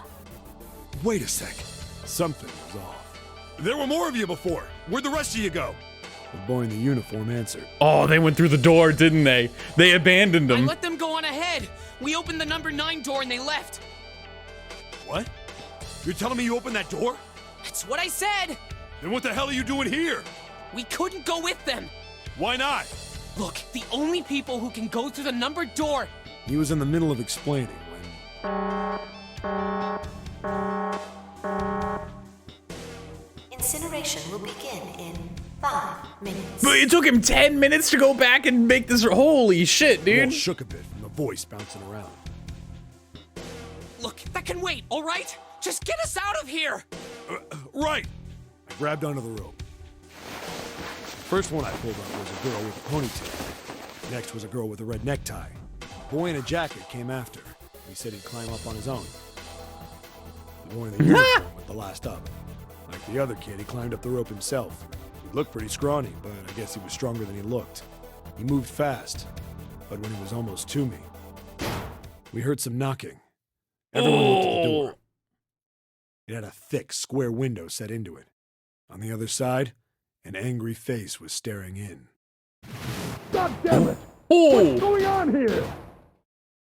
Wait a sec. Something was off. There were more of you before. Where'd the rest of you go? The boy in the uniform answered. Oh, they went through the door, didn't they? They abandoned I them. let them go on ahead. We opened the number 9 door and they left. What? You're telling me you opened that door? That's what I said. Then what the hell are you doing here? We couldn't go with them. Why not? Look, the only people who can go through the numbered door. He was in the middle of explaining when... Incineration will begin in 5 minutes. But it took him 10 minutes to go back and make this. Holy shit, Wall dude. shook a bit from the voice bouncing around. Look, that can wait, all right? Just get us out of here. Right! I grabbed onto the rope. The first one I pulled up was a girl with a ponytail. Next was a girl with a red necktie. A boy in a jacket came after. He said he'd climb up on his own. The boy in the uniform went the last up. Like the other kid, he climbed up the rope himself. He looked pretty scrawny, but I guess he was stronger than he looked. He moved fast, but when he was almost to me, we heard some knocking. Everyone looked at the door. It had a thick, square window set into it. On the other side, an angry face was staring in. God damn it! Oh, What's going on here?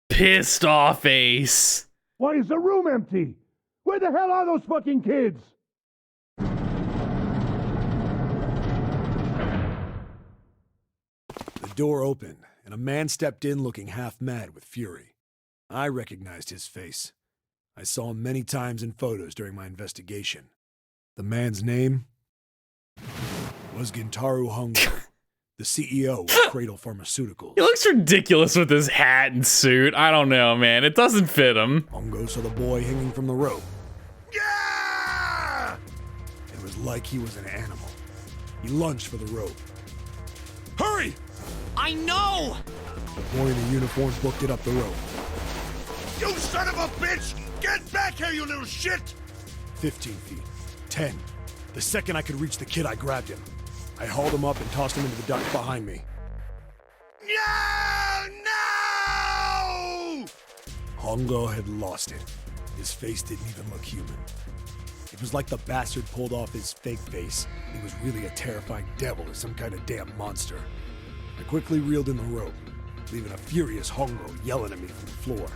pissed off Ace. Why is the room empty? Where the hell are those fucking kids? The door opened, and a man stepped in looking half mad with fury. I recognized his face. I saw him many times in photos during my investigation. The man's name was Gintaro Hongo, the CEO of Cradle Pharmaceuticals. He looks ridiculous with his hat and suit. I don't know, man. It doesn't fit him. Hongo saw the boy hanging from the rope. Yeah! It was like he was an animal. He lunged for the rope. Hurry! I know! The boy in the uniform booked it up the rope. You son of a bitch! Get back here, you little shit! 15 feet. 10. The second I could reach the kid, I grabbed him. I hauled him up and tossed him into the duct behind me. No! No! Hongo had lost it. His face didn't even look human. It was like the bastard pulled off his fake face. He was really a terrifying devil or some kind of damn monster. I quickly reeled in the rope, leaving a furious Hongo yelling at me from the floor.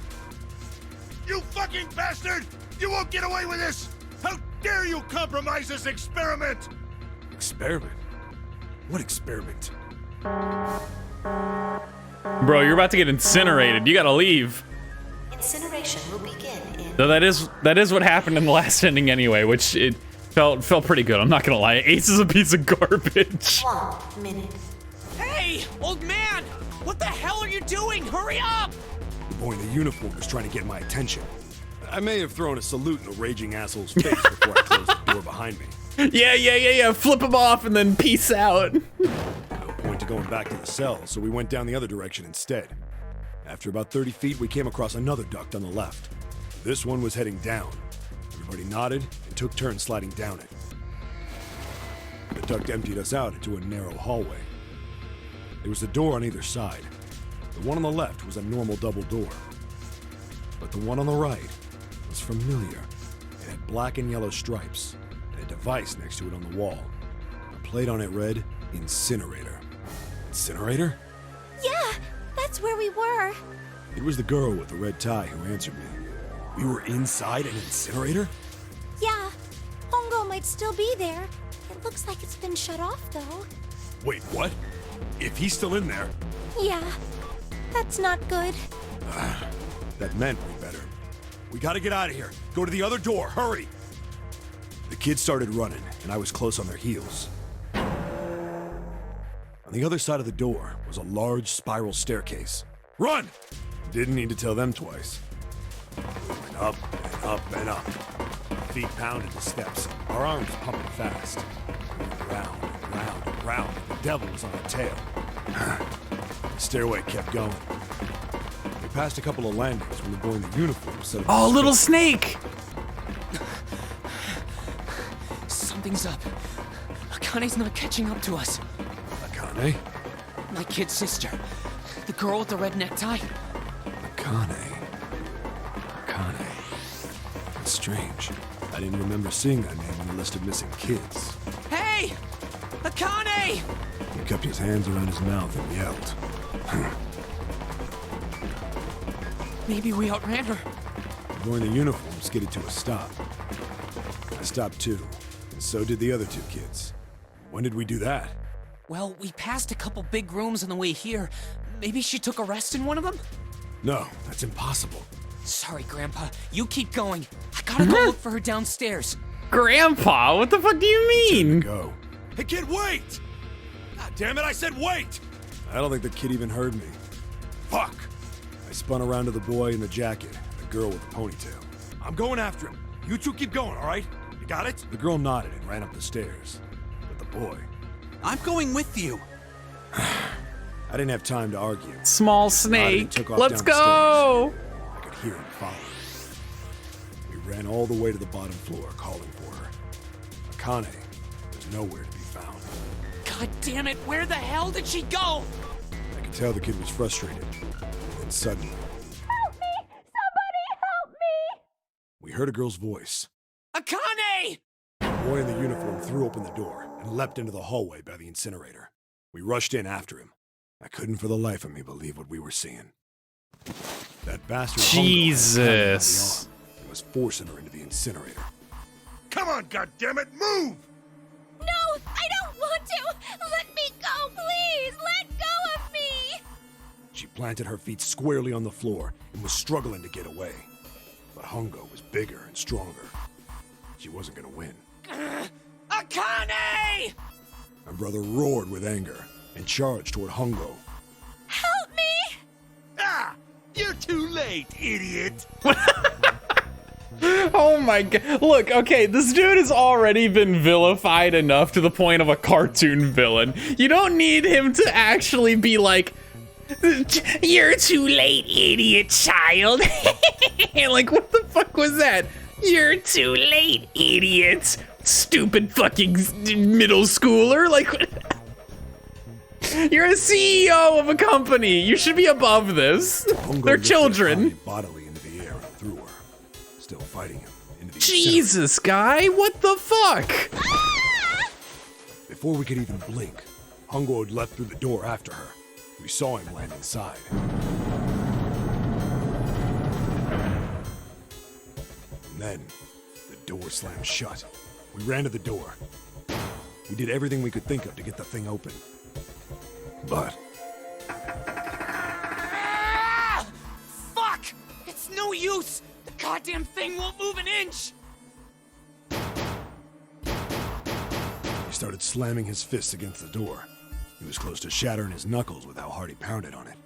You fucking bastard! You won't get away with this! How dare you compromise this experiment! Experiment? What experiment? Bro, you're about to get incinerated. You gotta leave. Incineration will begin in... Though that is what happened in the last ending anyway, which it felt pretty good. I'm not gonna lie. Ace is a piece of garbage. 1 minute. Hey, old man! What the hell are you doing? Hurry up! The boy in the uniform was trying to get my attention. I may have thrown a salute in a raging asshole's face before I closed the door behind me. Yeah. Flip him off and then peace out. No point to going back to the cell, so we went down the other direction instead. After about 30 feet, we came across another duct on the left. This one was heading down. Everybody nodded and took turns sliding down it. The duct emptied us out into a narrow hallway. There was a door on either side. The one on the left was a normal double door. But the one on the right was familiar. It had black and yellow stripes, and a device next to it on the wall. A plate on it read, Incinerator. Incinerator? Yeah, that's where we were. It was the girl with the red tie who answered me. We were inside an incinerator? Yeah, Hongo might still be there. It looks like it's been shut off, though. Wait, what? If he's still in there... Yeah, that's not good. That meant we better. We gotta get out of here. Go to the other door, hurry! The kids started running, and I was close on their heels. On the other side of the door was a large spiral staircase. Run! Didn't need to tell them twice. We went up and up and up. Feet pounded the steps, our arms pumping fast. We went round and round and round. The devil was on our tail. The stairway kept going. We passed a couple of landings when the boy in the uniform said, Oh, little snake! Something's up. Akane's not catching up to us. Akane? My kid sister. The girl with the red necktie. Akane. That's strange. I didn't remember seeing that name on the list of missing kids. Hey! Akane! He kept his hands around his mouth and yelled. Maybe we outran her. The boy in the uniform skidded to a stop. I stopped too, and so did the other two kids. When did we do that? Well, we passed a couple big rooms on the way here. Maybe she took a rest in one of them? No, that's impossible. Sorry, Grandpa. You keep going. I gotta go look for her downstairs. Grandpa, what the fuck do you mean? Go. Hey, kid, wait! God damn it, I said wait! I don't think the kid even heard me. Fuck! I spun around to the boy in the jacket, the girl with the ponytail. I'm going after him. You two keep going, all right? You got it? The girl nodded and ran up the stairs. But the boy... I'm going with you. I didn't have time to argue. Small snake, let's go! I could hear him following. We ran all the way to the bottom floor, calling for her. Akane was nowhere to be found. God damn it, where the hell did she go? I could tell the kid was frustrated. And suddenly... Help me! Somebody help me! We heard a girl's voice. Akane! The boy in the uniform threw open the door and leapt into the hallway by the incinerator. We rushed in after him. I couldn't for the life of me believe what we were seeing. That bastard Jesus. He was forcing her into the incinerator. Come on, goddammit, move! No, I don't want to! Let me go, please! Let go of me! She planted her feet squarely on the floor and was struggling to get away. But Hongo was bigger and stronger. She wasn't gonna win. Akane! My brother roared with anger and charged toward Hongo. Help me! Ah! You're too late, idiot! Oh my god. Look, okay, this dude has already been vilified enough to the point of a cartoon villain. You don't need him to actually be like, you're too late, idiot child. Like, what the fuck was that? You're too late, idiot. Stupid fucking middle schooler. Like, you're a CEO of a company. You should be above this. They're children. Bodily into the air and threw her, still fighting him. Into the Jesus, guy, what the fuck? Before we could even blink, Hongo had leapt through the door after her. We saw him land inside. And then, the door slammed shut. We ran to the door. We did everything we could think of to get the thing open. But... Ah! Fuck! It's no use! The goddamn thing won't move an inch! he started slamming his fists against the door. He was close to shattering his knuckles with how hard he pounded on it.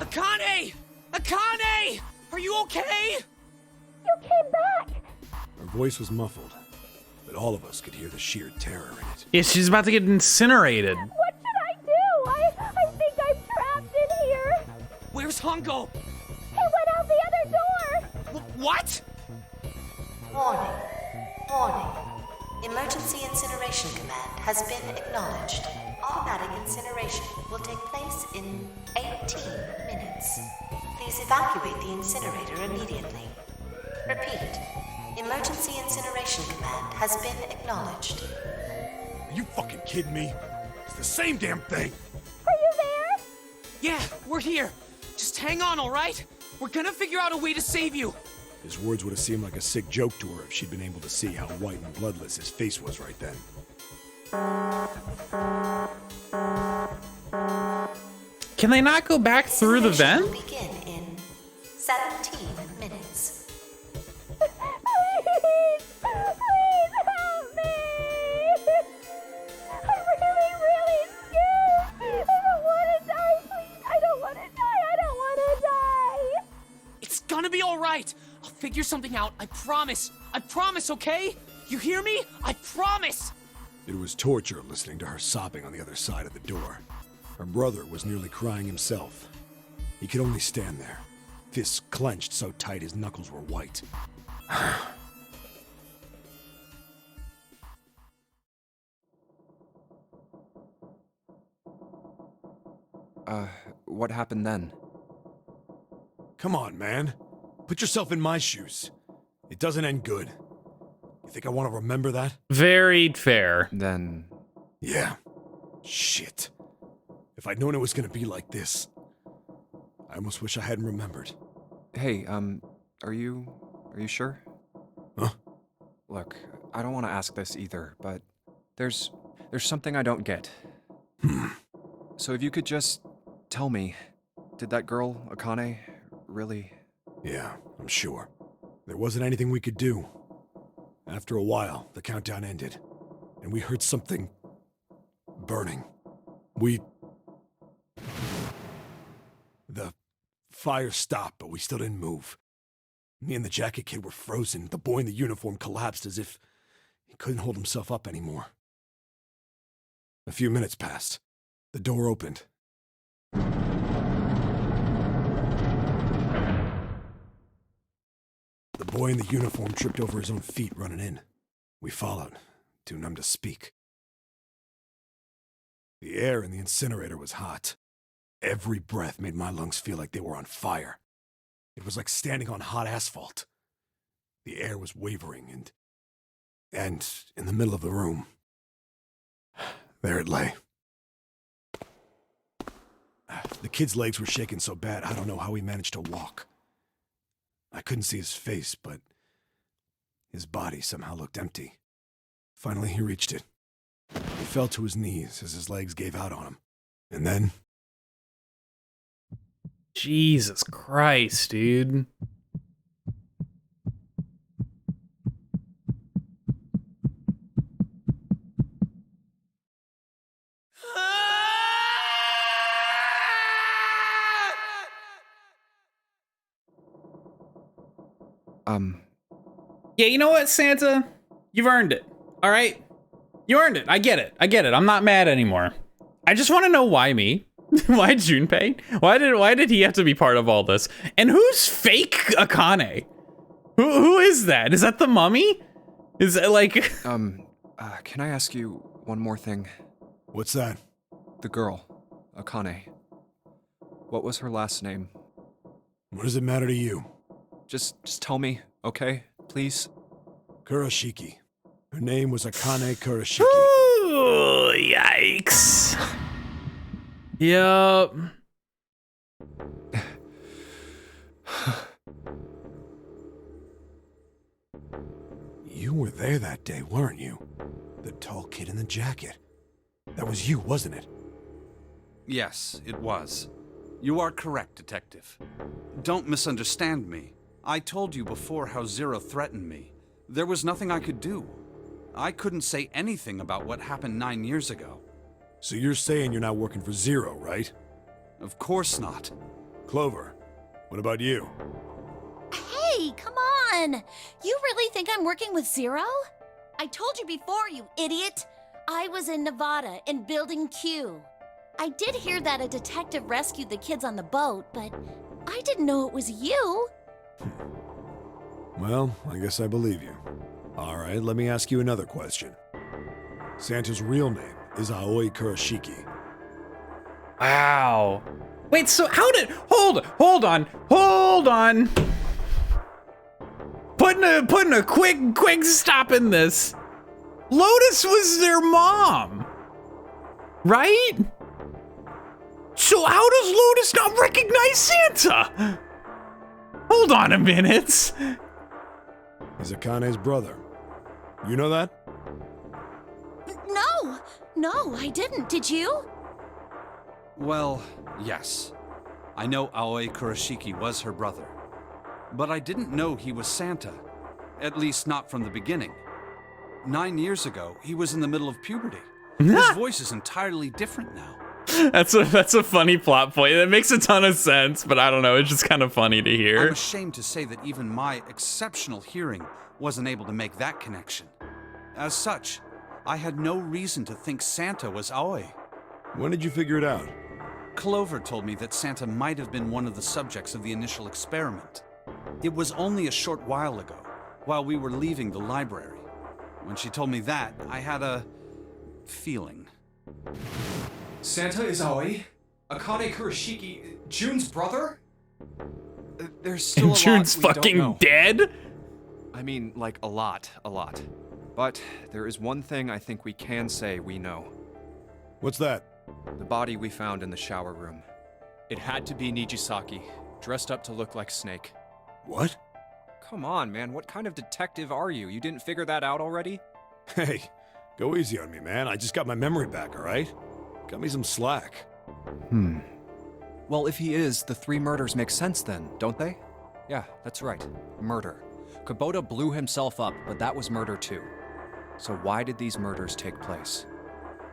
Akane! Akane! Are you okay? You came back! Her voice was muffled, but all of us could hear the sheer terror in it. Yeah, she's about to get incinerated. What should I do? I think I'm trapped in here! Where's Hongo? He went out the other door! What? Warning. Warning. Emergency incineration command has been acknowledged. Automatic incineration will take place in 18 minutes. Please evacuate the incinerator immediately. Repeat. Emergency incineration command has been acknowledged. Are you fucking kidding me? It's the same damn thing! Are you there? Yeah, we're here. Just hang on, all right? We're gonna figure out a way to save you. His words would have seemed like a sick joke to her if she'd been able to see how white and bloodless his face was right then. Can they not go back through the vent? Will begin in 17 minutes. Please! Please help me! gonna be all right. I'll figure something out. I promise. I promise, okay? You hear me? I promise. It was torture listening to her sobbing on the other side of the door. Her brother was nearly crying himself. He could only stand there, fists clenched so tight his knuckles were white. What happened then? Come on, man. Put yourself in my shoes. It doesn't end good. You think I want to remember that? Very fair. Then... Yeah. Shit. If I'd known it was gonna be like this, I almost wish I hadn't remembered. Hey, are you sure? Huh? Look, I don't want to ask this either, but there's something I don't get. So if you could just tell me, did that girl, Akane, really... Yeah, I'm sure. There wasn't anything we could do. After a while, the countdown ended, and we heard something... burning. The fire stopped, but we still didn't move. Me and the jacket kid were frozen. The boy in the uniform collapsed as if he couldn't hold himself up anymore. A few minutes passed. The door opened. The boy in the uniform tripped over his own feet running in. We followed, too numb to speak. The air in the incinerator was hot. Every breath made my lungs feel like they were on fire. It was like standing on hot asphalt. The air was wavering, and in the middle of the room, there it lay. The kid's legs were shaking so bad, I don't know how he managed to walk. I couldn't see his face, but his body somehow looked empty. Finally, he reached it. He fell to his knees as his legs gave out on him. And then... Jesus Christ, dude. Yeah, you know what, Santa? You've earned it, all right? You earned it. I get it. I'm not mad anymore. I just want to know why me? Why Junpei? Why did he have to be part of all this? And who's fake Akane? Who is that? Is that the mummy? Is it like... can I ask you one more thing? What's that? The girl, Akane. What was her last name? What does it matter to you? Just tell me, okay? Please? Kurashiki. Her name was Akane Kurashiki. Ooh, yikes. Yup. You were there that day, weren't you? The tall kid in the jacket. That was you, wasn't it? Yes, it was. You are correct, Detective. Don't misunderstand me. I told you before how Zero threatened me. There was nothing I could do. I couldn't say anything about what happened 9 years ago. So you're saying you're not working for Zero, right? Of course not. Clover, what about you? Hey, come on! You really think I'm working with Zero? I told you before, you idiot! I was in Nevada, in Building Q. I did hear that a detective rescued the kids on the boat, but I didn't know it was you. Well, I guess I believe you. All right, let me ask you another question. Santa's real name is Aoi Kurashiki. Wow. Wait, so how did... Hold on. Putting a quick stop in this. Lotus was their mom, right? So how does Lotus not recognize Santa? Hold on a minute. He's Akane's brother. You know that? No, I didn't. Did you? Well, yes. I know Aoi Kurashiki was her brother. But I didn't know he was Santa. At least not from the beginning. 9 years ago, he was in the middle of puberty. His voice is entirely different now. That's a funny plot point. It makes a ton of sense, but I don't know. It's just kind of funny to hear. I'm ashamed to say that even my exceptional hearing wasn't able to make that connection. As such, I had no reason to think Santa was Aoi. When did you figure it out? Clover told me that Santa might have been one of the subjects of the initial experiment. It was only a short while ago, while we were leaving the library. When she told me that, I had a feeling. Santa is Aoi? Akane Kurashiki, June's brother? There's still a lot June's we don't fucking know. dead? I mean, like, a lot. But there is one thing I think we can say we know. What's that? The body we found in the shower room. It had to be Nijisaki, dressed up to look like Snake. What? Come on, man, what kind of detective are you? You didn't figure that out already? Hey, go easy on me, man. I just got my memory back, all right? Cut me some slack. Well, if he is, the 3 murders make sense then, don't they? Yeah, that's right. Murder. Kubota blew himself up, but that was murder too. So why did these murders take place?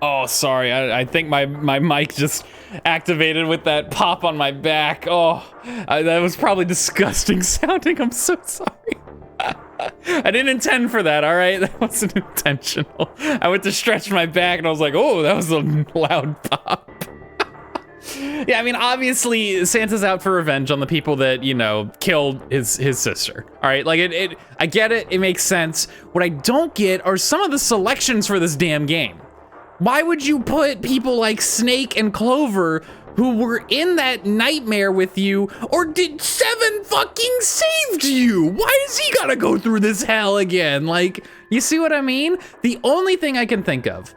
Oh, sorry. I think my mic just activated with that pop on my back. Oh, that was probably disgusting sounding. I'm so sorry. I didn't intend for that, all right? That wasn't intentional. I went to stretch my back and I was like, oh, that was a loud pop. Yeah, I mean, obviously, Santa's out for revenge on the people that, you know, killed his sister. All right, like, I get it. It makes sense. What I don't get are some of the selections for this damn game. Why would you put people like Snake and Clover who were in that nightmare with you, or did 7 fucking saved you? Why does he gotta go through this hell again? Like, you see what I mean? The only thing I can think of,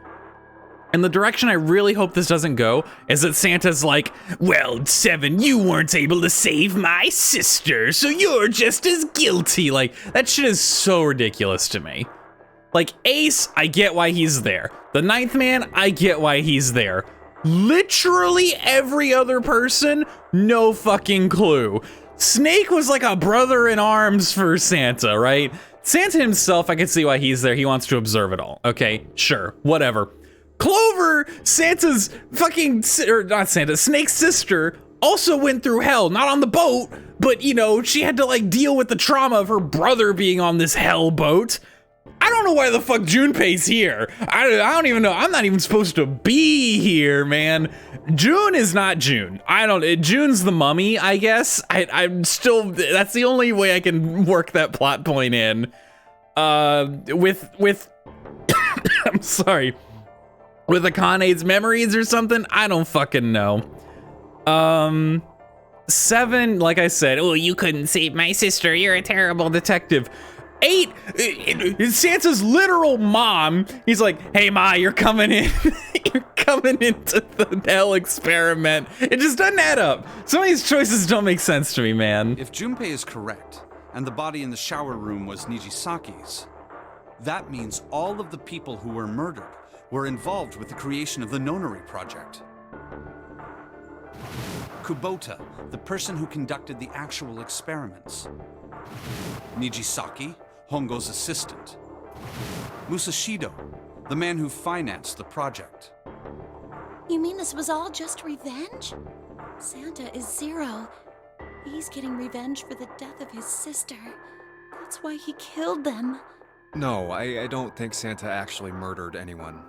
and the direction I really hope this doesn't go, is that Santa's like, well, 7, you weren't able to save my sister, so you're just as guilty. Like, that shit is so ridiculous to me. Like, Ace, I get why he's there. The 9th man, I get why he's there. Literally every other person, no fucking clue. Snake was like a brother in arms for Santa, right? Santa himself, I can see why he's there. He wants to observe it all. Okay, sure, whatever. Clover, Santa's fucking, or not Santa, Snake's sister, also went through hell, not on the boat, but, you know, she had to, like, deal with the trauma of her brother being on this hell boat. I don't know why the fuck Junpei's here. I don't even know. I'm not even supposed to be here, man. June is not June. June's the mummy, I guess. I'm still, that's the only way I can work that plot point in. With I'm sorry. With Akane's memories or something? I don't fucking know. 7, like I said, oh, you couldn't save my sister. You're a terrible detective. 8, Santa's literal mom. He's like, hey, Ma, you're coming in. You're coming into the hell experiment. It just doesn't add up. Some of these choices don't make sense to me, man. If Junpei is correct, and the body in the shower room was Nijisaki's, that means all of the people who were murdered were involved with the creation of the Nonary project. Kubota, the person who conducted the actual experiments. Nijisaki, Hongo's assistant. Musashido, the man who financed the project. You mean this was all just revenge? Santa is 0. He's getting revenge for the death of his sister. That's why he killed them. No, I don't think Santa actually murdered anyone.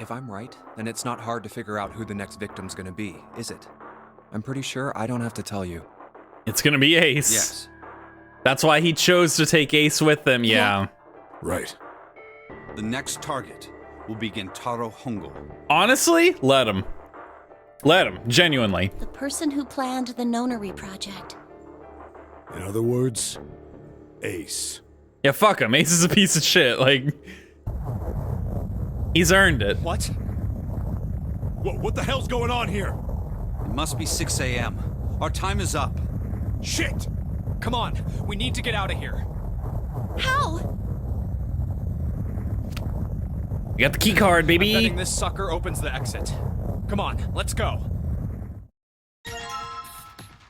If I'm right, then it's not hard to figure out who the next victim's gonna be, is it? I'm pretty sure I don't have to tell you. It's gonna be Ace. Yes. That's why he chose to take Ace with him, yeah. Right. The next target will be Gentaro Hongo. Honestly, let him. Let him, genuinely. The person who planned the Nonary project. In other words, Ace. Yeah, fuck him. Ace is a piece of shit. Like, he's earned it. What? What the hell's going on here? It must be 6 a.m. Our time is up. Shit! Come on, we need to get out of here. How? You got the key card, baby. I'm betting this sucker opens the exit. Come on, let's go.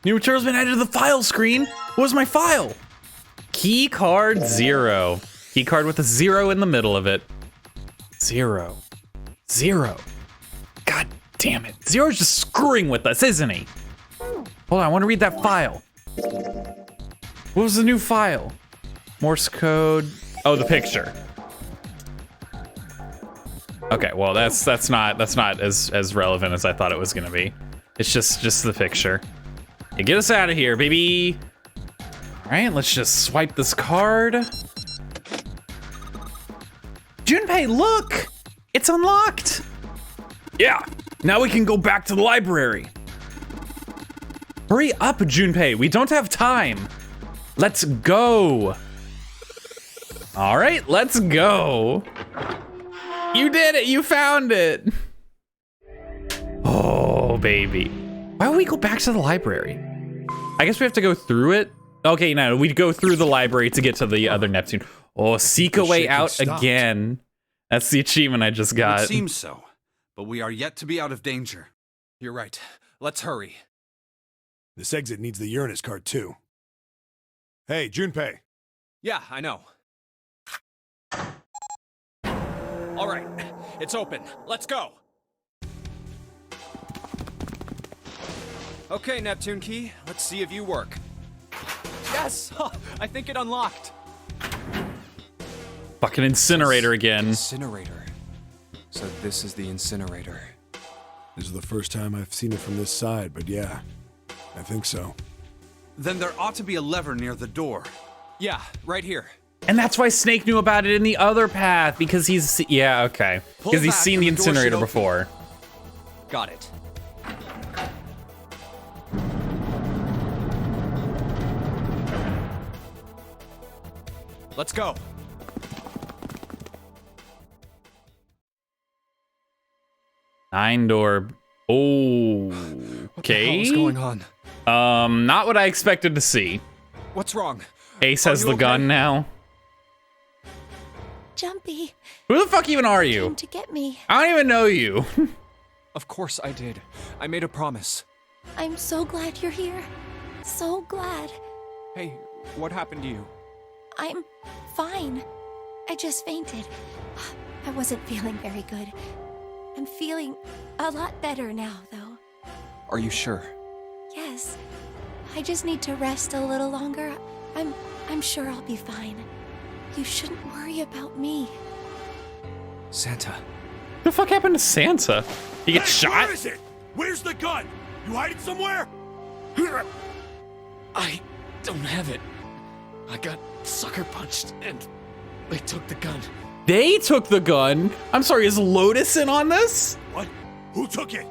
New material's been added to the file screen. What was my file? Key card 0. Key card with a 0 in the middle of it. 0. 0. God damn it. Zero's just screwing with us, isn't he? Hold on, I want to read that file. What was the new file? Morse code. Oh, the picture. Okay, well that's not as relevant as I thought it was gonna be. It's just the picture. Hey, get us out of here, baby. All right, let's just swipe this card. Junpei, look! It's unlocked! Yeah, now we can go back to the library. Hurry up, Junpei, we don't have time. Let's go. All right, let's go. You did it, you found it. Oh, baby. Why would we go back to the library? I guess we have to go through it. Okay, no, we go through the library to get to the other Neptune. Oh, seek a way out again. That's the achievement I just got. It seems so, but we are yet to be out of danger. You're right. Let's hurry. This exit needs the Uranus card, too. Hey, Junpei. Yeah, I know. All right, it's open. Let's go. Okay, Neptune Key, let's see if you work. Yes! I think it unlocked. Fucking incinerator again. Incinerator. So this is the incinerator. This is the first time I've seen it from this side, but yeah, I think so. Then there ought to be a lever near the door. Yeah, right here. And that's why Snake knew about it in the other path, because he's, yeah, okay. Because he's seen the incinerator before. Got it. Let's go. Nine door. Oh, What the hell okay. is going on? Not what I expected to see. What's wrong? Ace has the gun now. Jumpy Who the fuck even are you? came to get me. I don't even know you. Of course I did. I made a promise. I'm so glad you're here. So glad. Hey, what happened to you? I'm fine. I just fainted. I wasn't feeling very good. I'm feeling a lot better now, though. Are you sure? Yes. I just need to rest a little longer. I'm sure I'll be fine. You shouldn't worry about me. Santa. The fuck happened to Santa? He gets shot? Where is it? Where's the gun? You hide it somewhere? I don't have it. I got sucker punched and they took the gun. They took the gun? I'm sorry, is Lotus in on this? What? Who took it?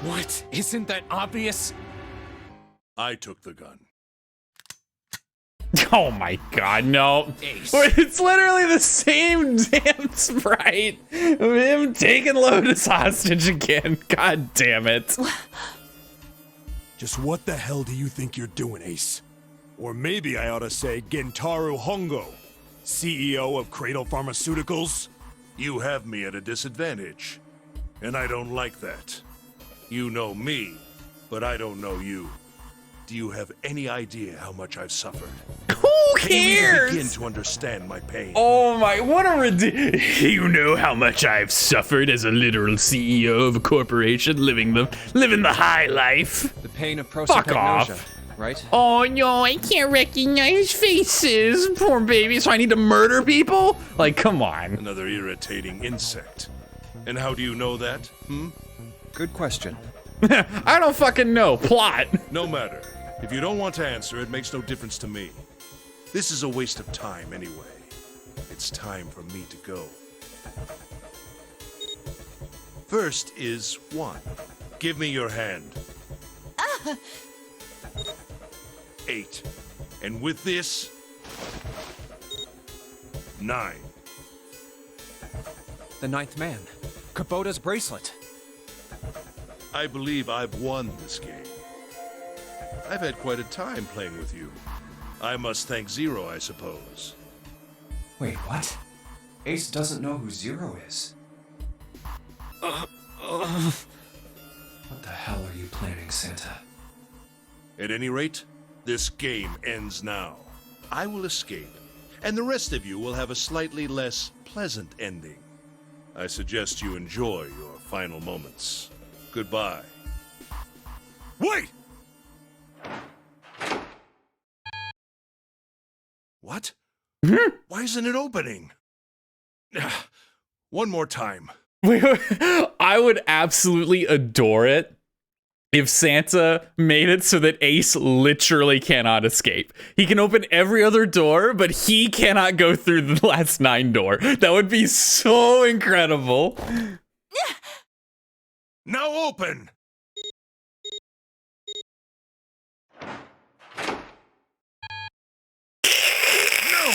What? Isn't that obvious? I took the gun. Oh my god, no. Ace. It's literally the same damn sprite of him taking Lotus hostage again. God damn it. Just what the hell do you think you're doing, Ace? Or maybe I ought to say Gentaro Hongo, CEO of Cradle Pharmaceuticals? You have me at a disadvantage, and I don't like that. You know me, but I don't know you. Do you have any idea how much I've suffered? Who Can you even cares? begin to understand my pain? Oh my, what a ridiculous. You know how much I've suffered as a literal CEO of a corporation living the high life. The pain of Fuck prosopagnosia, off. right? Oh no, I can't recognize faces. Poor baby, so I need to murder people? Like, come on. Another irritating insect. And how do you know that? Good question. I don't fucking know. Plot. No matter. If you don't want to answer, it makes no difference to me. This is a waste of time anyway. It's time for me to go. First is 1. Give me your hand. 8. And with this, 9. The 9th man. Kubota's bracelet. I believe I've won this game. I've had quite a time playing with you. I must thank Zero, I suppose. Wait, what? Ace doesn't know who Zero is. What the hell are you planning, Santa? At any rate, this game ends now. I will escape, and the rest of you will have a slightly less pleasant ending. I suggest you enjoy your final moments. Goodbye. Wait! What? Why isn't it opening? One more time. I would absolutely adore it if Santa made it so that Ace literally cannot escape. He can open every other door, but he cannot go through the last 9 door. That would be so incredible. Now open! No!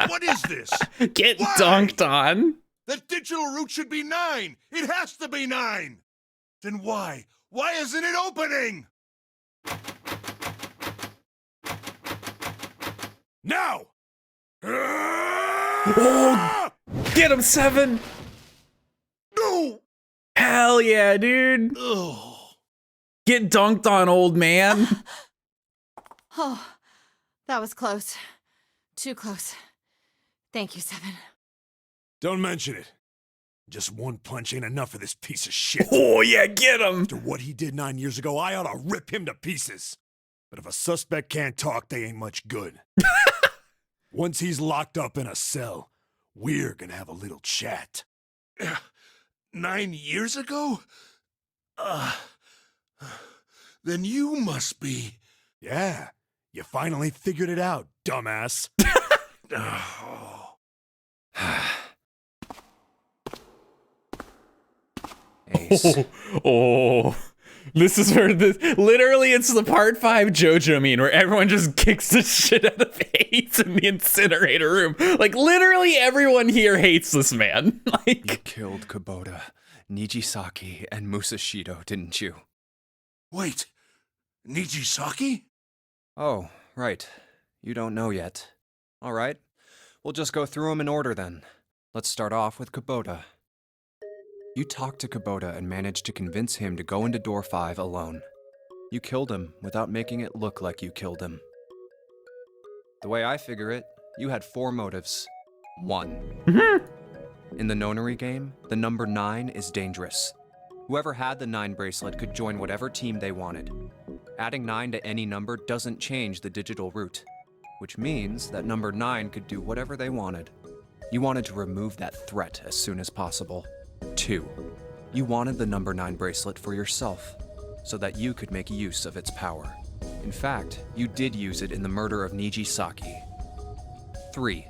What is this? Get Why? dunked on. That digital route should be 9! It has to be 9! Then why? Why isn't it opening? Now! Oh, get him, 7! No! Hell yeah, dude. Ugh. Get dunked on, old man. Oh, that was close. Too close. Thank you, 7. Don't mention it. Just one punch ain't enough for this piece of shit. Oh, yeah, get him. After what he did 9 years ago, I ought to rip him to pieces. But if a suspect can't talk, they ain't much good. Once he's locked up in a cell, we're gonna have a little chat. 9 years ago? Then you must be... Yeah, you finally figured it out, dumbass. Oh. Ace. Oh, this is where literally it's the part 5 JoJo meme where everyone just kicks the shit out of Ace in the incinerator room. Like literally everyone here hates this man. You killed Kubota, Nijisaki, and Musashido, didn't you? Wait, Nijisaki? Oh, right. You don't know yet. All right. We'll just go through them in order then. Let's start off with Kubota. You talked to Kubota and managed to convince him to go into door 5 alone. You killed him without making it look like you killed him. The way I figure it, you had 4 motives. 1. In the Nonary game, the number 9 is dangerous. Whoever had the 9 bracelet could join whatever team they wanted. Adding 9 to any number doesn't change the digital route, which means that number 9 could do whatever they wanted. You wanted to remove that threat as soon as possible. 2. You wanted the number 9 bracelet for yourself, so that you could make use of its power. In fact, you did use it in the murder of Nijisaki. 3.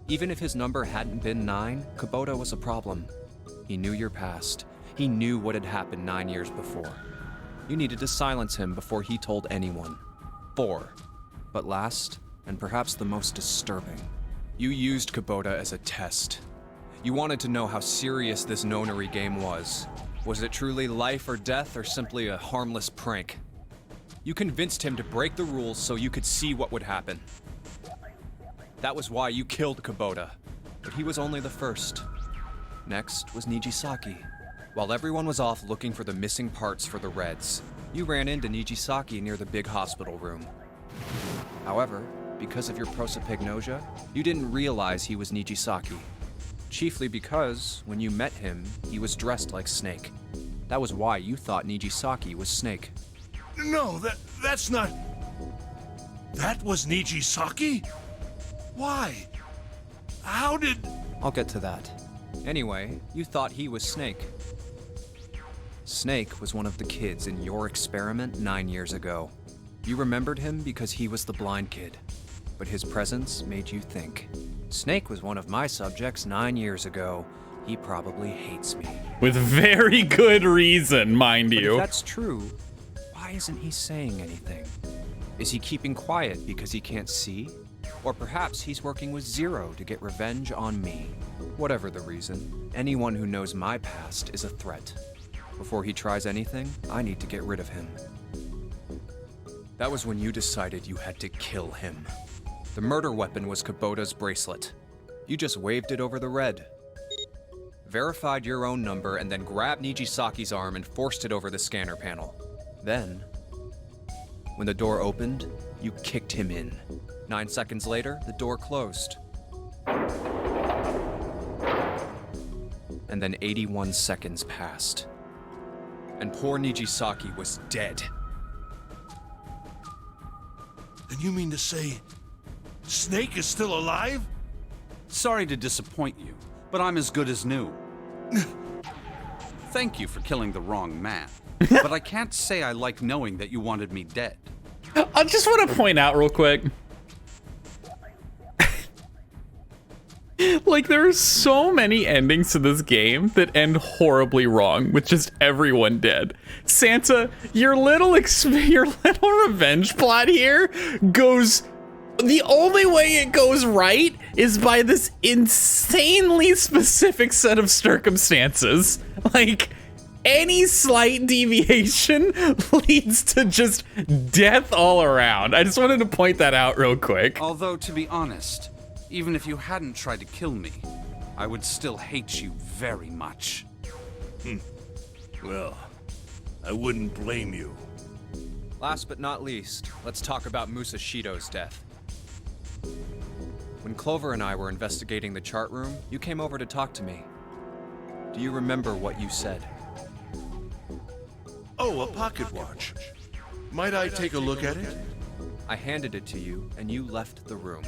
Even if his number hadn't been 9, Kubota was a problem. He knew your past. He knew what had happened 9 years before. You needed to silence him before he told anyone. 4. But last, and perhaps the most disturbing, you used Kubota as a test. You wanted to know how serious this Nonary game was. Was it truly life or death, or simply a harmless prank? You convinced him to break the rules so you could see what would happen. That was why you killed Kubota, but he was only the first. Next was Nijisaki. While everyone was off looking for the missing parts for the Reds, you ran into Nijisaki near the big hospital room. However, because of your prosopagnosia, you didn't realize he was Nijisaki. Chiefly because, when you met him, he was dressed like Snake. That was why you thought Nijisaki was Snake. No, that's not... That was Nijisaki? Why? How did... I'll get to that. Anyway, you thought he was Snake. Snake was one of the kids in your experiment 9 years ago. You remembered him because he was the blind kid, but his presence made you think. Snake was one of my subjects 9 years ago. He probably hates me. With very good reason, mind But you. if that's true, why isn't he saying anything? Is he keeping quiet because he can't see? Or perhaps he's working with Zero to get revenge on me. Whatever the reason, anyone who knows my past is a threat. Before he tries anything, I need to get rid of him. That was when you decided you had to kill him. The murder weapon was Kubota's bracelet. You just waved it over the Red. Verified your own number and then grabbed Nijisaki's arm and forced it over the scanner panel. Then, when the door opened, you kicked him in. 9 seconds later, the door closed. And then 81 seconds passed. and poor Nijisaki was dead. Then you mean to say Snake is still alive? Sorry to disappoint you, but I'm as good as new. Thank you for killing the wrong man, but I can't say I like knowing that you wanted me dead. I just want to point out real quick. Like, there are so many endings to this game that end horribly wrong with just everyone dead. Santa, your little revenge plot here goes... The only way it goes right is by this insanely specific set of circumstances. Like, any slight deviation leads to just death all around. I just wanted to point that out real quick. Although, to be honest, even if you hadn't tried to kill me, I would still hate you very much. Well, I wouldn't blame you. Last but not least, let's talk about Musashido's death. When Clover and I were investigating the chart room, you came over to talk to me. Do you remember what you said? Oh, a pocket watch. Might I take a look at it? I handed it to you, and you left the room.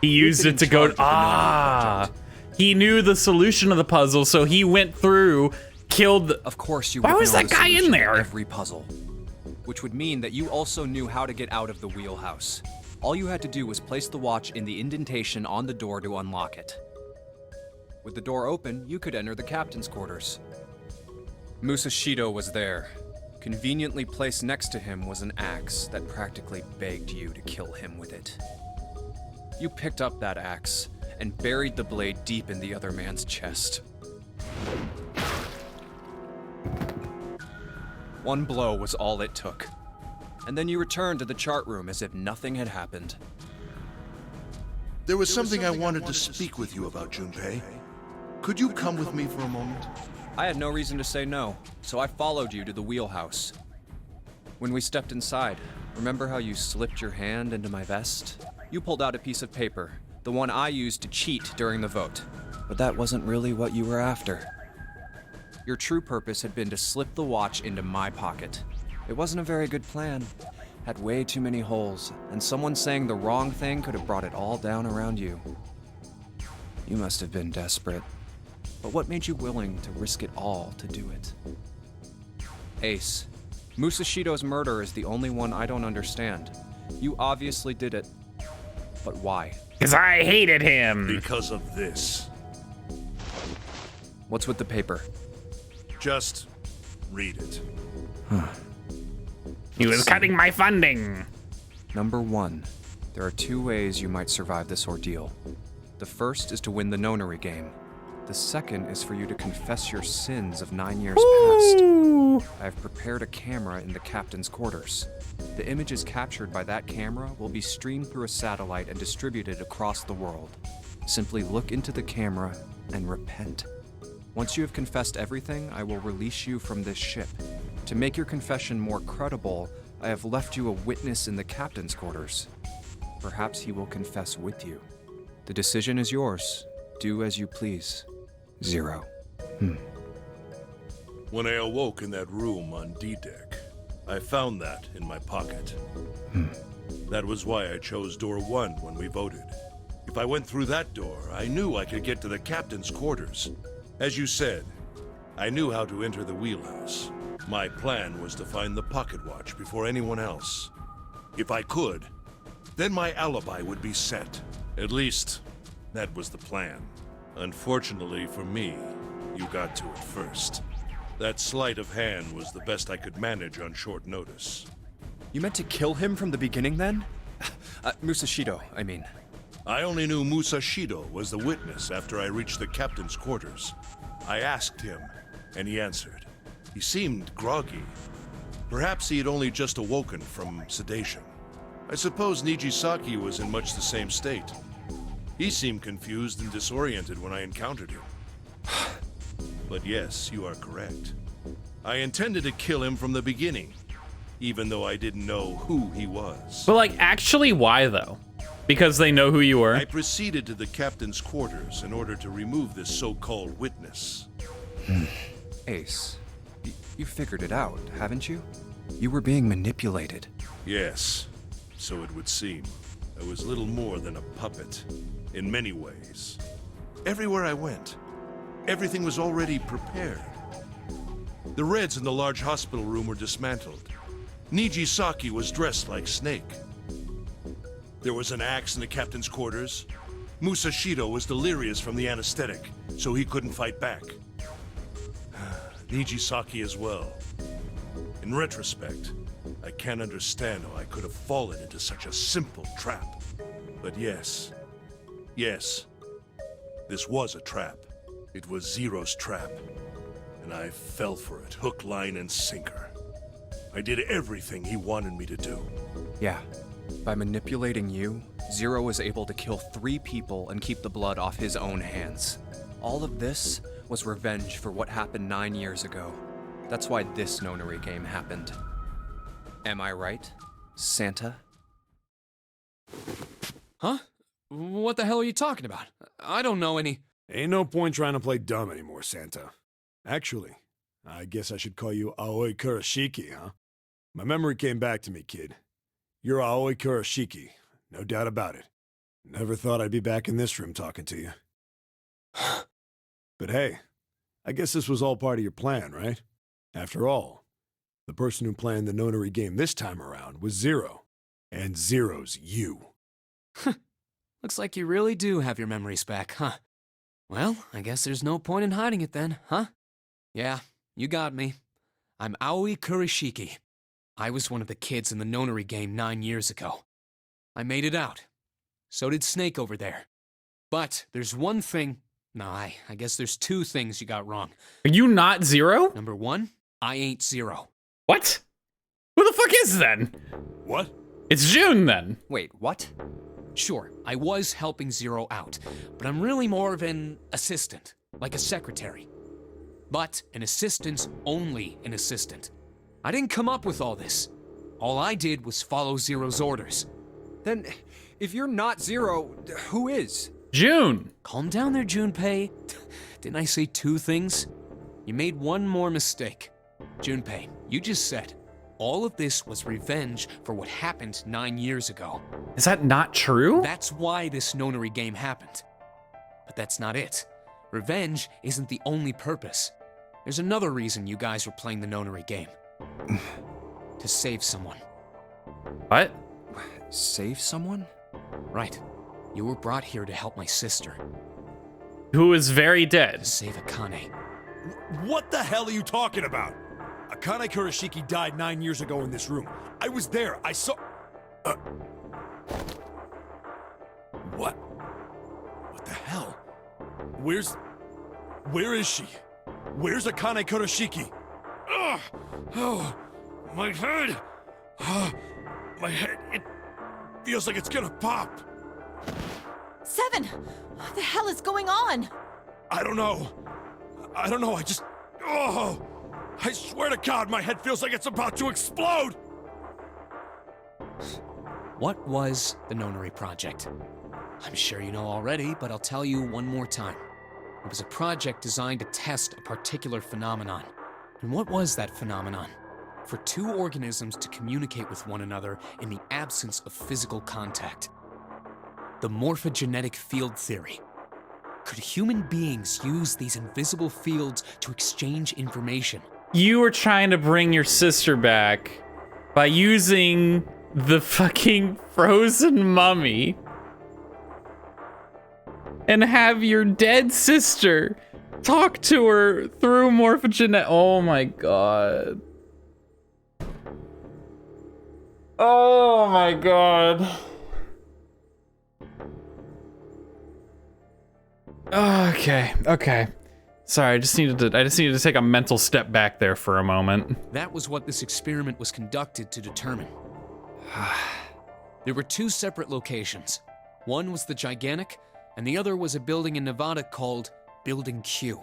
He used it to go... He knew the solution of the puzzle, so he went through, killed... Of course you Why would was know that the guy in solution to there? every puzzle. Which would mean that you also knew how to get out of the wheelhouse. All you had to do was place the watch in the indentation on the door to unlock it. With the door open, you could enter the captain's quarters. Musashido was there. Conveniently placed next to him was an axe that practically begged you to kill him with it. You picked up that axe and buried the blade deep in the other man's chest. One blow was all it took. And then you returned to the chart room as if nothing had happened. There was something I wanted to speak with you about, Junpei. Could you come with me for a moment? I had no reason to say no, so I followed you to the wheelhouse. When we stepped inside, remember how you slipped your hand into my vest? You pulled out a piece of paper, the one I used to cheat during the vote. But that wasn't really what you were after. Your true purpose had been to slip the watch into my pocket. It wasn't a very good plan. Had way too many holes, and someone saying the wrong thing could have brought it all down around you. You must have been desperate. But what made you willing to risk it all to do it? Ace, Musashido's murder is the only one I don't understand. You obviously did it. But why? Because I hated him. Because of this. What's with the paper? Just read it. He was cutting my funding. Number 1, there are 2 ways you might survive this ordeal. The first is to win the Nonary game. The second is for you to confess your sins of 9 years past. I have prepared a camera in the captain's quarters. The images captured by that camera will be streamed through a satellite and distributed across the world. Simply look into the camera and repent. Once you have confessed everything, I will release you from this ship. To make your confession more credible, I have left you a witness in the captain's quarters. Perhaps he will confess with you. The decision is yours. Do as you please. 0. When I awoke in that room on D-Deck, I found that in my pocket. That was why I chose door 1 when we voted. If I went through that door, I knew I could get to the captain's quarters. As you said, I knew how to enter the wheelhouse. My plan was to find the pocket watch before anyone else. If I could, then my alibi would be set. At least, that was the plan. Unfortunately for me, you got to it first. That sleight of hand was the best I could manage on short notice. You meant to kill him from the beginning then? Musashido, I mean. I only knew Musashido was the witness after I reached the captain's quarters. I asked him, and he answered. He seemed groggy. Perhaps he had only just awoken from sedation. I suppose Nijisaki was in much the same state. He seemed confused and disoriented when I encountered him. But yes, you are correct. I intended to kill him from the beginning, even though I didn't know who he was. But like, actually, why though? Because they know who you were? I proceeded to the captain's quarters in order to remove this so-called witness. Ace, You figured it out, haven't you? You were being manipulated. Yes, so it would seem. I was little more than a puppet, in many ways. Everywhere I went, everything was already prepared. The Reds in the large hospital room were dismantled. Nijisaki was dressed like Snake. There was an axe in the captain's quarters. Musashido was delirious from the anesthetic, so he couldn't fight back. Nijisaki as well. In retrospect, I can't understand how I could have fallen into such a simple trap. But yes, this was a trap. It was Zero's trap. And I fell for it, hook, line, and sinker. I did everything he wanted me to do. Yeah. By manipulating you, Zero was able to kill 3 people and keep the blood off his own hands. All of this was revenge for what happened 9 years ago. That's why this Nonary game happened. Am I right, Santa? Huh? What the hell are you talking about? I don't know any... Ain't no point trying to play dumb anymore, Santa. Actually, I guess I should call you Aoi Kurashiki, huh? My memory came back to me, kid. You're Aoi Kurashiki, no doubt about it. Never thought I'd be back in this room talking to you. But hey, I guess this was all part of your plan, right? After all, the person who planned the Nonary game this time around was Zero. And Zero's you. Looks like you really do have your memories back, huh? Well, I guess there's no point in hiding it then, huh? Yeah, you got me. I'm Aoi Kurashiki. I was one of the kids in the Nonary game 9 years ago. I made it out. So did Snake over there. But there's one thing... No, I guess there's 2 things you got wrong. Are you not Zero? Number 1, I ain't Zero. What? Who the fuck is then? What? It's June then. Wait, what? Sure, I was helping Zero out, but I'm really more of an assistant, like a secretary. But an assistant's only an assistant. I didn't come up with all this. All I did was follow Zero's orders. Then, if you're not Zero, who is? June. Calm down there, Junpei. Didn't I say 2 things? You made one more mistake. Junpei, you just said all of this was revenge for what happened 9 years ago. Is that not true? That's why this Nonary game happened. But that's not it. Revenge isn't the only purpose. There's another reason you guys were playing the Nonary game. To save someone. What? Save someone? Right. You were brought here to help my sister. Who is very dead. To save Akane. What the hell are you talking about? Akane Kurashiki died 9 years ago in this room. I was there. I saw... What? What the hell? Where is she? Where's Akane Kurashiki? Ugh! Oh, my head! My head, it feels like it's gonna pop. 7! What the hell is going on? I don't know, I just... Oh! I swear to God, my head feels like it's about to explode! What was the Nonary Project? I'm sure you know already, but I'll tell you one more time. It was a project designed to test a particular phenomenon. And what was that phenomenon? For 2 organisms to communicate with one another in the absence of physical contact. The morphogenetic field theory. Could human beings use these invisible fields to exchange information? You were trying to bring your sister back by using the fucking frozen mummy and have your dead sister talk to her through morphogenetic. Oh my god. Oh my god. Okay. Sorry, I just needed to take a mental step back there for a moment. That was what this experiment was conducted to determine. There were 2 separate locations. One was the Gigantic, and the other was a building in Nevada called Building Q.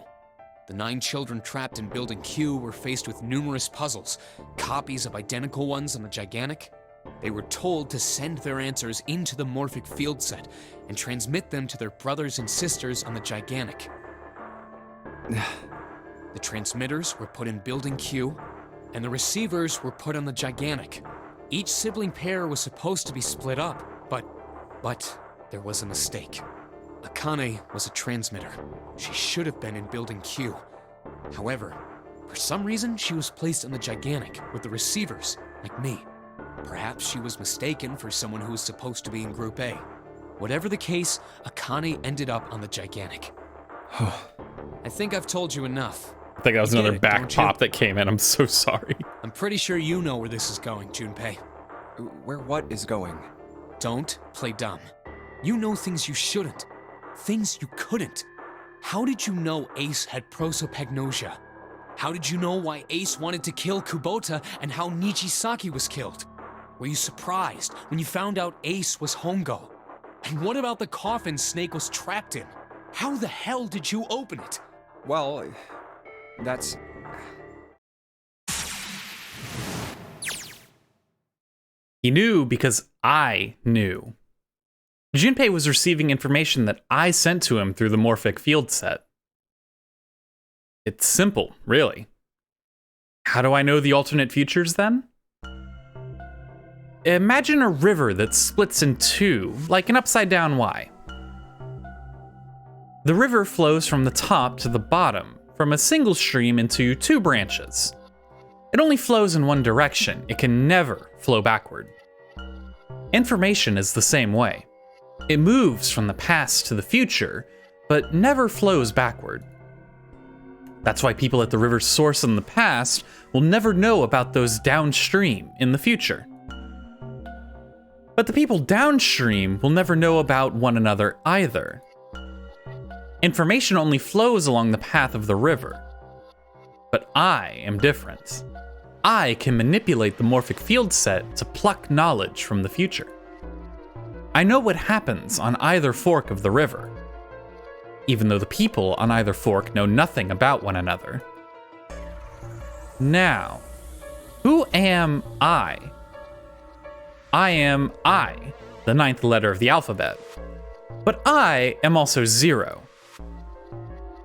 The 9 children trapped in Building Q were faced with numerous puzzles, copies of identical ones on the Gigantic. They were told to send their answers into the morphic field set and transmit them to their brothers and sisters on the Gigantic. The transmitters were put in Building Q, and the receivers were put on the Gigantic. Each sibling pair was supposed to be split up, but there was a mistake. Akane was a transmitter. She should have been in Building Q. However, for some reason, she was placed on the Gigantic with the receivers, like me. Perhaps she was mistaken for someone who was supposed to be in Group A. Whatever the case, Akane ended up on the Gigantic. I think I've told you enough. I think that was You get another it, back don't you? pop that came in. I'm so sorry. I'm pretty sure you know where this is going, Junpei. Where what is going? Don't play dumb. You know things you shouldn't. Things you couldn't. How did you know Ace had prosopagnosia? How did you know why Ace wanted to kill Kubota and how Nichisaki was killed? Were you surprised when you found out Ace was Hongo? And what about the coffin Snake was trapped in? How the hell did you open it? Well, that's... He knew because I knew. Junpei was receiving information that I sent to him through the morphic field set. It's simple, really. How do I know the alternate futures then? Imagine a river that splits in two, like an upside-down Y. The river flows from the top to the bottom, from a single stream into two branches. It only flows in one direction. It can never flow backward. Information is the same way. It moves from the past to the future, but never flows backward. That's why people at the river's source in the past will never know about those downstream in the future. But the people downstream will never know about one another either. Information only flows along the path of the river. But I am different. I can manipulate the morphic field set to pluck knowledge from the future. I know what happens on either fork of the river, even though the people on either fork know nothing about one another. Now, who am I? I am I, the ninth letter of the alphabet. But I am also 0.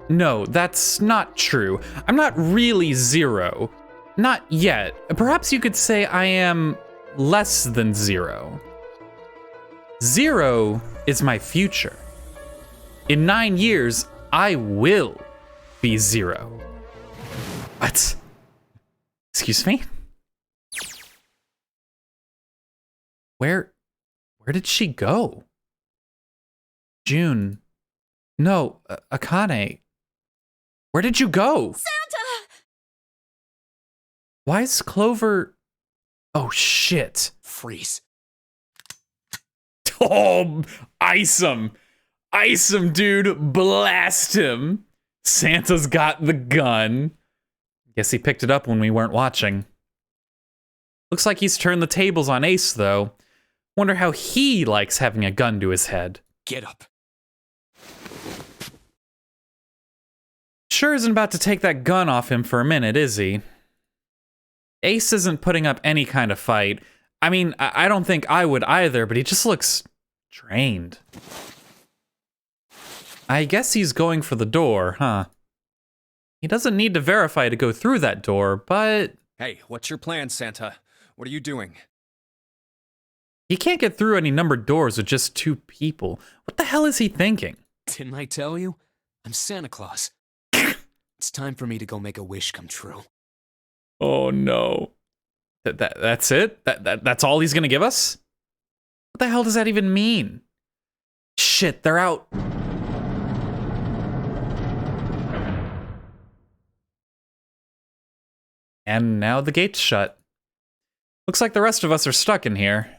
No, that's not true. I'm not really 0. Not yet. Perhaps you could say I am less than 0. 0 is my future. In 9 years, I will be 0. What? Excuse me? Where did she go? June. No, Akane. Where did you go? Santa! Why is Clover... Oh, shit. Freeze. Oh, ice him. Ice him, dude. Blast him. Santa's got the gun. Guess he picked it up when we weren't watching. Looks like he's turned the tables on Ace, though. Wonder how he likes having a gun to his head. Get up. Sure isn't about to take that gun off him for a minute, is he? Ace isn't putting up any kind of fight. I mean, I don't think I would either, but he just looks drained. I guess he's going for the door, huh? He doesn't need to verify to go through that door, but... Hey, what's your plan, Santa? What are you doing? He can't get through any numbered doors with just 2 people. What the hell is he thinking? Didn't I tell you? I'm Santa Claus. It's time for me to go make a wish come true. Oh no. That's it? That's all he's gonna give us? What the hell does that even mean? Shit, they're out. And now the gate's shut. Looks like the rest of us are stuck in here.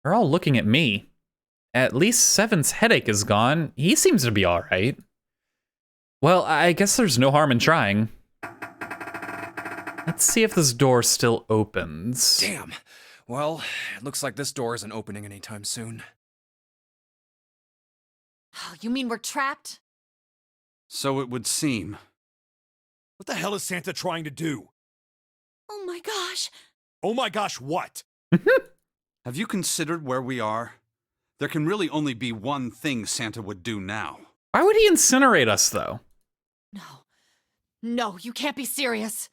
They're all looking at me. At least Seven's headache is gone. He seems to be alright. Well, I guess there's no harm in trying. Let's see if this door still opens. Damn. Well, it looks like this door isn't opening anytime soon. Oh, you mean we're trapped? So it would seem. What the hell is Santa trying to do? Oh my gosh. Oh my gosh, what? Have you considered where we are? There can really only be one thing Santa would do now. Why would he incinerate us, though? No. No, you can't be serious.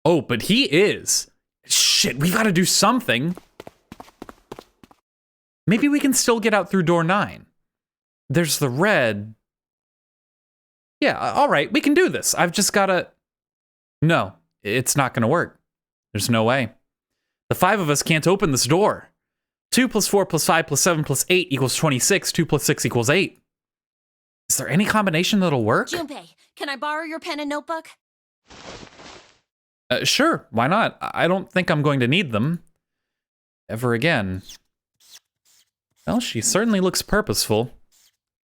Oh, but he is. Shit, we gotta do something. Maybe we can still get out through door 9. There's the red. Yeah, all right, we can do this. I've just gotta... No, it's not gonna work. There's no way. The 5 of us can't open this door. 2 plus 4 plus 5 plus 7 plus 8 equals 26. 2 plus 6 equals 8. Is there any combination that'll work? Junpei, can I borrow your pen and notebook? Sure, why not? I don't think I'm going to need them. Ever again. Well, she certainly looks purposeful.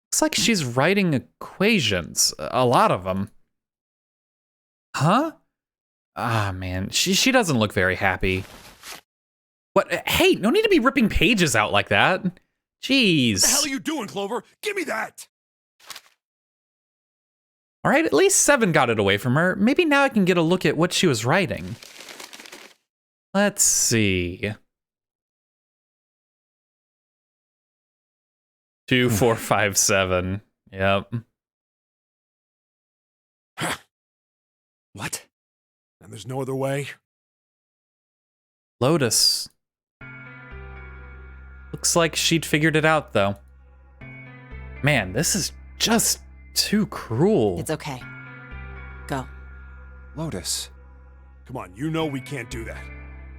Looks like she's writing equations. A lot of them. Huh? Ah, man. She doesn't look very happy. What? Hey, no need to be ripping pages out like that. Jeez. What the hell are you doing, Clover? Give me that! All right, at least 7 got it away from her. Maybe now I can get a look at what she was writing. Let's see. 2, 4, 5, 7. Yep. What? And there's no other way? Lotus. Looks like she'd figured it out, though. Man, this is just too cruel. It's okay. Go. Lotus. Come on, you know we can't do that.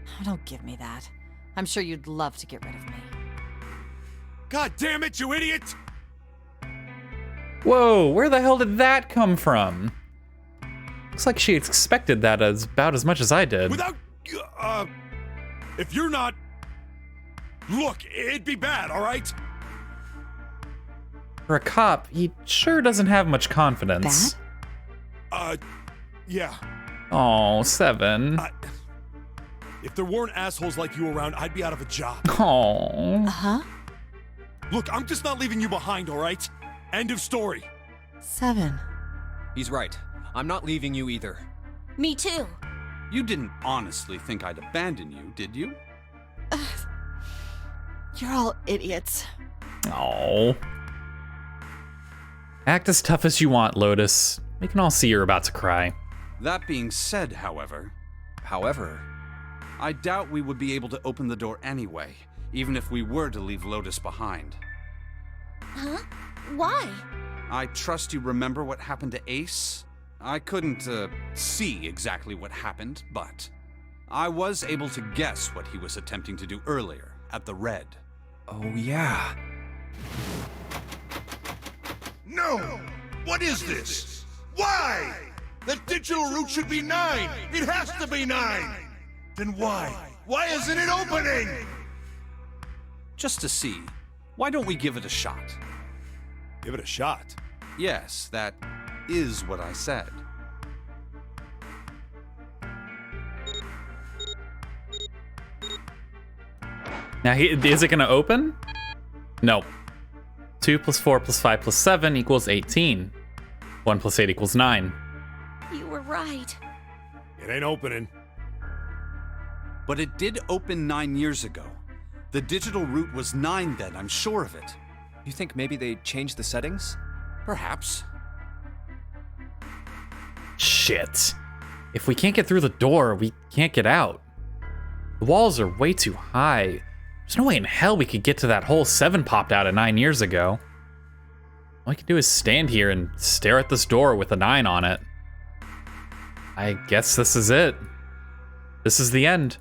Oh, don't give me that. I'm sure you'd love to get rid of me. God damn it, you idiot! Whoa, where the hell did that come from? Looks like she expected that about as much as I did. Without... if you're not... Look, it'd be bad, all right? For a cop, he sure doesn't have much confidence. Bad? Yeah. Oh, 7. If there weren't assholes like you around, I'd be out of a job. Oh. Uh-huh. Look, I'm just not leaving you behind, all right? End of story. 7. He's right. I'm not leaving you either. Me too. You didn't honestly think I'd abandon you, did you? You're all idiots. Oh. Act as tough as you want, Lotus. We can all see you're about to cry. That being said, however, I doubt we would be able to open the door anyway, even if we were to leave Lotus behind. Huh? Why? I trust you remember what happened to Ace? I couldn't, see exactly what happened, but I was able to guess what he was attempting to do earlier at the Red. Oh, yeah. No! What is this? Why? The digital route should be 9! It has to be 9! Then why? Why isn't it opening? Just to see, why don't we give it a shot? Give it a shot. Yes, that is what I said. Now, is it going to open? No. 2 plus 4 plus 5 plus 7 equals 18. 1 plus 8 equals 9. You were right. It ain't opening. But it did open 9 years ago. The digital route was 9 then, I'm sure of it. You think maybe they changed the settings? Perhaps. Shit. If we can't get through the door, we can't get out. The walls are way too high. There's no way in hell we could get to that hole 7 popped out of 9 years ago. All I can do is stand here and stare at this door with a 9 on it. I guess this is it. This is the end.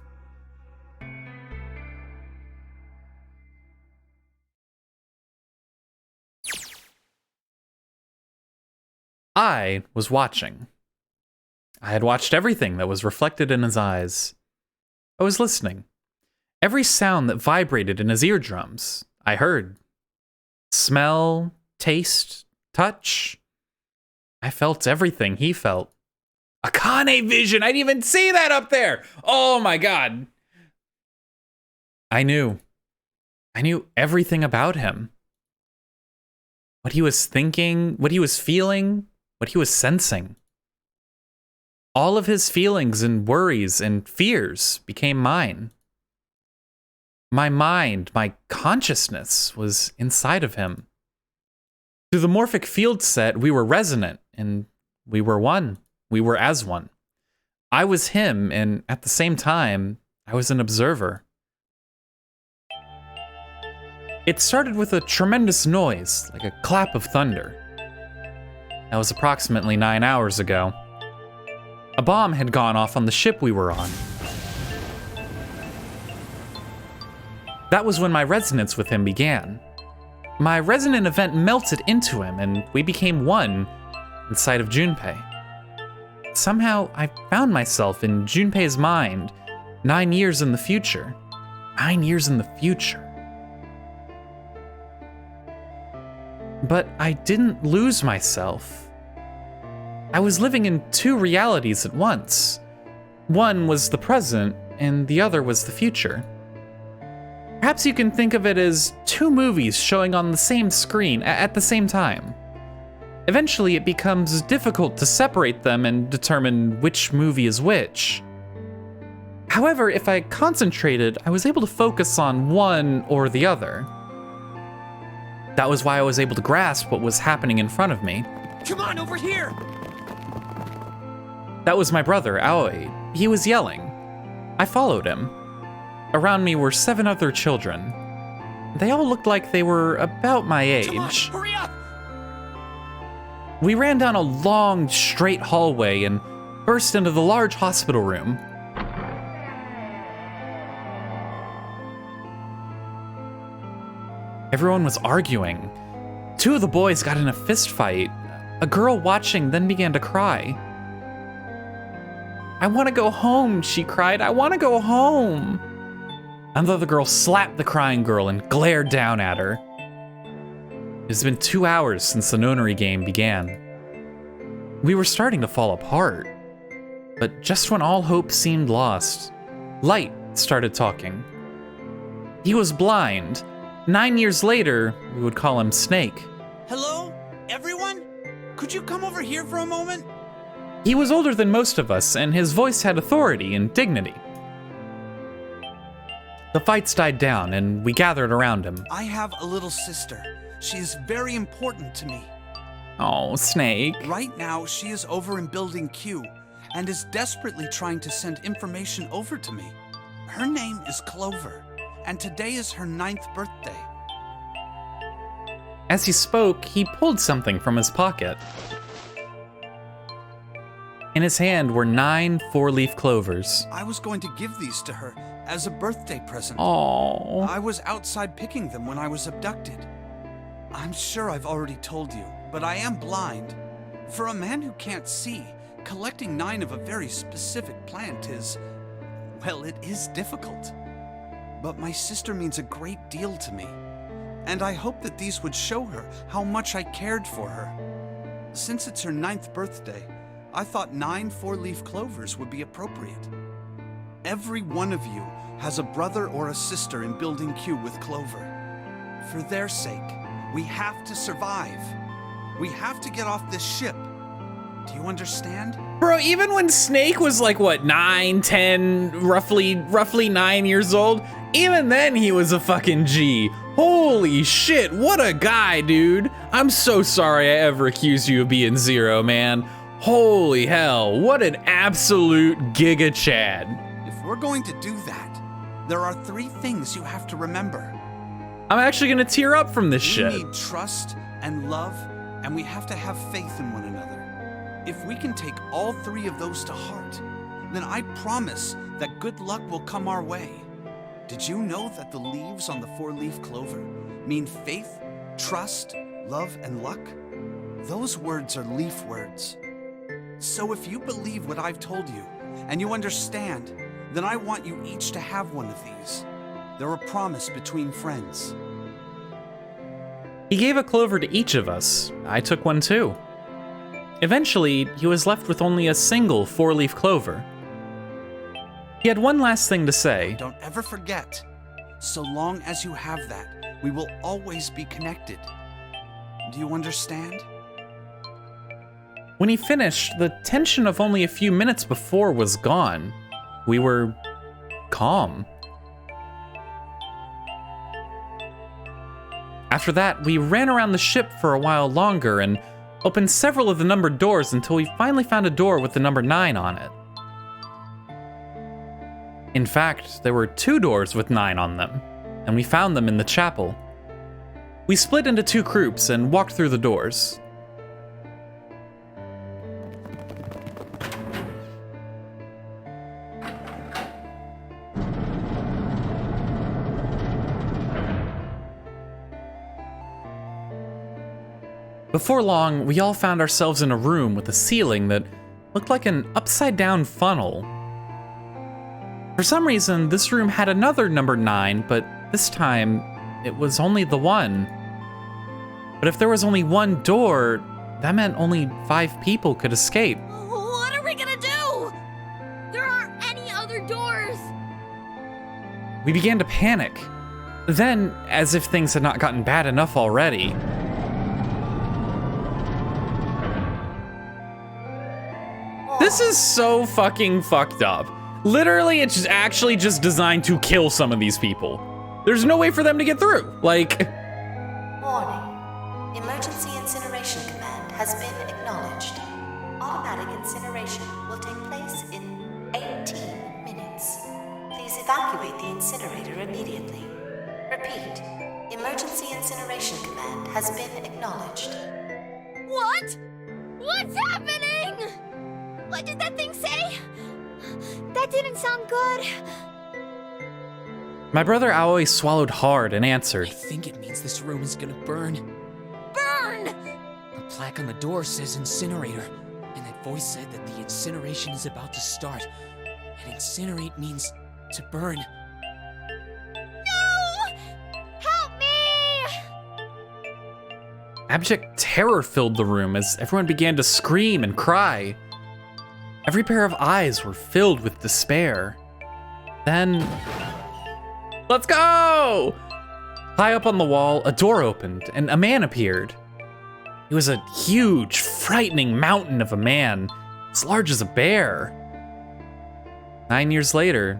I was watching. I had watched everything that was reflected in his eyes. I was listening. Every sound that vibrated in his eardrums, I heard. Smell, taste, touch. I felt everything he felt. Akane vision! I didn't even see that up there! Oh my god! I knew. I knew everything about him. What he was thinking, what he was feeling, what he was sensing. All of his feelings and worries and fears became mine. My mind, my consciousness was inside of him. Through the morphic field set, we were resonant, and We were one. We were as one. I was him, and at the same time, I was an observer. It started with a tremendous noise, like a clap of thunder. That was approximately 9 hours ago. A bomb had gone off on the ship we were on. That was when my resonance with him began. My resonant event melted into him, and we became one inside of Junpei. Somehow, I found myself in Junpei's mind 9 years in the future. 9 years in the future. But I didn't lose myself. I was living in two realities at once. One was the present, and the other was the future. Perhaps you can think of it as two movies showing on the same screen at the same time. Eventually, it becomes difficult to separate them and determine which movie is which. However, if I concentrated, I was able to focus on one or the other. That was why I was able to grasp what was happening in front of me. Come on, over here! That was my brother, Aoi. He was yelling. I followed him. Around me were 7 other children. They all looked like they were about my age. Come on, hurry up! We ran down a long, straight hallway and burst into the large hospital room. Everyone was arguing. 2 of the boys got in a fist fight. A girl watching then began to cry. "I want to go home," she cried. "I want to go home." Another girl slapped the crying girl and glared down at her. It has been 2 hours since the Nonary game began. We were starting to fall apart. But just when all hope seemed lost, Light started talking. He was blind. 9 years later, we would call him Snake. Hello, everyone? Could you come over here for a moment? He was older than most of us, and his voice had authority and dignity. The fights died down, and we gathered around him. I have a little sister. She is very important to me. Oh, Snake. Right now, she is over in Building Q and is desperately trying to send information over to me. Her name is Clover, and today is her 9th birthday. As he spoke, he pulled something from his pocket. In his hand were 9 4-leaf clovers. I was going to give these to her as a birthday present. Oh. I was outside picking them when I was abducted. I'm sure I've already told you, but I am blind. For a man who can't see, collecting 9 of a very specific plant is, well, it is difficult. But my sister means a great deal to me, and I hope that these would show her how much I cared for her. Since it's her 9th birthday, I thought 9 4-leaf clovers would be appropriate. Every one of you has a brother or a sister in Building Q with Clover. For their sake, we have to survive. We have to get off this ship. Do you understand? Bro, even when Snake was like, what, 9, 10, roughly 9 years old, even then he was a fucking G. Holy shit, what a guy, dude. I'm so sorry I ever accused you of being Zero, man. Holy hell, what an absolute Giga Chad. If we're going to do that, there are 3 things you have to remember. I'm actually gonna tear up from this shit. We need trust and love, and we have to have faith in one another. If we can take all 3 of those to heart, then I promise that good luck will come our way. Did you know that the leaves on the 4-leaf clover mean faith, trust, love, and luck? Those words are leaf words. So if you believe what I've told you, and you understand, then I want you each to have one of these. They're a promise between friends. He gave a clover to each of us. I took one too. Eventually, he was left with only a single 4-leaf clover. He had one last thing to say. Don't ever forget, so long as you have that, we will always be connected. Do you understand? When he finished, the tension of only a few minutes before was gone. We were calm. After that, we ran around the ship for a while longer, and opened several of the numbered doors until we finally found a door with the number 9 on it. In fact, there were 2 doors with 9 on them, and we found them in the chapel. We split into 2 groups and walked through the doors. Before long, we all found ourselves in a room with a ceiling that looked like an upside-down funnel. For some reason, this room had another number 9, but this time, it was only the one. But if there was only one door, that meant only 5 people could escape. What are we gonna do? There aren't any other doors. We began to panic. Then, as if things had not gotten bad enough already, this is so fucking fucked up. Literally, it's actually just designed to kill some of these people. There's no way for them to get through. Like... Warning. Emergency incineration command has been acknowledged. Automatic incineration will take place in 18 minutes. Please evacuate the incinerator immediately. Repeat. Emergency incineration command has been acknowledged. What? What's happening? What did that thing say? That didn't sound good. My brother Aoi swallowed hard and answered, I think it means this room is gonna burn. Burn! The plaque on the door says incinerator, and that voice said that the incineration is about to start. And incinerate means to burn. No! Help me! Abject terror filled the room as everyone began to scream and cry. Every pair of eyes were filled with despair. Then... let's go! High up on the wall, a door opened and a man appeared. He was a huge, frightening mountain of a man, as large as a bear. 9 years later,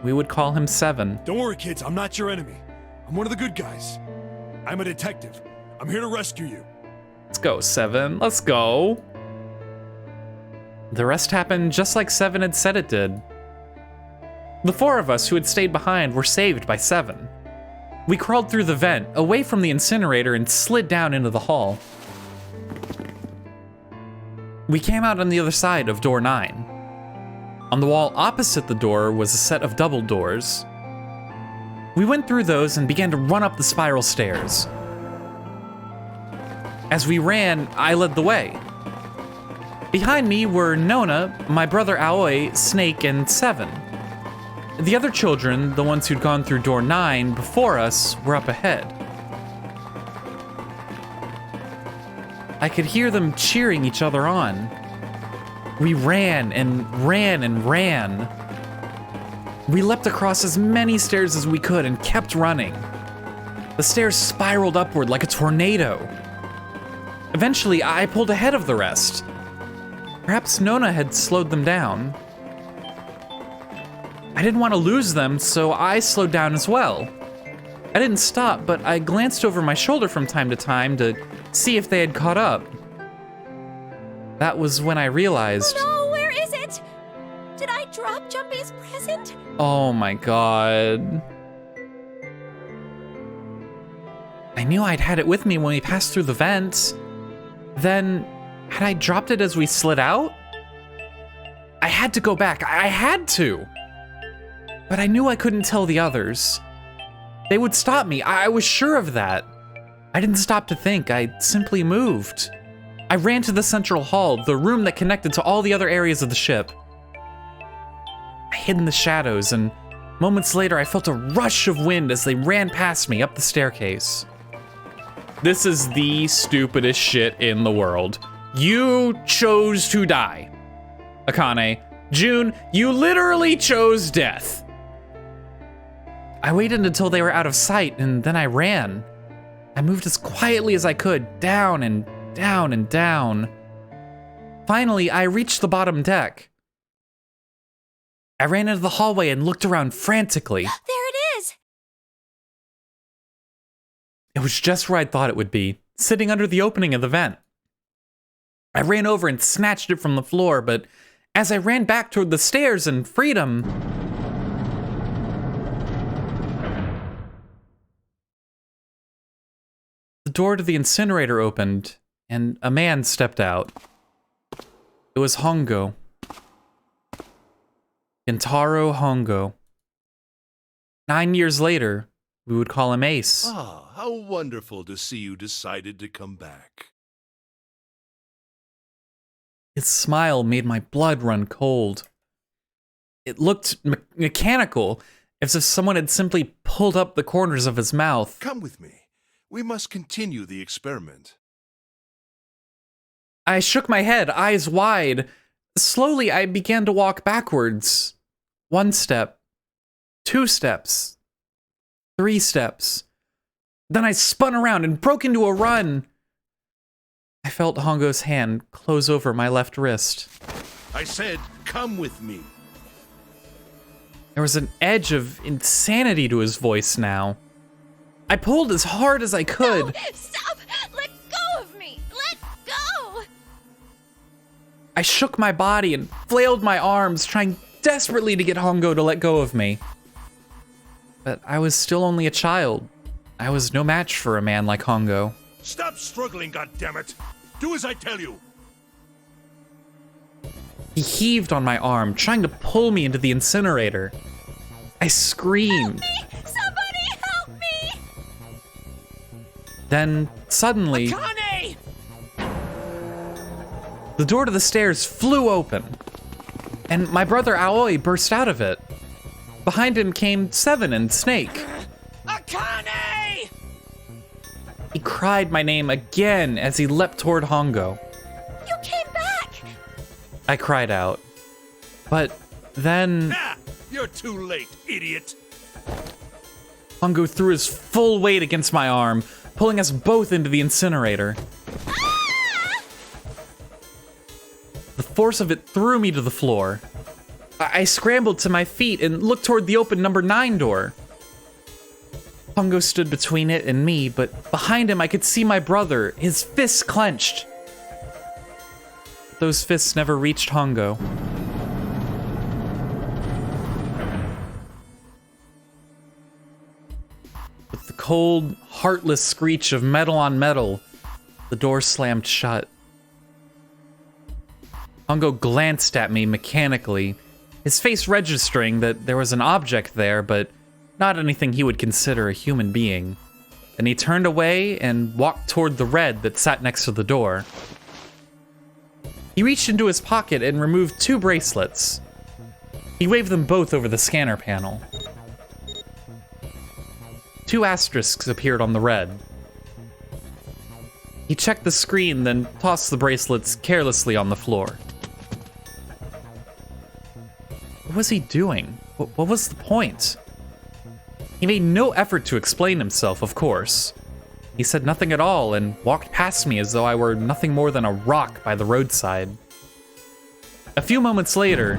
we would call him 7. Don't worry, kids. I'm not your enemy. I'm one of the good guys. I'm a detective. I'm here to rescue you. Let's go, 7. Let's go. The rest happened just like 7 had said it did. The 4 of us who had stayed behind were saved by 7. We crawled through the vent, away from the incinerator, and slid down into the hall. We came out on the other side of door 9. On the wall opposite the door was a set of double doors. We went through those and began to run up the spiral stairs. As we ran, I led the way. Behind me were Nona, my brother Aoi, Snake, and 7. The other children, the ones who'd gone through door 9 before us, were up ahead. I could hear them cheering each other on. We ran and ran and ran. We leapt across as many stairs as we could and kept running. The stairs spiraled upward like a tornado. Eventually, I pulled ahead of the rest. Perhaps Nona had slowed them down. I didn't want to lose them, so I slowed down as well. I didn't stop, but I glanced over my shoulder from time to time to see if they had caught up. That was when I realized... Oh no, where is it? Did I drop Jumpy's present? Oh my god. I knew I'd had it with me when we passed through the vents. Then, had I dropped it as we slid out? I had to go back. I had to. But I knew I couldn't tell the others. They would stop me. I was sure of that. I didn't stop to think. I simply moved. I ran to the central hall, the room that connected to all the other areas of the ship. I hid in the shadows, and moments later I felt a rush of wind as they ran past me up the staircase. This is the stupidest shit in the world. You chose to die. Akane, June, you literally chose death. I waited until they were out of sight, and then I ran. I moved as quietly as I could, down and down and down. Finally, I reached the bottom deck. I ran into the hallway and looked around frantically. There it is! It was just where I thought it would be, sitting under the opening of the vent. I ran over and snatched it from the floor, but as I ran back toward the stairs and freedom, the door to the incinerator opened, and a man stepped out. It was Hongo. Kentaro Hongo. 9 years later, we would call him Ace. Ah, how wonderful to see you decided to come back. His smile made my blood run cold. It looked mechanical, as if someone had simply pulled up the corners of his mouth. Come with me. We must continue the experiment. I shook my head, eyes wide. Slowly, I began to walk backwards. 1 step, 2 steps, 3 steps. Then I spun around and broke into a run. I felt Hongo's hand close over my left wrist. I said, come with me. There was an edge of insanity to his voice now. I pulled as hard as I could. No, stop! Let go of me! Let go! I shook my body and flailed my arms, trying desperately to get Hongo to let go of me. But I was still only a child. I was no match for a man like Hongo. Stop struggling, goddammit! Do as I tell you! He heaved on my arm, trying to pull me into the incinerator. I screamed. Help me! Somebody help me! Then, suddenly, Akane! the door to the stairs flew open, and my brother Aoi burst out of it. Behind him came Seven and Snake. Akane! He cried my name again as he leapt toward Hongo. You came back! I cried out. But then Ah! You're too late, idiot! Hongo threw his full weight against my arm, pulling us both into the incinerator. Ah! The force of it threw me to the floor. I scrambled to my feet and looked toward the open number 9 door. Hongo stood between it and me, but behind him I could see my brother, his fists clenched. Those fists never reached Hongo. With the cold, heartless screech of metal on metal, the door slammed shut. Hongo glanced at me mechanically, his face registering that there was an object there, but not anything he would consider a human being. Then he turned away and walked toward the red that sat next to the door. He reached into his pocket and removed 2 bracelets. He waved them both over the scanner panel. 2 asterisks appeared on the red. He checked the screen, then tossed the bracelets carelessly on the floor. What was he doing? What was the point? He made no effort to explain himself, of course. He said nothing at all and walked past me as though I were nothing more than a rock by the roadside. A few moments later,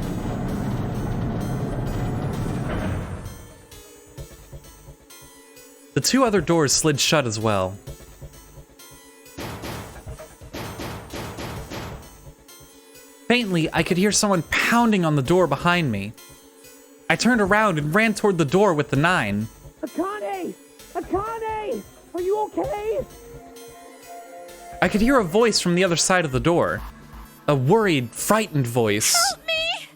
the 2 other doors slid shut as well. Faintly, I could hear someone pounding on the door behind me. I turned around and ran toward the door with the 9. Akane! Akane! Are you okay? I could hear a voice from the other side of the door. A worried, frightened voice. Help me!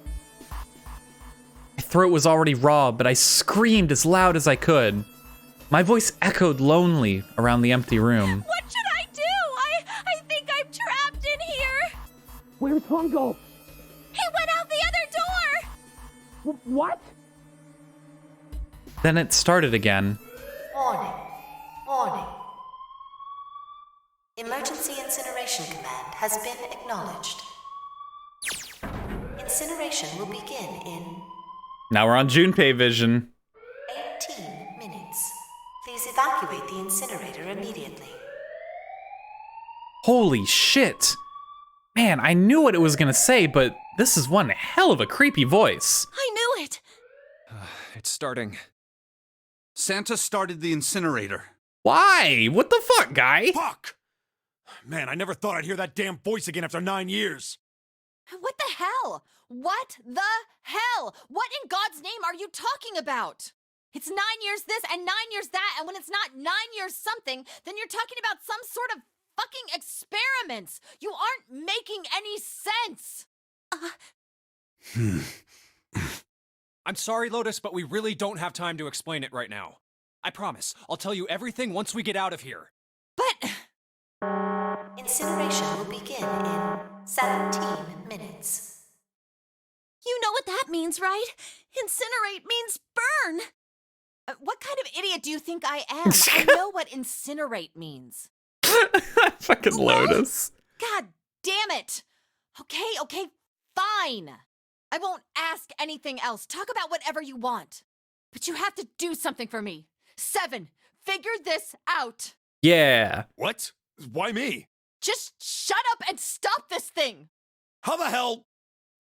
My throat was already raw, but I screamed as loud as I could. My voice echoed lonely around the empty room. What should I do? I think I'm trapped in here. Where's Hongo? He went out the other door. What? Then it started again. Warning. Warning. Emergency Incineration Command has been acknowledged. Incineration will begin in Now we're on Junpei vision. 18 minutes. Please evacuate the incinerator immediately. Holy shit! Man, I knew what it was gonna say, but this is one hell of a creepy voice. I knew it. It's starting. Santa started the incinerator. Why? What the fuck, guy? Fuck! Man, I never thought I'd hear that damn voice again after 9 years. What the hell? What the hell? What in God's name are you talking about? It's 9 years this and 9 years that, and when it's not 9 years something, then you're talking about some sort of fucking experiments. You aren't making any sense. I'm sorry, Lotus, but we really don't have time to explain it right now. I promise, I'll tell you everything once we get out of here. But... Incineration will begin in 17 minutes. You know what that means, right? Incinerate means burn. what kind of idiot do you think I am? I know what incinerate means. Fucking Lotus. God damn it. Okay, fine. I won't ask anything else. Talk about whatever you want. But you have to do something for me. 7, figure this out. Yeah. What? Why me? Just shut up and stop this thing. How the hell?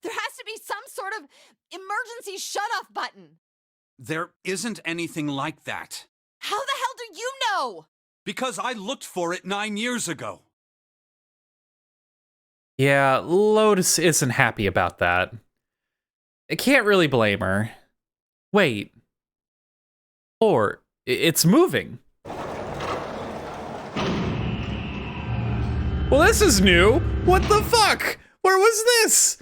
There has to be some sort of emergency shut-off button. There isn't anything like that. How the hell do you know? Because I looked for it 9 years ago. Yeah, Lotus isn't happy about that. I can't really blame her. Wait. Or it's moving. Well, this is new. What the fuck? Where was this?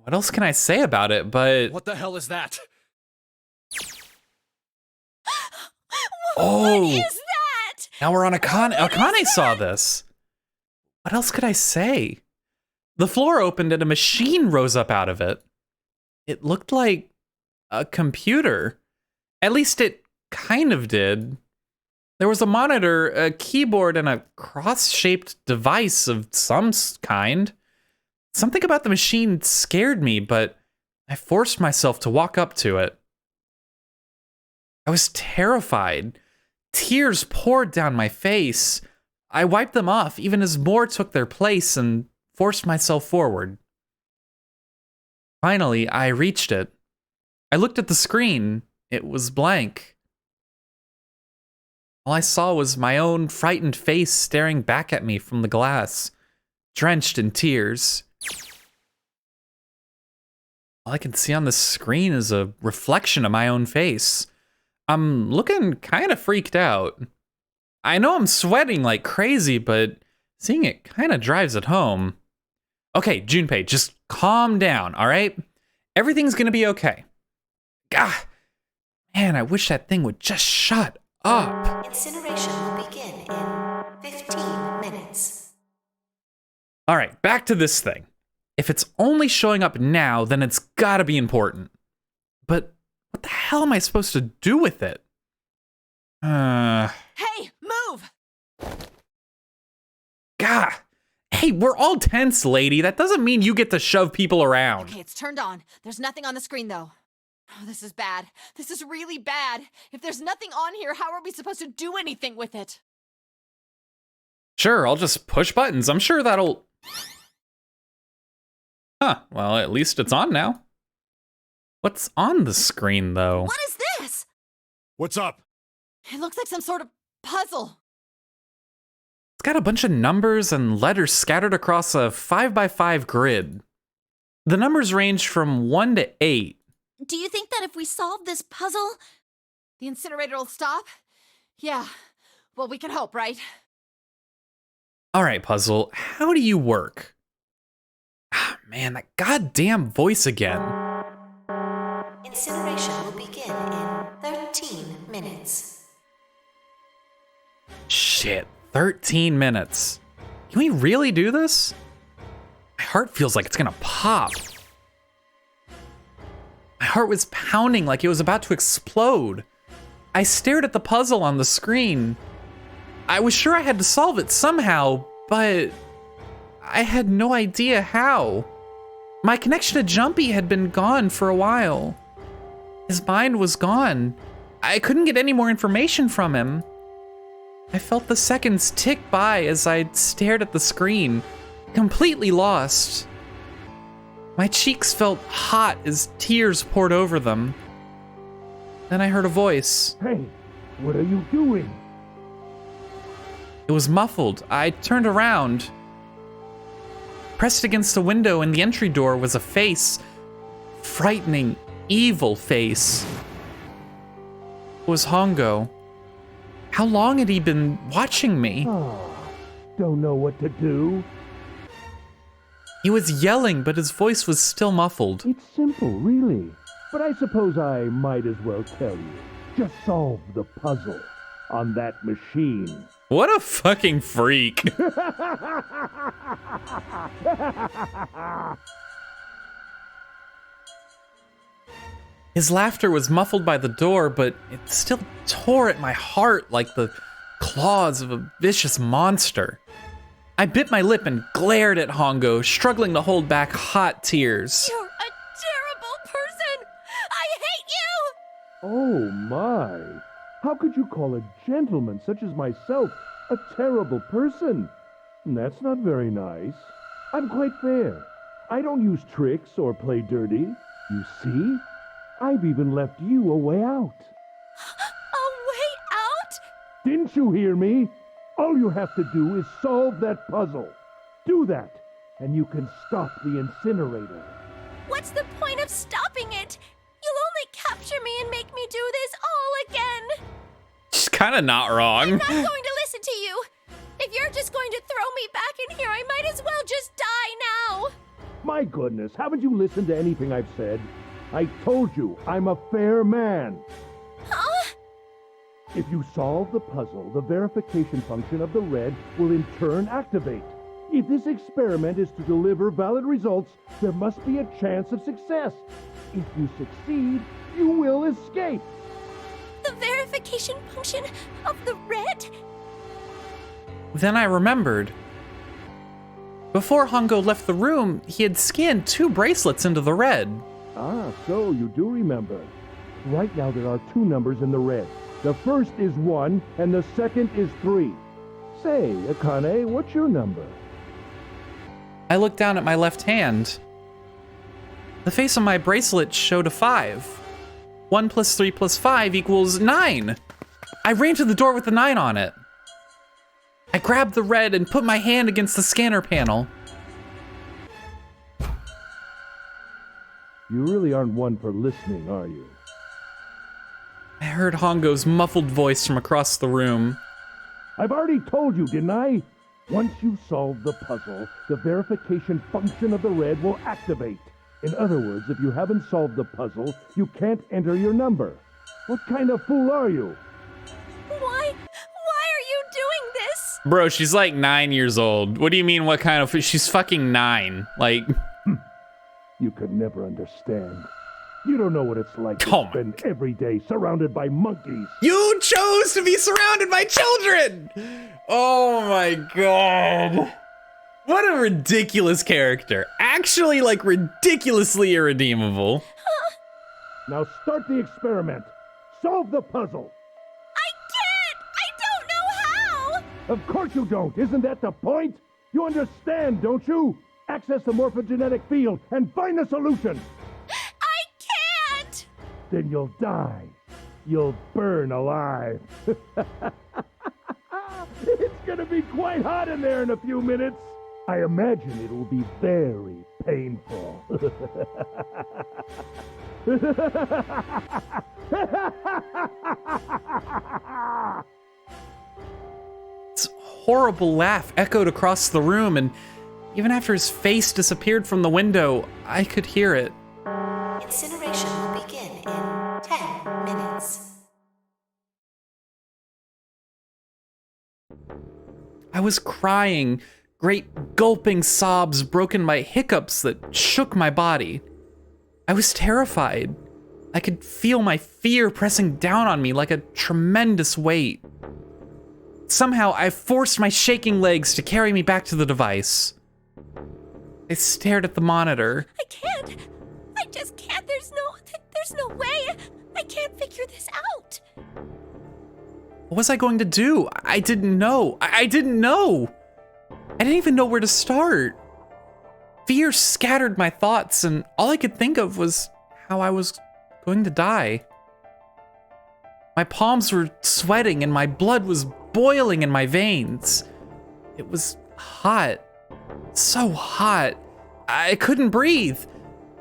What else can I say about it, but... What the hell is that? Oh. What is that? Now we're on Akane. Akane saw this. What else could I say? The floor opened and a machine rose up out of it. It looked like a computer. At least it kind of did. There was a monitor, a keyboard, and a cross-shaped device of some kind. Something about the machine scared me, but I forced myself to walk up to it. I was terrified. Tears poured down my face. I wiped them off, even as more took their place, and forced myself forward. Finally, I reached it. I looked at the screen. It was blank. All I saw was my own frightened face staring back at me from the glass, drenched in tears. All I can see on the screen is a reflection of my own face. I'm looking kind of freaked out. I know I'm sweating like crazy, but seeing it kind of drives it home. Okay, Junpei, just calm down, all right? Everything's gonna be okay. Gah! Man, I wish that thing would just shut up. Incineration will begin in 15 minutes. All right, back to this thing. If it's only showing up now, then it's gotta be important. But what the hell am I supposed to do with it? Hey, move! Gah! Hey, we're all tense, lady. That doesn't mean you get to shove people around. Okay, it's turned on. There's nothing on the screen, though. Oh, this is bad. This is really bad. If there's nothing on here, how are we supposed to do anything with it? Sure, I'll just push buttons. I'm sure that'll... Huh, well, at least it's on now. What's on the screen, though? What is this? What's up? It looks like some sort of puzzle. It's got a bunch of numbers and letters scattered across a 5x5 grid. The numbers range from 1 to 8. Do you think that if we solve this puzzle... The incinerator will stop? Yeah. Well, we can hope, right? All right, puzzle, how do you work? Ah, man, that goddamn voice again. Incineration will begin in 13 minutes. Shit, 13 minutes. Can we really do this? My heart feels like it's gonna pop. My heart was pounding like it was about to explode. I stared at the puzzle on the screen. I was sure I had to solve it somehow, but I had no idea how. My connection to Jumpy had been gone for a while. His mind was gone. I couldn't get any more information from him. I felt the seconds tick by as I stared at the screen, completely lost. My cheeks felt hot as tears poured over them. Then I heard a voice. Hey, what are you doing? It was muffled. I turned around. Pressed against the window in the entry door was a face. Frightening, evil face. It was Hongo. How long had he been watching me? Don't know what to do. He was yelling, but his voice was still muffled. It's simple, really. But I suppose I might as well tell you. Just solve the puzzle on that machine. What a fucking freak. His laughter was muffled by the door, but it still tore at my heart like the claws of a vicious monster. I bit my lip and glared at Hongo, struggling to hold back hot tears. You're a terrible person! I hate you! Oh my! How could you call a gentleman such as myself a terrible person? That's not very nice. I'm quite fair. I don't use tricks or play dirty. You see? I've even left you a way out. A way out? Didn't you hear me? All you have to do is solve that puzzle. Do that, and you can stop the incinerator. What's the point of stopping it? You'll only capture me and make me do this all again. She's kind of not wrong. I'm not going to listen to you. If you're just going to throw me back in here, I might as well just die now. My goodness, haven't you listened to anything I've said? I told you, I'm a fair man. Huh? If you solve the puzzle, the verification function of the red will in turn activate. If this experiment is to deliver valid results, there must be a chance of success. If you succeed, you will escape. The verification function of the red? Then I remembered. Before Hongo left the room, he had scanned 2 bracelets into the red. Ah, so you do remember. Right now there are 2 numbers in the red. The first is 1, and the second is 3. Say, Akane, what's your number? I looked down at my left hand. The face on my bracelet showed a 5. 1 plus 3 plus 5 equals 9. I ran to the door with the 9 on it. I grabbed the red and put my hand against the scanner panel. You really aren't one for listening, are you? I heard Hongo's muffled voice from across the room. I've already told you, didn't I? Once you solve the puzzle, the verification function of the red will activate. In other words, if you haven't solved the puzzle, you can't enter your number. What kind of fool are you? Why are you doing this? Bro, she's like 9 years old. What do you mean, what kind of... She's fucking 9. Like... You could never understand. You don't know what it's like to spend every day surrounded by monkeys. You chose to be surrounded by children! Oh my god. What a ridiculous character. Actually, like, ridiculously irredeemable. Now start the experiment. Solve the puzzle. I can't! I don't know how! Of course you don't. Isn't that the point? You understand, don't you? Access the morphogenetic field and find the solution. I can't! Then you'll die. You'll burn alive. It's gonna be quite hot in there in a few minutes. I imagine it'll be very painful. This horrible laugh echoed across the room, and even after his face disappeared from the window, I could hear it. Incineration will begin in 10 minutes. I was crying, great gulping sobs broken by hiccups that shook my body. I was terrified. I could feel my fear pressing down on me like a tremendous weight. Somehow, I forced my shaking legs to carry me back to the device. I stared at the monitor. I can't. I just can't. There's no way. I can't figure this out. What was I going to do? I didn't know. I didn't know. I didn't even know where to start. Fear scattered my thoughts, and all I could think of was how I was going to die. My palms were sweating and my blood was boiling in my veins. It was hot. So hot. I couldn't breathe.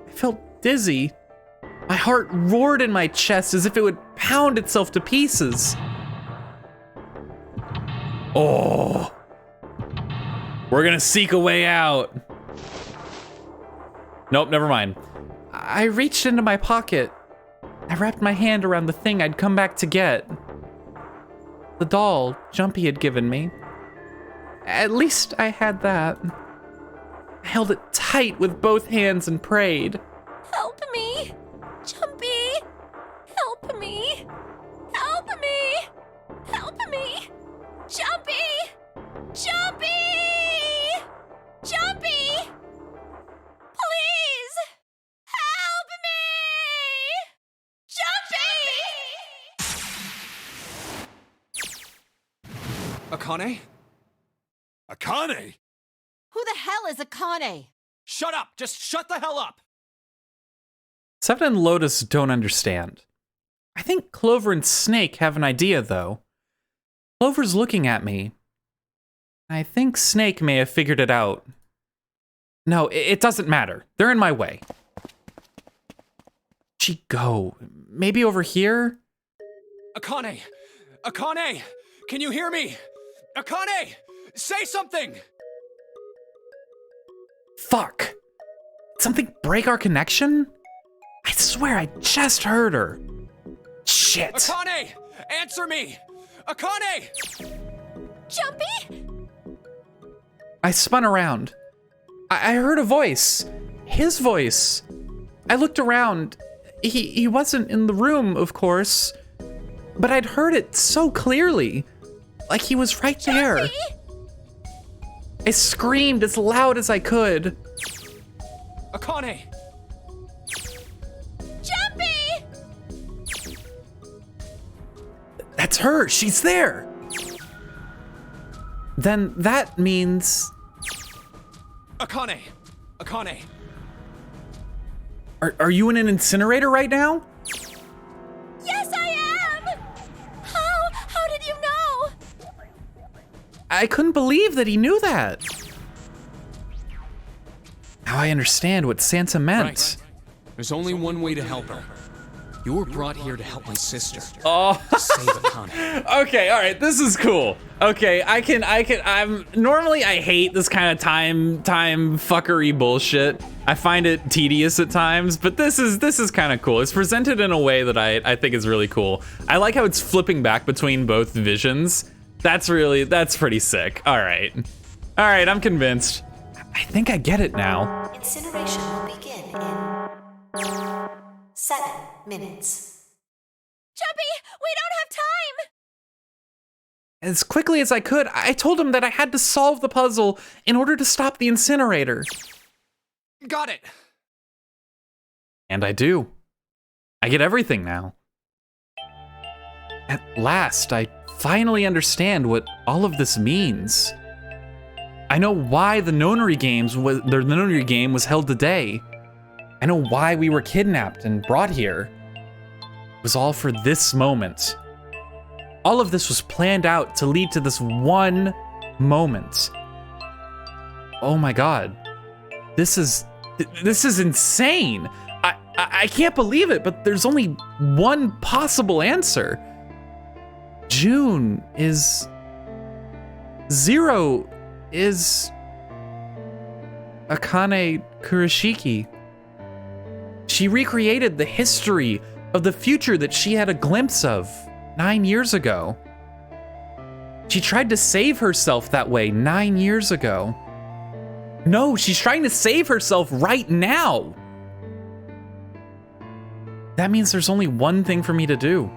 I felt dizzy. My heart roared in my chest as if it would pound itself to pieces. Oh. We're gonna seek a way out. Nope, never mind. I reached into my pocket. I wrapped my hand around the thing I'd come back to get. The doll Jumpy had given me. At least I had that. I held it tight with both hands and prayed. Help me! Jumpy! Help me! Help me! Help me! Jumpy! Jumpy! Jumpy! Please! Help me! Jumpy! Akane? Akane? Who the hell is Akane? Shut up! Just shut the hell up! Seven and Lotus don't understand. I think Clover and Snake have an idea, though. Clover's looking at me. I think Snake may have figured it out. No, it doesn't matter. They're in my way. She go. Maybe over here? Akane! Akane! Can you hear me? Akane! Say something! Fuck. Did something break our connection? I swear I just heard her. Shit. Akane! Answer me! Akane! Jumpy? I spun around. I heard a voice. His voice. I looked around. He wasn't in the room, of course. But I'd heard it so clearly. Like he was right there. Jumpy? I screamed as loud as I could. Akane! Jumpy! That's her. She's there. Then that means... Akane! Akane! Are you in an incinerator right now? Yes, I am! How did you know? I couldn't believe that he knew that. Now I understand what Santa meant. Right. There's only one way to help her. You were brought here to help my sister. Oh. To save Akane. Okay, all right, this is cool. Okay, normally I hate this kind of time fuckery bullshit. I find it tedious at times, but this is kind of cool. It's presented in a way that I think is really cool. I like how it's flipping back between both visions. That's pretty sick. All right, I'm convinced. I think I get it now. Incineration will begin in 7 minutes. Jumpy, we don't have time! As quickly as I could, I told him that I had to solve the puzzle in order to stop the incinerator. Got it! And I do. I get everything now. At last, I finally understand what all of this means. I know why the Nonary game was held today. I know why we were kidnapped and brought here. It was all for this moment. All of this was planned out to lead to this one moment. Oh my god. This is insane. I can't believe it, but there's only one possible answer. June is... Zero is... Akane Kurashiki. She recreated the history of the future that she had a glimpse of 9 years ago. She tried to save herself that way 9 years ago. No, she's trying to save herself right now. That means there's only one thing for me to do.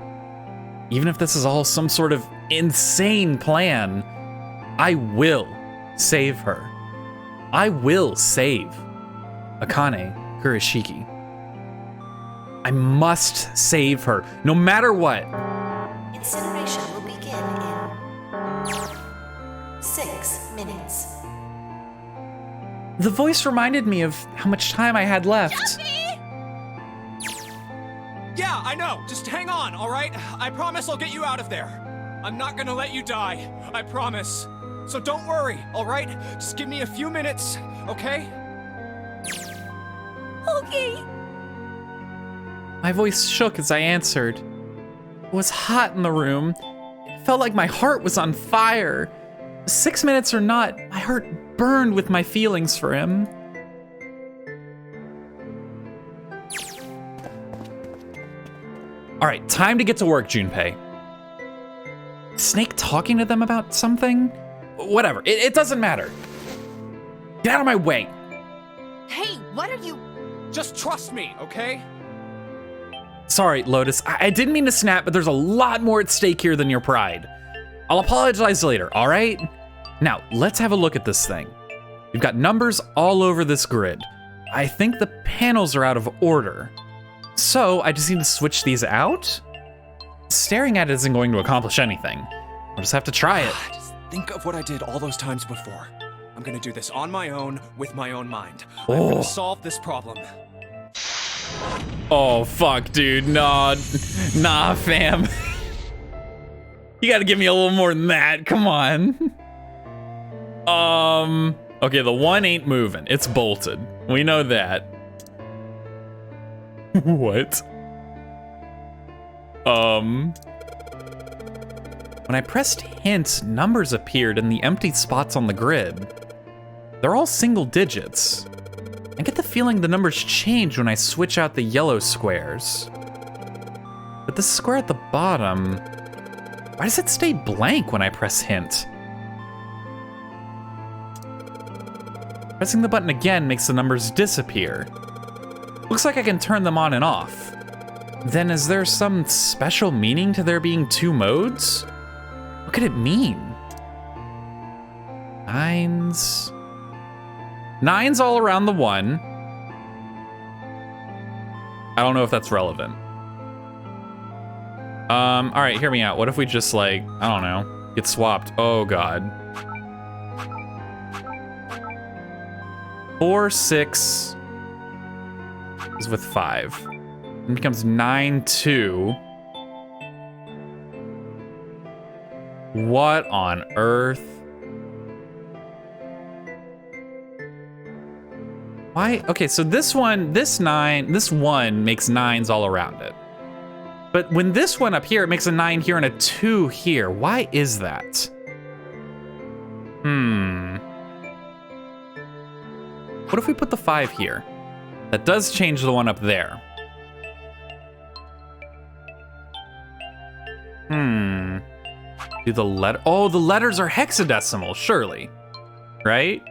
Even if this is all some sort of insane plan, I will save her. I will save Akane Kurashiki. I must save her, no matter what. Incineration will begin in 6 minutes. The voice reminded me of how much time I had left. Jumpy! Yeah, I know. Just hang on, all right? I promise I'll get you out of there. I'm not gonna let you die. I promise. So don't worry, all right? Just give me a few minutes, okay? Okay. My voice shook as I answered. It was hot in the room. It felt like my heart was on fire. 6 minutes or not, my heart burned with my feelings for him. All right, time to get to work, Junpei. Snake talking to them about something? Whatever, it doesn't matter. Get out of my way. Hey, what are you... Just trust me, okay? Sorry, Lotus, I didn't mean to snap, but there's a lot more at stake here than your pride. I'll apologize later, all right? Now, let's have a look at this thing. We've got numbers all over this grid. I think the panels are out of order. So, I just need to switch these out? Staring at it isn't going to accomplish anything. I'll just have to try it. Just think of what I did all those times before. I'm gonna do this on my own, with my own mind. I'm gonna solve this problem. Oh, fuck, dude. Nah, fam. You gotta give me a little more than that. Come on. Okay, the 1 ain't moving. It's bolted. We know that. What? When I pressed hint, numbers appeared in the empty spots on the grid. They're all single digits. I get the feeling the numbers change when I switch out the yellow squares. But the square at the bottom, why does it stay blank when I press hint? Pressing the button again makes the numbers disappear. Looks like I can turn them on and off. Then is there some special meaning to there being 2 modes? What could it mean? Nines all around the 1. I don't know if that's relevant. All right, hear me out. What if we just like, I don't know, get swapped? Oh God. 4, 6 is with 5. It becomes 9, 2. What on earth? Why? Okay, so this one makes 9s all around it. But when this one up here, it makes a 9 here and a 2 here. Why is that? What if we put the 5 here? That does change the one up there. Do the letter? Oh, the letters are hexadecimal, surely, right?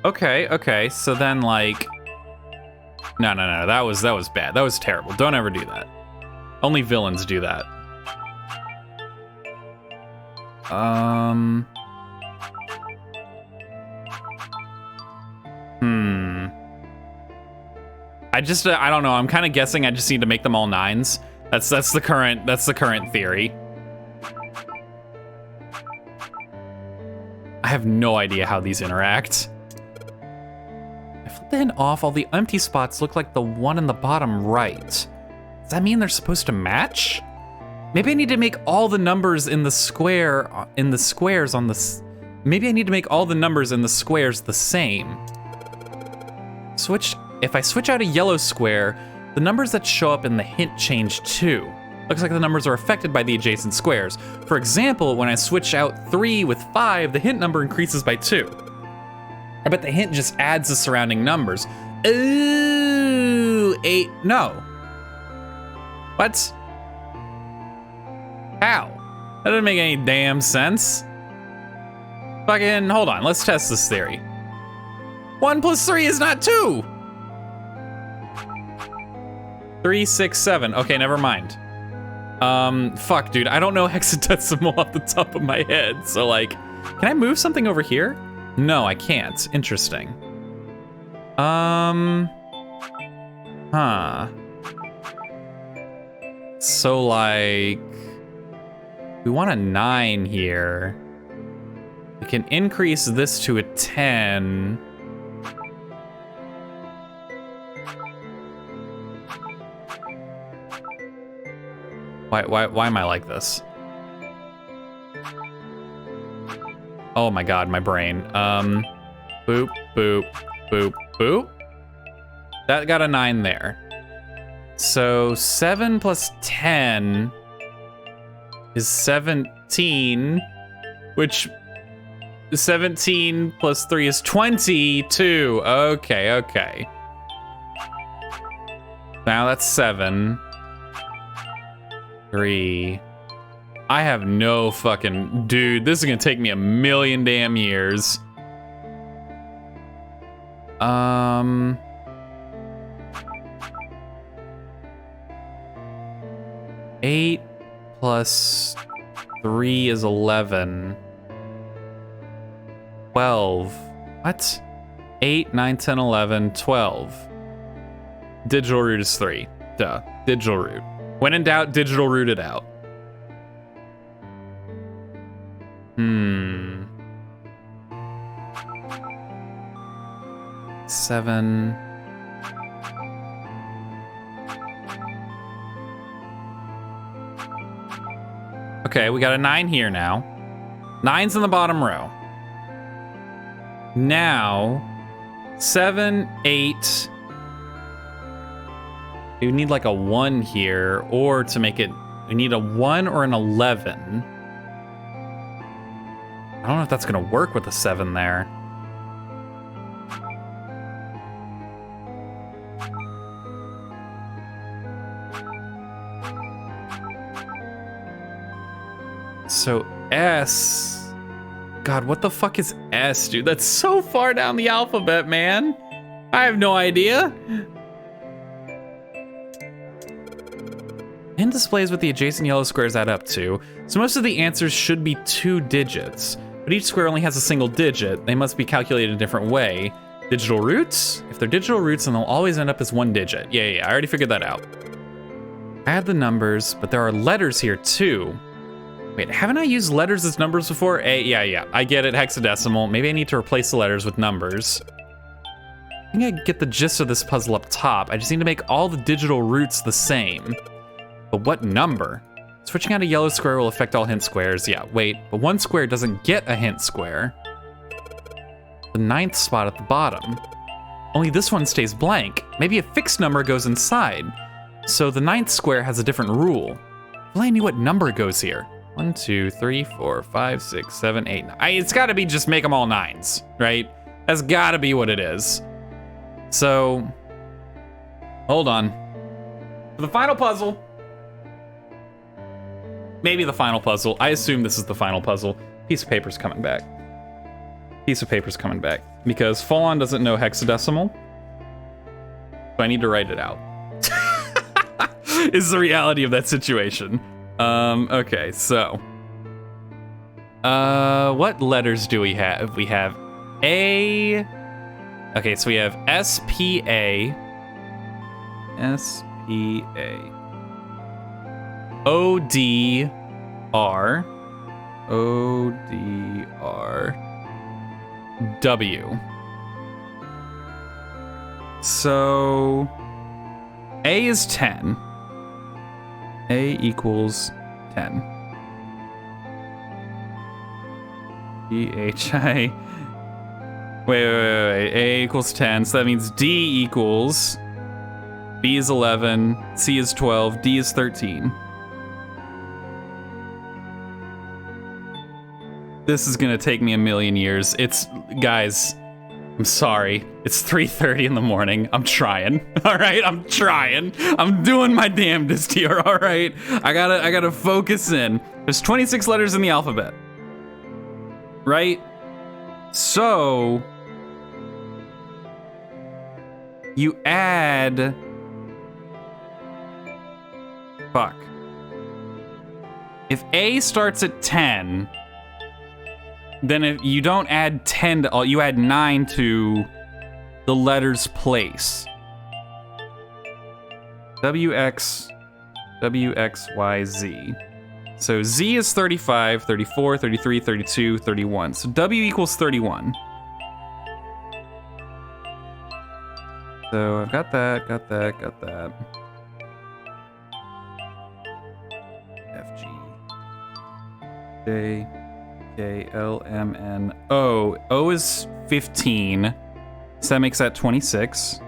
Okay. So then, like, no. That was bad. That was terrible. Don't ever do that. Only villains do that. I don't know. I'm kind of guessing I just need to make them all 9s. That's the current theory. I have no idea how these interact. I flipped the hint off. All the empty spots look like the one in the bottom right. Does that mean they're supposed to match? Maybe I need to make all the numbers in the squares maybe I need to make all the numbers in the squares the same. If I switch out a yellow square, the numbers that show up in the hint change too. Looks like the numbers are affected by the adjacent squares. For example, when I switch out 3 with 5, the hint number increases by 2. I bet the hint just adds the surrounding numbers. Ooh, 8, no. What? How? That doesn't make any damn sense. Fucking, hold on, let's test this theory. 1 plus 3 is not 2. 3, 6, 7. Okay, never mind. Fuck, dude. I don't know hexadecimal off the top of my head. So, like, can I move something over here? No, I can't. Interesting. So, like, we want a 9 here. We can increase this to a 10. Why am I like this? Oh my god, my brain. Boop, boop, boop, boop. That got a 9 there. So 7 plus 10 is 17, which 17 plus 3 is 22. Okay, okay. Now that's 7. 3. I have no fucking... Dude, this is gonna take me a million damn years. 8 plus 3 is 11. 12. What? 8, 9, 10, 11, 12. Digital root is 3. Duh. Digital root. When in doubt, digital root it out. 7. Okay, we got a 9 here now. 9's in the bottom row. Now, 7, 8. We need like a 1 here, or to make it, we need a 1 or an 11. I don't know if that's gonna work with a 7 there. So S, God, what the fuck is S, dude? That's so far down the alphabet, man. I have no idea. Hint displays what the adjacent yellow squares add up to. So most of the answers should be 2 digits, but each square only has a single digit. They must be calculated a different way. Digital roots? If they're digital roots, then they'll always end up as 1 digit. Yeah, I already figured that out. Add the numbers, but there are letters here too. Wait, haven't I used letters as numbers before? Yeah, I get it, hexadecimal. Maybe I need to replace the letters with numbers. I think I get the gist of this puzzle up top. I just need to make all the digital roots the same. But what number? Switching out a yellow square will affect all hint squares. Yeah, wait, but 1 square doesn't get a hint square. The 9th spot at the bottom. Only this one stays blank. Maybe a fixed number goes inside. So the 9th square has a different rule. If only I knew what number goes here. 1, 2, 3, 4, 5, 6, 7, 8, 9. It's gotta be just make them all 9s, right? That's gotta be what it is. So, hold on. For the final puzzle. Maybe the final puzzle. I assume this is the final puzzle. Piece of paper's coming back. Piece of paper's coming back. Because Folon doesn't know hexadecimal. So I need to write it out. Is the reality of that situation. Okay, so. What letters do we have? We have A. Okay, so we have S-P-A. S-P-A. O-D-R. O-D-R. W. So, A is 10. A equals 10. D-H-I. Wait. A equals 10, so that means D equals. B is 11, C is 12, D is 13. This is gonna take me a million years. Guys, I'm sorry. It's 3:30 in the morning. I'm trying, all right? I'm trying. I'm doing my damnedest here, all right? I gotta focus in. There's 26 letters in the alphabet, right? So, you add, fuck. If A starts at 10, then if you don't add 10 to all, you add 9 to the letter's place. WX, WXYZ. So Z is 35, 34, 33, 32, 31. So W equals 31. So I've got that, got that. J, K, L, M, N, O. O is 15. So that makes that 26.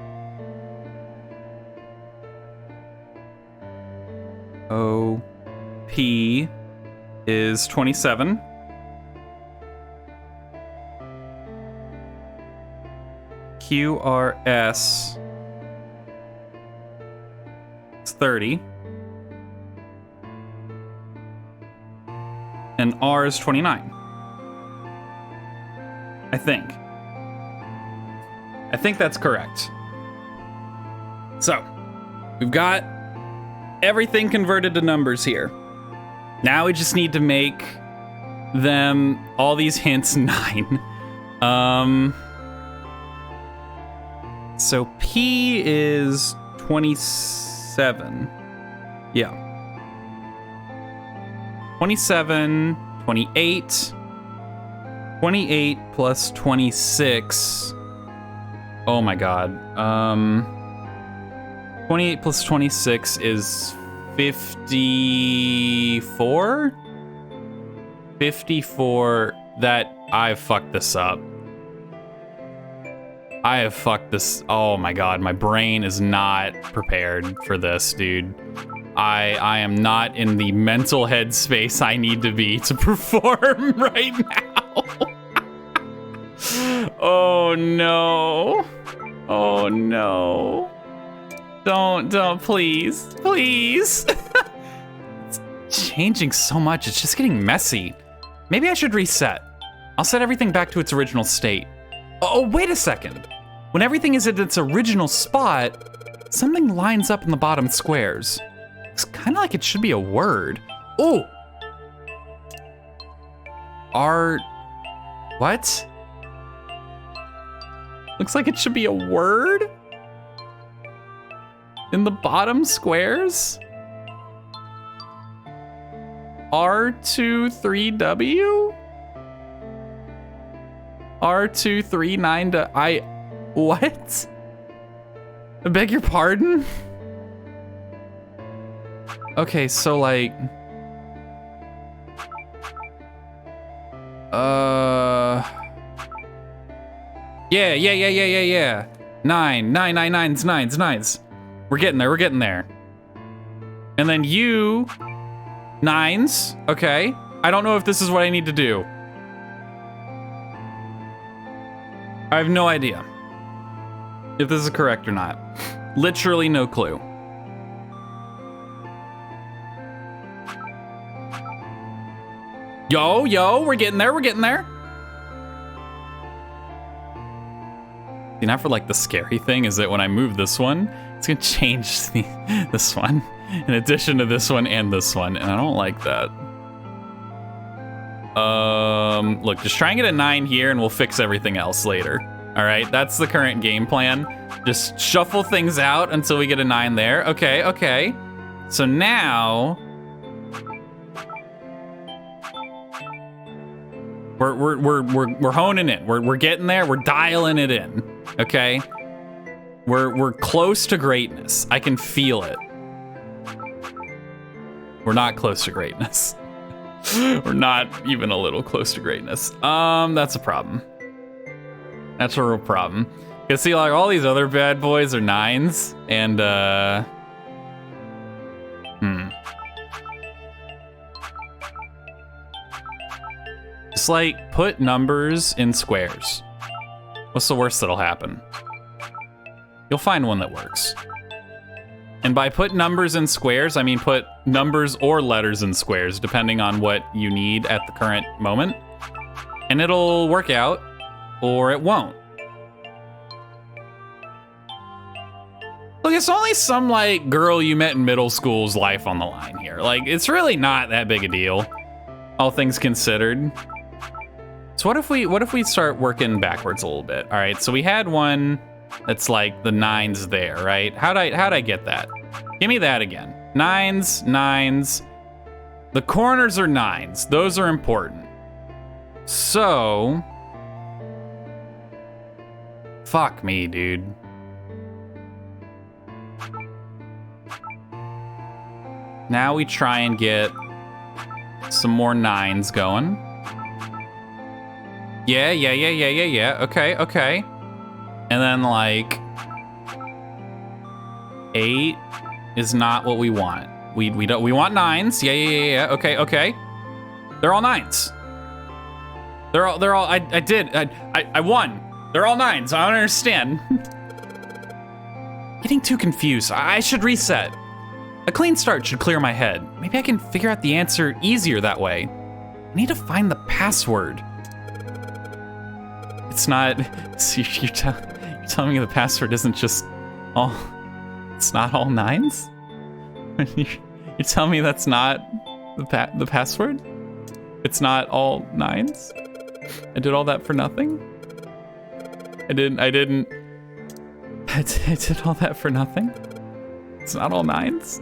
O, P is 27. Q, R, S is 30. And R is 29. I think that's correct. So, we've got everything converted to numbers here. Now we just need to make them, all these hints, 9. So P is 27. Yeah. 27, 28. 28 plus 26. Oh my god. 28 plus 26 is 54? 54. That, I fucked this up. I have fucked this. Oh my god, my brain is not prepared for this, dude. I am not in the mental headspace I need to be to perform right now. Oh no. Oh no. Don't, please. Please. It's changing so much, it's just getting messy. Maybe I should reset. I'll set everything back to its original state. Oh, wait a second. When everything is at its original spot, something lines up in the bottom squares. It's kind of like it should be a word. Oh! What? Looks like it should be a word? In the bottom squares? R23W? R239 what? I beg your pardon? Okay, so like... Yeah. 9s. We're getting there. And then you... 9s, okay. I don't know if this is what I need to do. I have no idea if this is correct or not. Literally no clue. Yo, we're getting there. See, now for like the scary thing is that when I move this one, it's gonna change this one in addition to this one and this one, and I don't like that. Look, just try and get a 9 here and we'll fix everything else later. All right, that's the current game plan. Just shuffle things out until we get a 9 there. Okay. So now we're honing it. We're getting there. We're dialing it in. Okay. We're close to greatness. I can feel it. We're not close to greatness. We're not even a little close to greatness. That's a problem. That's a real problem. Cause see, like all these other bad boys are 9s, and just like put numbers in squares. What's the worst that'll happen? You'll find one that works. And by put numbers in squares, I mean put numbers or letters in squares, depending on what you need at the current moment. And it'll work out, or it won't. Look, it's only some, like, girl you met in middle school's life on the line here. Like, it's really not that big a deal, all things considered. So what if we start working backwards a little bit? All right, so we had one that's like the 9s there, right? How'd I get that? Give me that again. 9s. The corners are 9s. Those are important. So, fuck me, dude. Now we try and get Some more 9s going. Yeah. Okay. And then like 8 is not what we want. We want 9s. Yeah. Okay. They're all 9s. They're all I won. They're all 9s. I don't understand. Getting too confused. I should reset. A clean start should clear my head. Maybe I can figure out the answer easier that way. I need to find the password. It's not. See, you're telling me the password isn't just all. It's not all 9s? You're telling me that's not the password? It's not all 9s? I did all that for nothing? I did all that for nothing? It's not all 9s?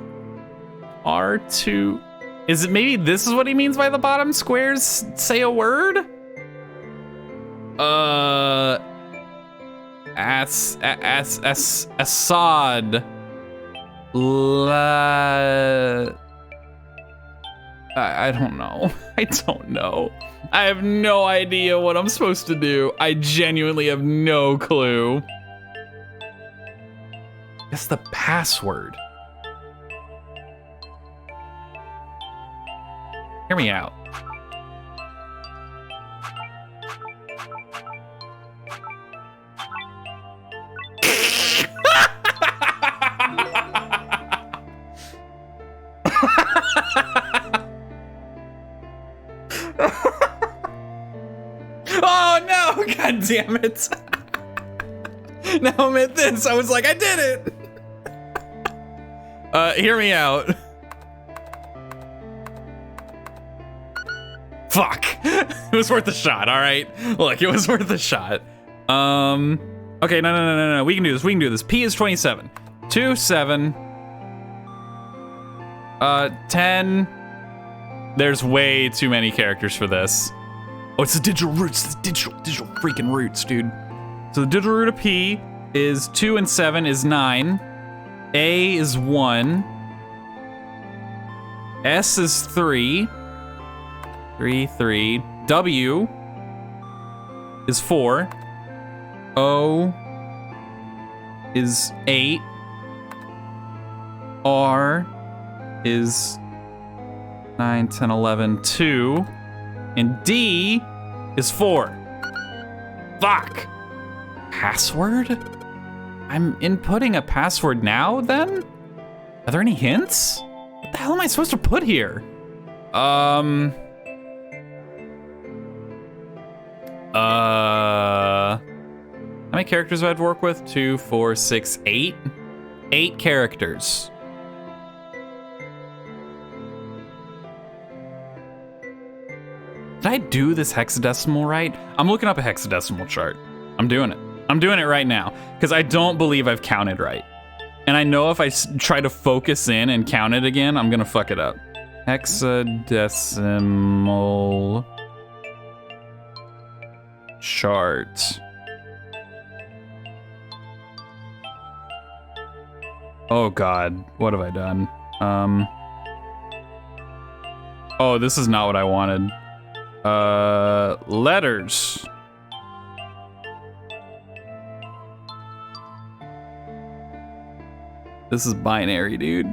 R2. Is it maybe this is what he means by the bottom squares say a word? Assad. I don't know. I have no idea what I'm supposed to do. I genuinely have no clue. It's the password. Hear me out. Oh no! God damn it! Now I'm at this. I was like, I did it! Hear me out. Fuck. It was worth a shot, alright? Look, it was worth a shot. Okay, no. We can do this. P is 27. 2, 7. 10. There's way too many characters for this. Oh, it's the digital roots. It's the digital freaking roots, dude. So the digital root of P is 2 and 7 is 9. A is 1. S is 3. 3. W is 4. O is 8. R is 9, 10, 11, 2. And D is 4. Fuck. Password? I'm inputting a password now, then? Are there any hints? What the hell am I supposed to put here? How many characters do I have to work with? 2, 4, 6, 8? 8 characters. Did I do this hexadecimal right? I'm looking up a hexadecimal chart. I'm doing it. I'm doing it right now because I don't believe I've counted right. And I know if I try to focus in and count it again, I'm gonna fuck it up. Hexadecimal chart. Oh God, what have I done? Oh, this is not what I wanted. Letters. This is binary, dude.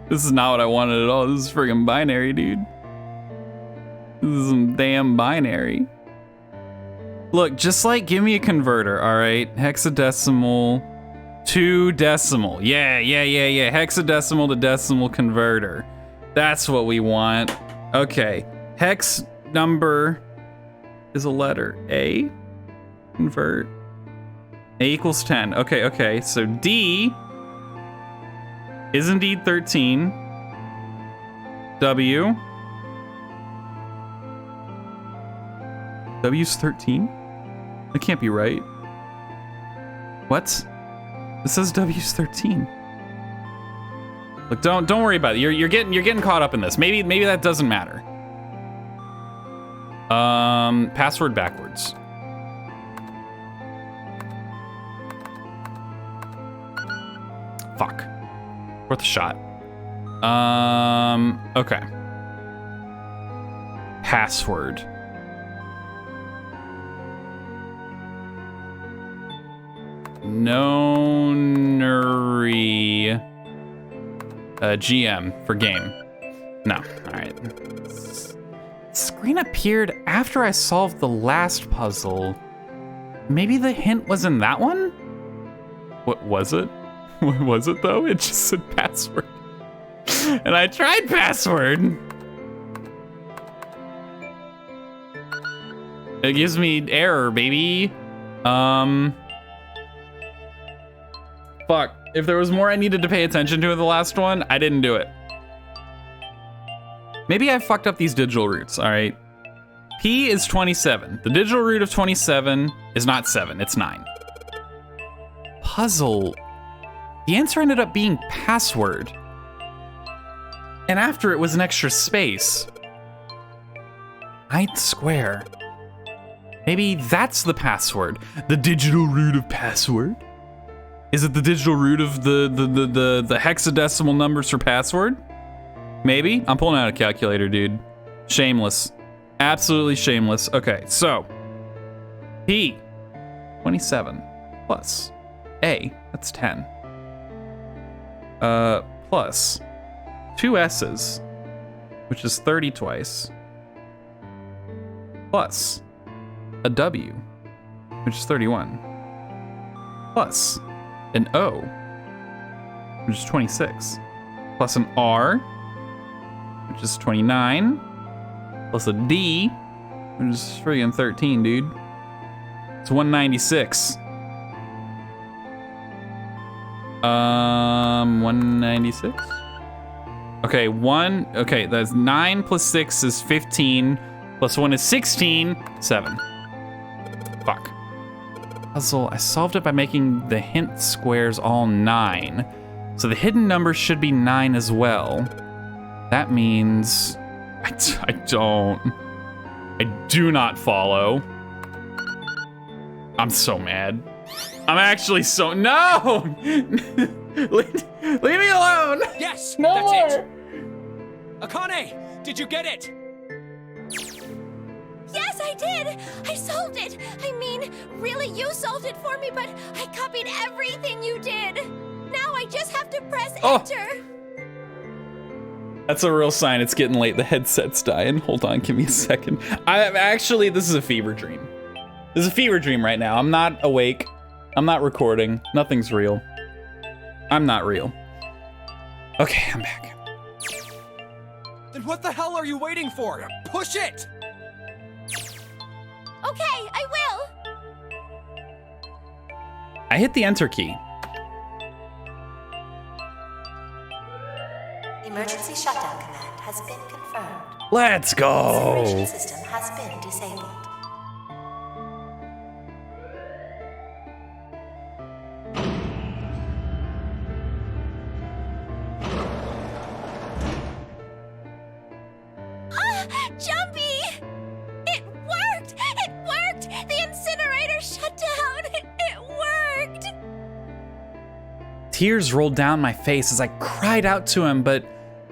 This is not what I wanted at all. This is friggin' binary, dude. This is some damn binary. Look, just like give me a converter, all right? Hexadecimal to decimal. Yeah. Hexadecimal to decimal converter. That's what we want. Okay. Hex number is a letter A. Convert. A equals 10. Okay. So D is indeed 13. W. W's 13? That can't be right. What? It says W's 13. Look, don't worry about it. You're getting caught up in this. Maybe that doesn't matter. Password backwards. Fuck. Worth a shot. Okay. password. Nonary GM for game. No, all right. Screen appeared after I solved the last puzzle. Maybe the hint was in that one? What was it? What was it though? It just said password. And I tried password. It gives me error, baby. Fuck. If there was more I needed to pay attention to in the last one, I didn't do it. Maybe I fucked up these digital roots, all right? P is 27. The digital root of 27 is not 7, it's 9. Puzzle. The answer ended up being password. And after it was an extra space. 9th square. Maybe that's the password. The digital root of password? Is it the digital root of the hexadecimal numbers for password? Maybe? I'm pulling out a calculator, dude. Shameless. Absolutely shameless. Okay, so. P. 27 plus A. That's 10. Plus 2 S's, which is 30 twice. Plus a W, which is 31. Plus an O, which is 26. Plus an R, which is 29. Plus a D, which is friggin' 13, dude. It's 196. 196? Okay, okay, that's 9 plus 6 is 15. Plus 1 is 16. 7. Fuck. Puzzle, I solved it by making the hint squares all 9. So the hidden number should be 9 as well. That means... I do not follow. I'm so mad. I'm actually so... No! leave me alone! Yes! No that's more! it! Akane! Did you get it? Yes, I did! I solved it! I mean, really, you solved it for me, but I copied everything you did! Now I just have to press enter! That's a real sign it's getting late. The headset's dying. Hold on, give me a second. Actually, this is a fever dream. This is a fever dream right now. I'm not awake. I'm not recording. Nothing's real. I'm not real. Okay, I'm back. Then what the hell are you waiting for? Push it! Okay, I will! I hit the enter key. Emergency shutdown command has been confirmed. Let's go! Incineration system has been disabled. Jumpy! It worked! It worked! The incinerator shut down! It worked! Tears rolled down my face as I cried out to him, but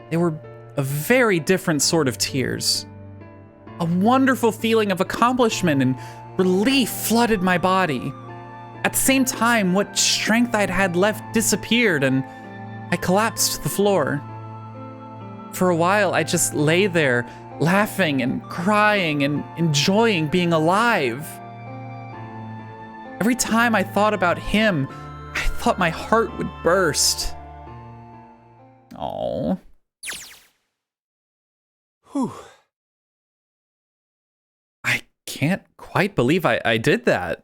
they were a very different sort of tears. A wonderful feeling of accomplishment and relief flooded my body. At the same time, what strength I'd had left disappeared, and I collapsed to the floor. For a while, I just lay there, laughing and crying and enjoying being alive. Every time I thought about him, I thought my heart would burst. Oh. Whew. I can't quite believe I did that.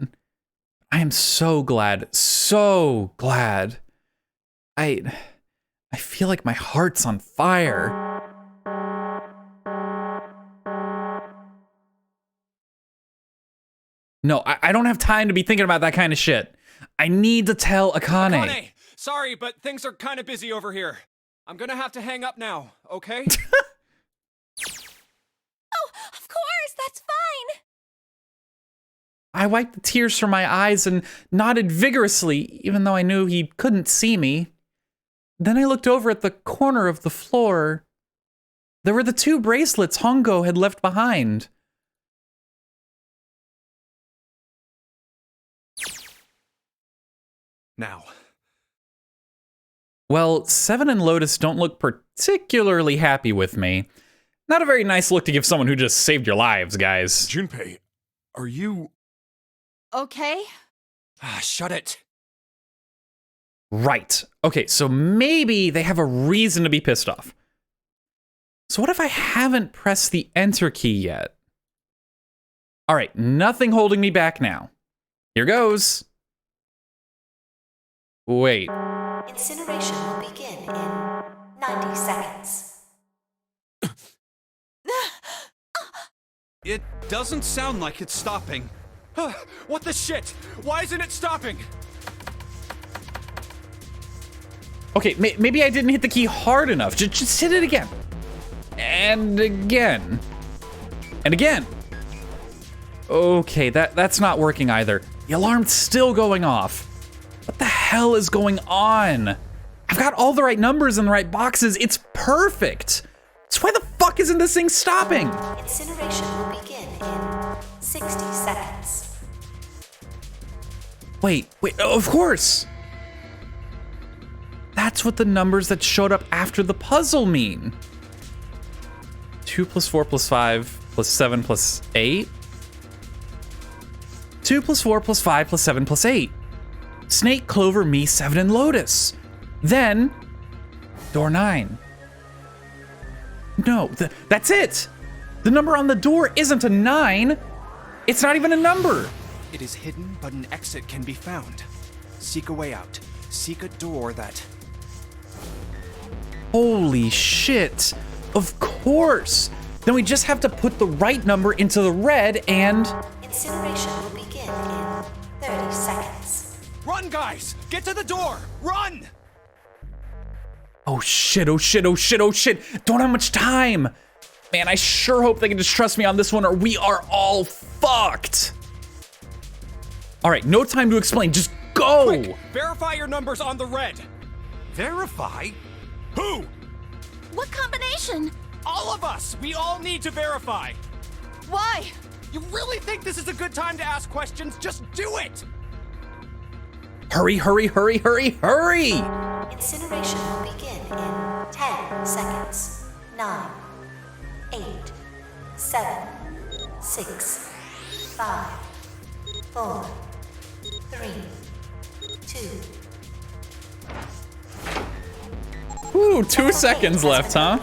I am so glad, so glad. I feel like my heart's on fire. No, I don't have time to be thinking about that kind of shit. I need to tell Akane. Akane! Sorry, but things are kind of busy over here. I'm gonna have to hang up now, okay? Oh, of course, that's fine! I wiped the tears from my eyes and nodded vigorously, even though I knew he couldn't see me. Then I looked over at the corner of the floor. There were the 2 bracelets Hongo had left behind. Now. Well, Seven and Lotus don't look particularly happy with me. Not a very nice look to give someone who just saved your lives, guys. Junpei, are you... Okay? Shut it. Right. Okay, so maybe they have a reason to be pissed off. So what if I haven't pressed the enter key yet? All right, nothing holding me back now. Here goes. Wait. Incineration will begin in 90 seconds. It doesn't sound like it's stopping. What the shit? Why isn't it stopping? Okay, maybe I didn't hit the key hard enough. Just hit it again. And again. And again. Okay, that's not working either. The alarm's still going off. What the hell is going on? I've got all the right numbers in the right boxes. It's perfect. So why the fuck isn't this thing stopping? Incineration will begin in 60 seconds. Wait, of course. That's what the numbers that showed up after the puzzle mean. 2 plus 4 plus 5 plus 7 plus 8. 2 plus 4 plus 5 plus 7 plus 8. Snake, Clover, me, Seven, and Lotus. Then, door 9. No, that's it. The number on the door isn't a 9. It's not even a number. It is hidden, but an exit can be found. Seek a way out. Seek a door that... Holy shit. Of course. Then we just have to put the right number into the red and... Incineration will begin in 30 seconds. Run, guys! Get to the door! Run! Oh shit, oh shit, oh shit, oh shit. Don't have much time. Man, I sure hope they can just trust me on this one or we are all fucked. All right, no time to explain, just go. Quick, verify your numbers on the red. Verify? Who? What combination? All of us! We all need to verify! Why? You really think this is a good time to ask questions? Just do it! Hurry, hurry, hurry, hurry, hurry! Incineration will begin in 10 seconds. 9, 8, 7, 6, 5, 4, 3, 2. Ooh, 2 seconds left, huh?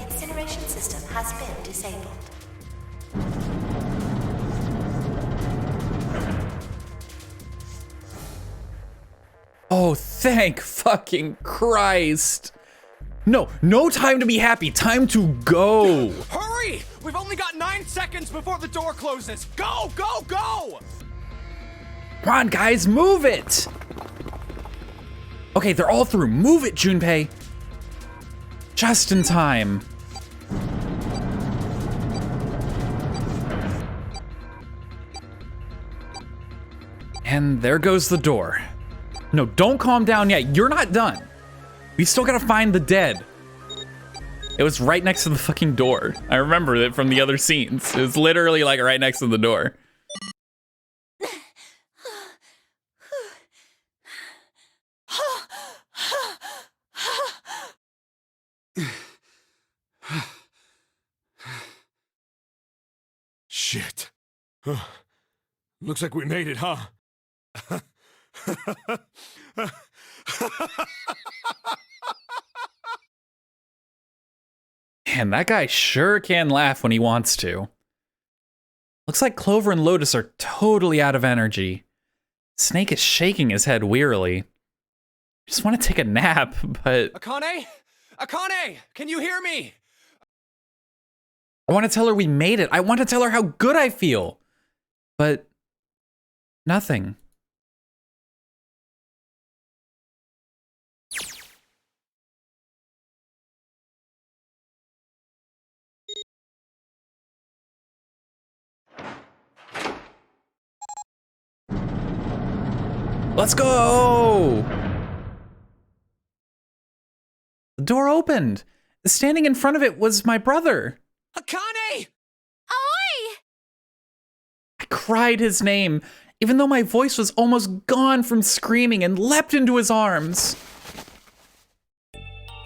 Incineration system has been disabled. Oh, thank fucking Christ. No time to be happy. Time to go. Hurry! We've only got 9 seconds before the door closes. Go, go, go! Come on, guys, move it. Okay, they're all through. Move it, Junpei. Just in time. And there goes the door. No, don't calm down yet. You're not done. We still gotta find the dead. It was right next to the fucking door. I remember it from the other scenes. It was literally like right next to the door. Shit. Looks like we made it, huh? Man, that guy sure can laugh when he wants to. Looks like Clover and Lotus are totally out of energy. Snake is shaking his head wearily. Just want to take a nap, but... Akane? Akane! Can you hear me? I want to tell her we made it. I want to tell her how good I feel. But... nothing. Let's go! The door opened. Standing in front of it was my brother. Akane! Oi! I cried his name, even though my voice was almost gone from screaming, and leapt into his arms.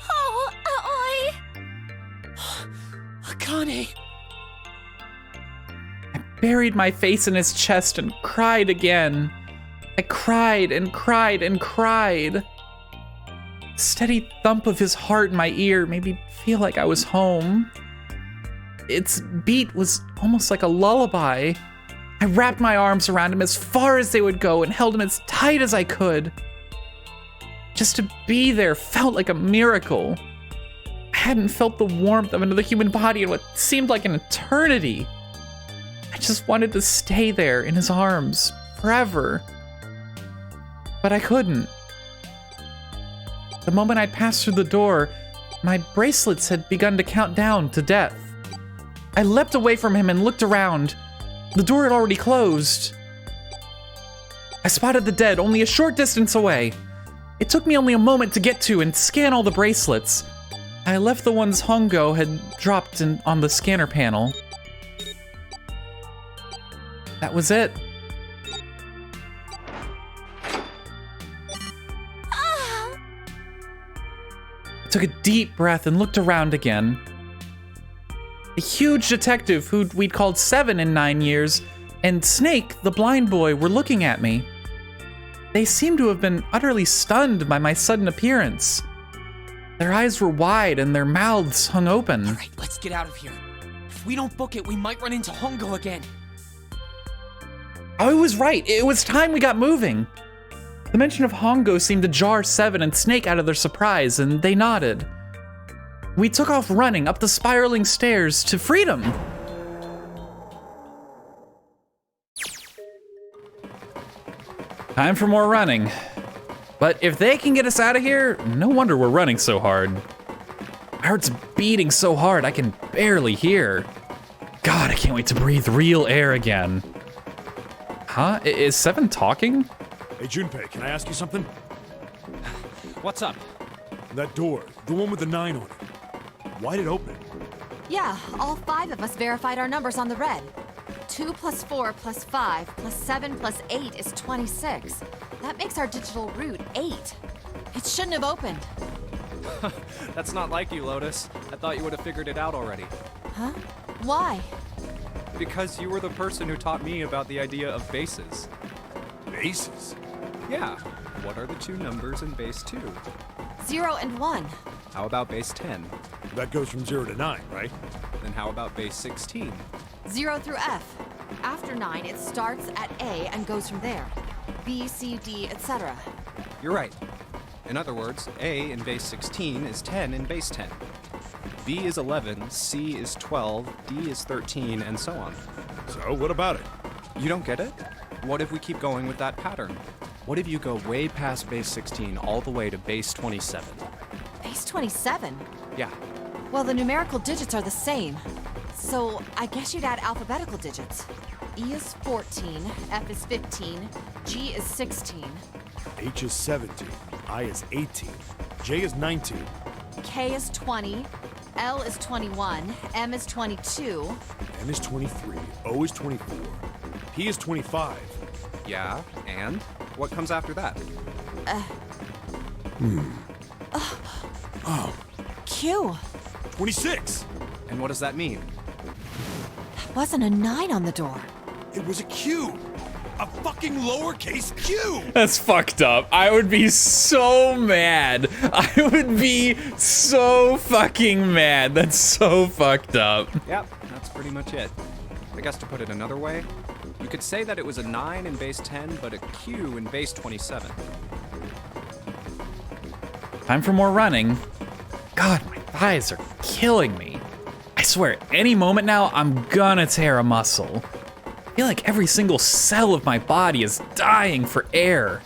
Oh, oi! Akane! I buried my face in his chest and cried again. I cried and cried and cried. The steady thump of his heart in my ear made me feel like I was home. Its beat was almost like a lullaby. I wrapped my arms around him as far as they would go and held him as tight as I could. Just to be there felt like a miracle. I hadn't felt the warmth of another human body in what seemed like an eternity. I just wanted to stay there in his arms forever. But I couldn't. The moment I'd passed through the door, my bracelets had begun to count down to death. I leapt away from him and looked around. The door had already closed. I spotted the dead only a short distance away. It took me only a moment to get to and scan all the bracelets. I left the ones Hongo had dropped on the scanner panel. That was it. I took a deep breath and looked around again. The huge detective who we'd called 7 in 9 years, and Snake, the blind boy, were looking at me. They seemed to have been utterly stunned by my sudden appearance. Their eyes were wide and their mouths hung open. All right, let's get out of here. If we don't book it, we might run into Hongo again. I was right. It was time we got moving. The mention of Hongo seemed to jar 7 and Snake out of their surprise, and they nodded. We took off running up the spiraling stairs to freedom. Time for more running. But if they can get us out of here, no wonder we're running so hard. My heart's beating so hard I can barely hear. God, I can't wait to breathe real air again. Huh? Is 7 talking? Hey, Junpei, can I ask you something? What's up? That door, the one with the 9 on it. Why'd it open? Yeah, all 5 of us verified our numbers on the red. 2 plus 4 plus 5 plus 7 plus 8 is 26. That makes our digital route 8. It shouldn't have opened. That's not like you, Lotus. I thought you would have figured it out already. Huh? Why? Because you were the person who taught me about the idea of bases. Bases? Yeah. What are the 2 numbers in base 2? 0 and 1. How about base 10? That goes from 0 to 9, right? Then how about base 16? 0 through F. After 9, it starts at A and goes from there. B, C, D, etc. You're right. In other words, A in base 16 is 10 in base 10. B is 11, C is 12, D is 13, and so on. So, what about it? You don't get it? What if we keep going with that pattern? What if you go way past base 16 all the way to base 27? Base 27? Yeah. Well, the numerical digits are the same. So, I guess you'd add alphabetical digits. E is 14, F is 15, G is 16. H is 17, I is 18, J is 19. K is 20, L is 21, M is 22. N is 23, O is 24, P is 25. Yeah, and? What comes after that? Q. 26! And what does that mean? Wasn't a 9 on the door. It was a Q! A fucking lowercase q! That's fucked up. I would be so mad. I would be so fucking mad. That's so fucked up. Yep, that's pretty much it. I guess to put it another way, you could say that it was a 9 in base 10, but a Q in base 27. Time for more running. God, my thighs are killing me. I swear, any moment now, I'm gonna tear a muscle. I feel like every single cell of my body is dying for air.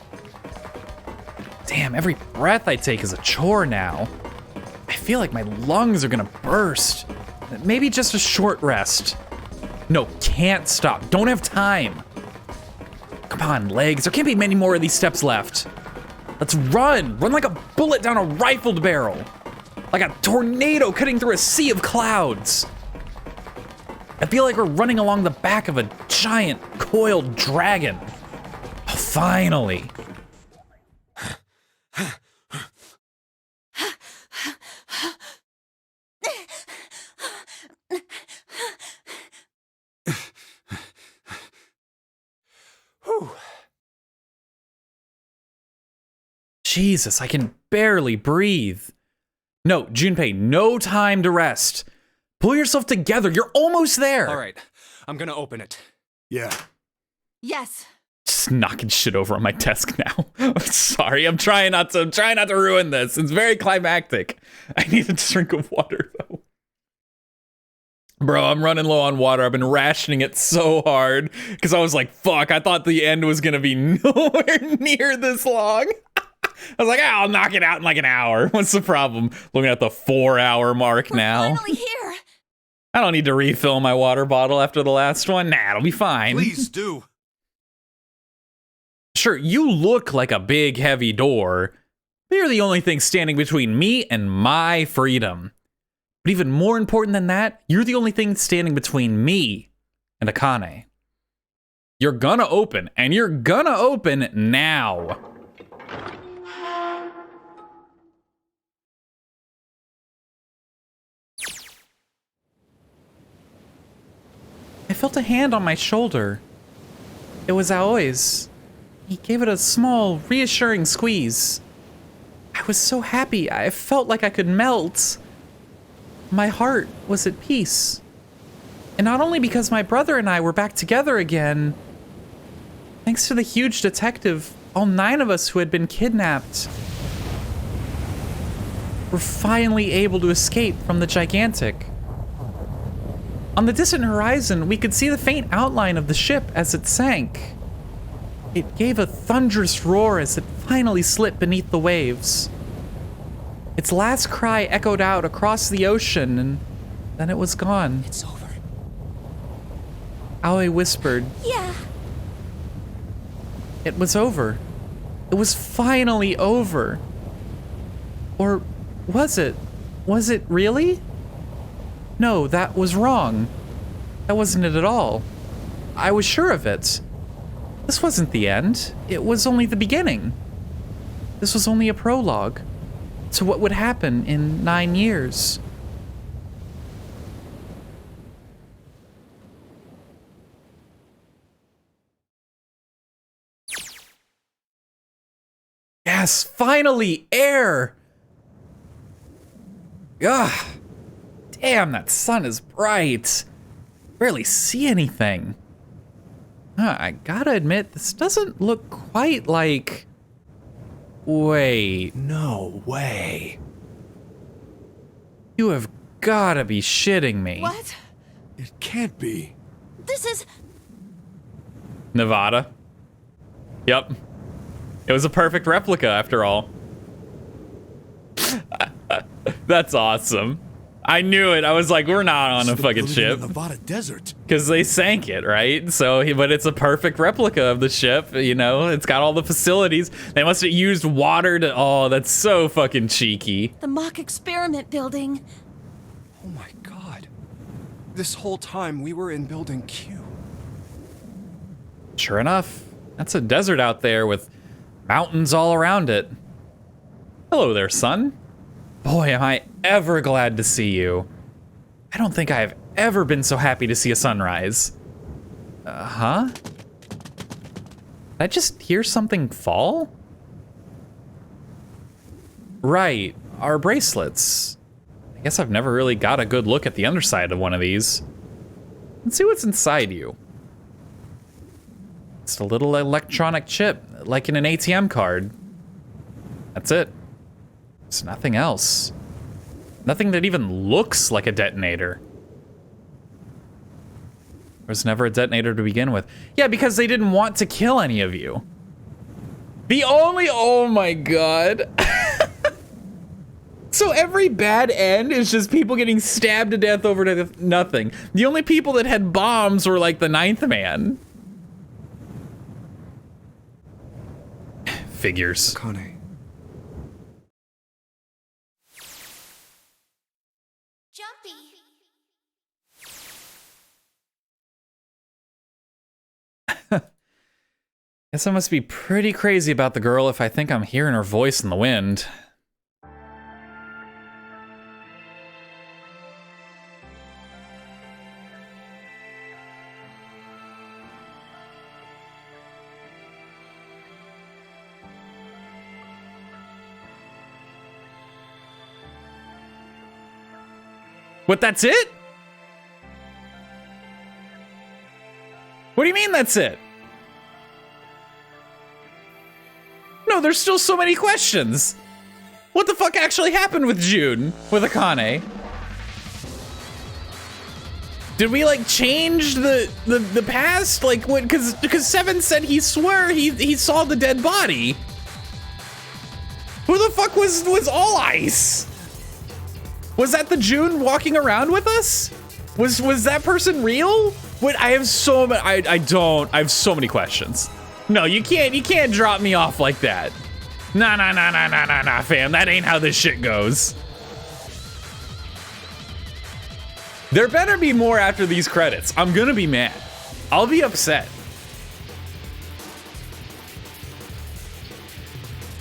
Damn, every breath I take is a chore now. I feel like my lungs are gonna burst. Maybe just a short rest. No, can't stop. Don't have time. Come on, legs. There can't be many more of these steps left. Let's run. Run like a bullet down a rifled barrel. Like a tornado cutting through a sea of clouds. I feel like we're running along the back of a giant coiled dragon. Finally. Jesus, I can barely breathe. No, Junpei, no time to rest. Pull yourself together. You're almost there. All right, I'm gonna open it. Yeah. Yes. Just knocking shit over on my desk now. I'm sorry. I'm trying not to ruin this. It's very climactic. I need a drink of water though. Bro, I'm running low on water. I've been rationing it so hard because I was like, fuck, I thought the end was gonna be nowhere near this long. I was like, I'll knock it out in like an hour. What's the problem? Looking at the 4-hour mark now. We're finally here. I don't need to refill my water bottle after the last one. Nah, it'll be fine. Please do. Sure, you look like a big, heavy door, but you're the only thing standing between me and my freedom. But even more important than that, you're the only thing standing between me and Akane. You're gonna open, and you're gonna open now. I felt a hand on my shoulder. It was Aoi's. He gave it a small, reassuring squeeze. I was so happy. I felt like I could melt. My heart was at peace. And not only because my brother and I were back together again, thanks to the huge detective, all 9 of us who had been kidnapped were finally able to escape from the gigantic. On the distant horizon, we could see the faint outline of the ship as it sank. It gave a thunderous roar as it finally slipped beneath the waves. Its last cry echoed out across the ocean, and then it was gone. It's over. Aoi whispered, Yeah. it was over. It was finally over. Or was it? Was it really? No, that was wrong. That wasn't it at all. I was sure of it. This wasn't the end. It was only the beginning. This was only a prologue to what would happen in 9 years. Yes, finally, air! Ugh. Damn, that sun is bright. Barely see anything. I gotta admit, this doesn't look quite like... Wait. No way. You have gotta be shitting me. What? It can't be. This is... Nevada. Yep. It was a perfect replica after all. That's awesome. I knew it. I was like, we're not on a fucking ship. Nevada desert. Because they sank it, right? So, but it's a perfect replica of the ship, you know? It's got all the facilities. They must have used water to... Oh, that's so fucking cheeky. the mock experiment building. Oh my god. This whole time we were in Building Q. Sure enough. That's a desert out there with mountains all around it. Hello there, son. Boy, am I ever glad to see you. I don't think I've ever been so happy to see a sunrise. Huh? Did I just hear something fall? Right, our bracelets. I guess I've never really got a good look at the underside of one of these. Let's see what's inside you. It's a little electronic chip, like in an ATM card. That's it. There's nothing else. Nothing that even looks like a detonator. There was never a detonator to begin with. Yeah, because they didn't want to kill any of you. The only... Oh my god. So every bad end is just people getting stabbed to death over to nothing. The only people that had bombs were like the 9th man. Figures. Akane. Guess I must be pretty crazy about the girl if I think I'm hearing her voice in the wind. What, that's it? What do you mean that's it? No, there's still so many questions. What the fuck actually happened with June, with Akane? Did we like change the past? Like what, cause Seven said he swore he saw the dead body. Who the fuck was All Ice? Was that the June walking around with us? Was that person real? What, I have so many, I have so many questions. No, you can't drop me off like that. Nah, fam, that ain't how this shit goes. There better be more after these credits. I'm gonna be mad. I'll be upset.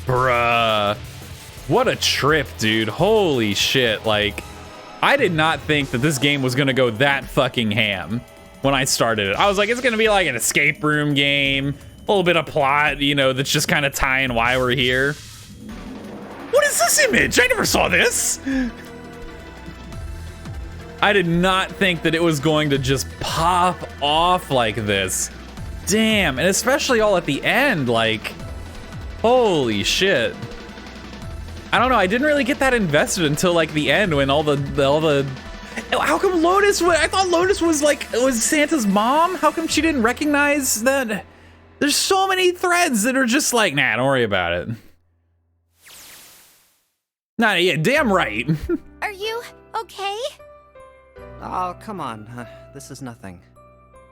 Bruh. What a trip, dude. Holy shit. Like, I did not think that this game was gonna go that fucking ham when I started it. I was like, it's gonna be like an escape room game, a little bit of plot, you know, that's just kind of tying why we're here. What is this image? I never saw this. I did not think that it was going to just pop off like this. Damn, and especially all at the end, like, holy shit. I don't know, I didn't really get that invested until like the end when all the how come Lotus, I thought Lotus was Santa's mom? How come she didn't recognize that? There's so many threads that are just like, nah, don't worry about it. Nah, yeah, damn right. Are you okay? Oh, come on, this is nothing.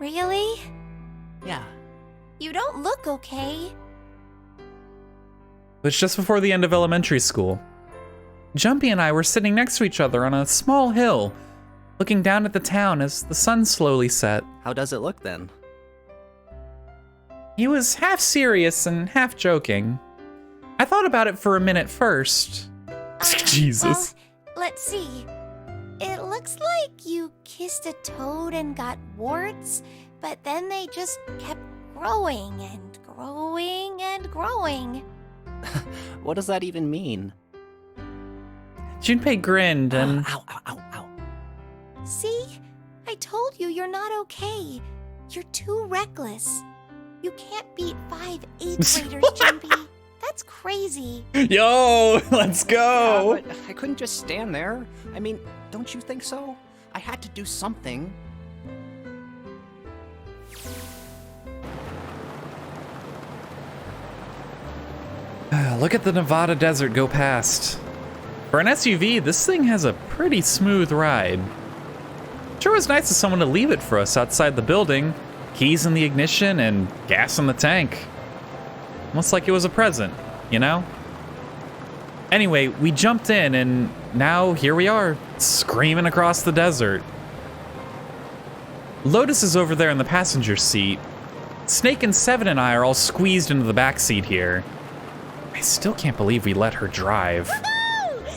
Really? Yeah. You don't look okay. It's just before the end of elementary school. Jumpy and I were sitting next to each other on a small hill, looking down at the town as the sun slowly set. How does it look then? He was half serious and half joking. I thought about it for a minute first. Jesus. Well, let's see. It looks like you kissed a toad and got warts, but then they just kept growing and growing and growing. What does that even mean? Junpei grinned and... Ow. See? I told you you're not okay. You're too reckless. You can't beat 5 8th graders, Junpei. That's crazy. Yo, let's go. Yeah, but I couldn't just stand there. I mean, don't you think so? I had to do something. Look at the Nevada desert go past. For an SUV, this thing has a pretty smooth ride. Sure was nice of someone to leave it for us outside the building. Keys in the ignition and gas in the tank. Almost like it was a present, you know? Anyway, we jumped in and now here we are, screaming across the desert. Lotus is over there in the passenger seat. Snake and Seven and I are all squeezed into the back seat here. I still can't believe we let her drive.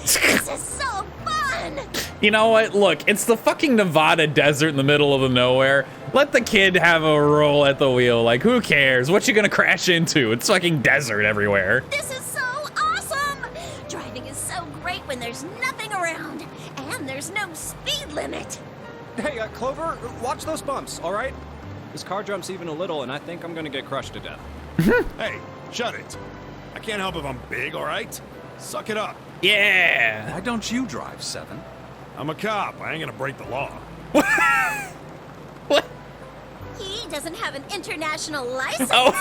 This is so fun! You know what? Look, it's the fucking Nevada desert in the middle of the nowhere. Let the kid have a roll at the wheel. Like, who cares? What you gonna crash into? It's fucking desert everywhere. This is so awesome! Driving is so great when there's nothing around, and there's no speed limit. Hey, Clover, watch those bumps, all right? This car jumps even a little, and I think I'm gonna get crushed to death. Hey, shut it. I can't help if I'm big, all right? Suck it up. Yeah. Why don't you drive, Seven? I'm a cop. I ain't gonna break the law. What? He doesn't have an international license. Oh,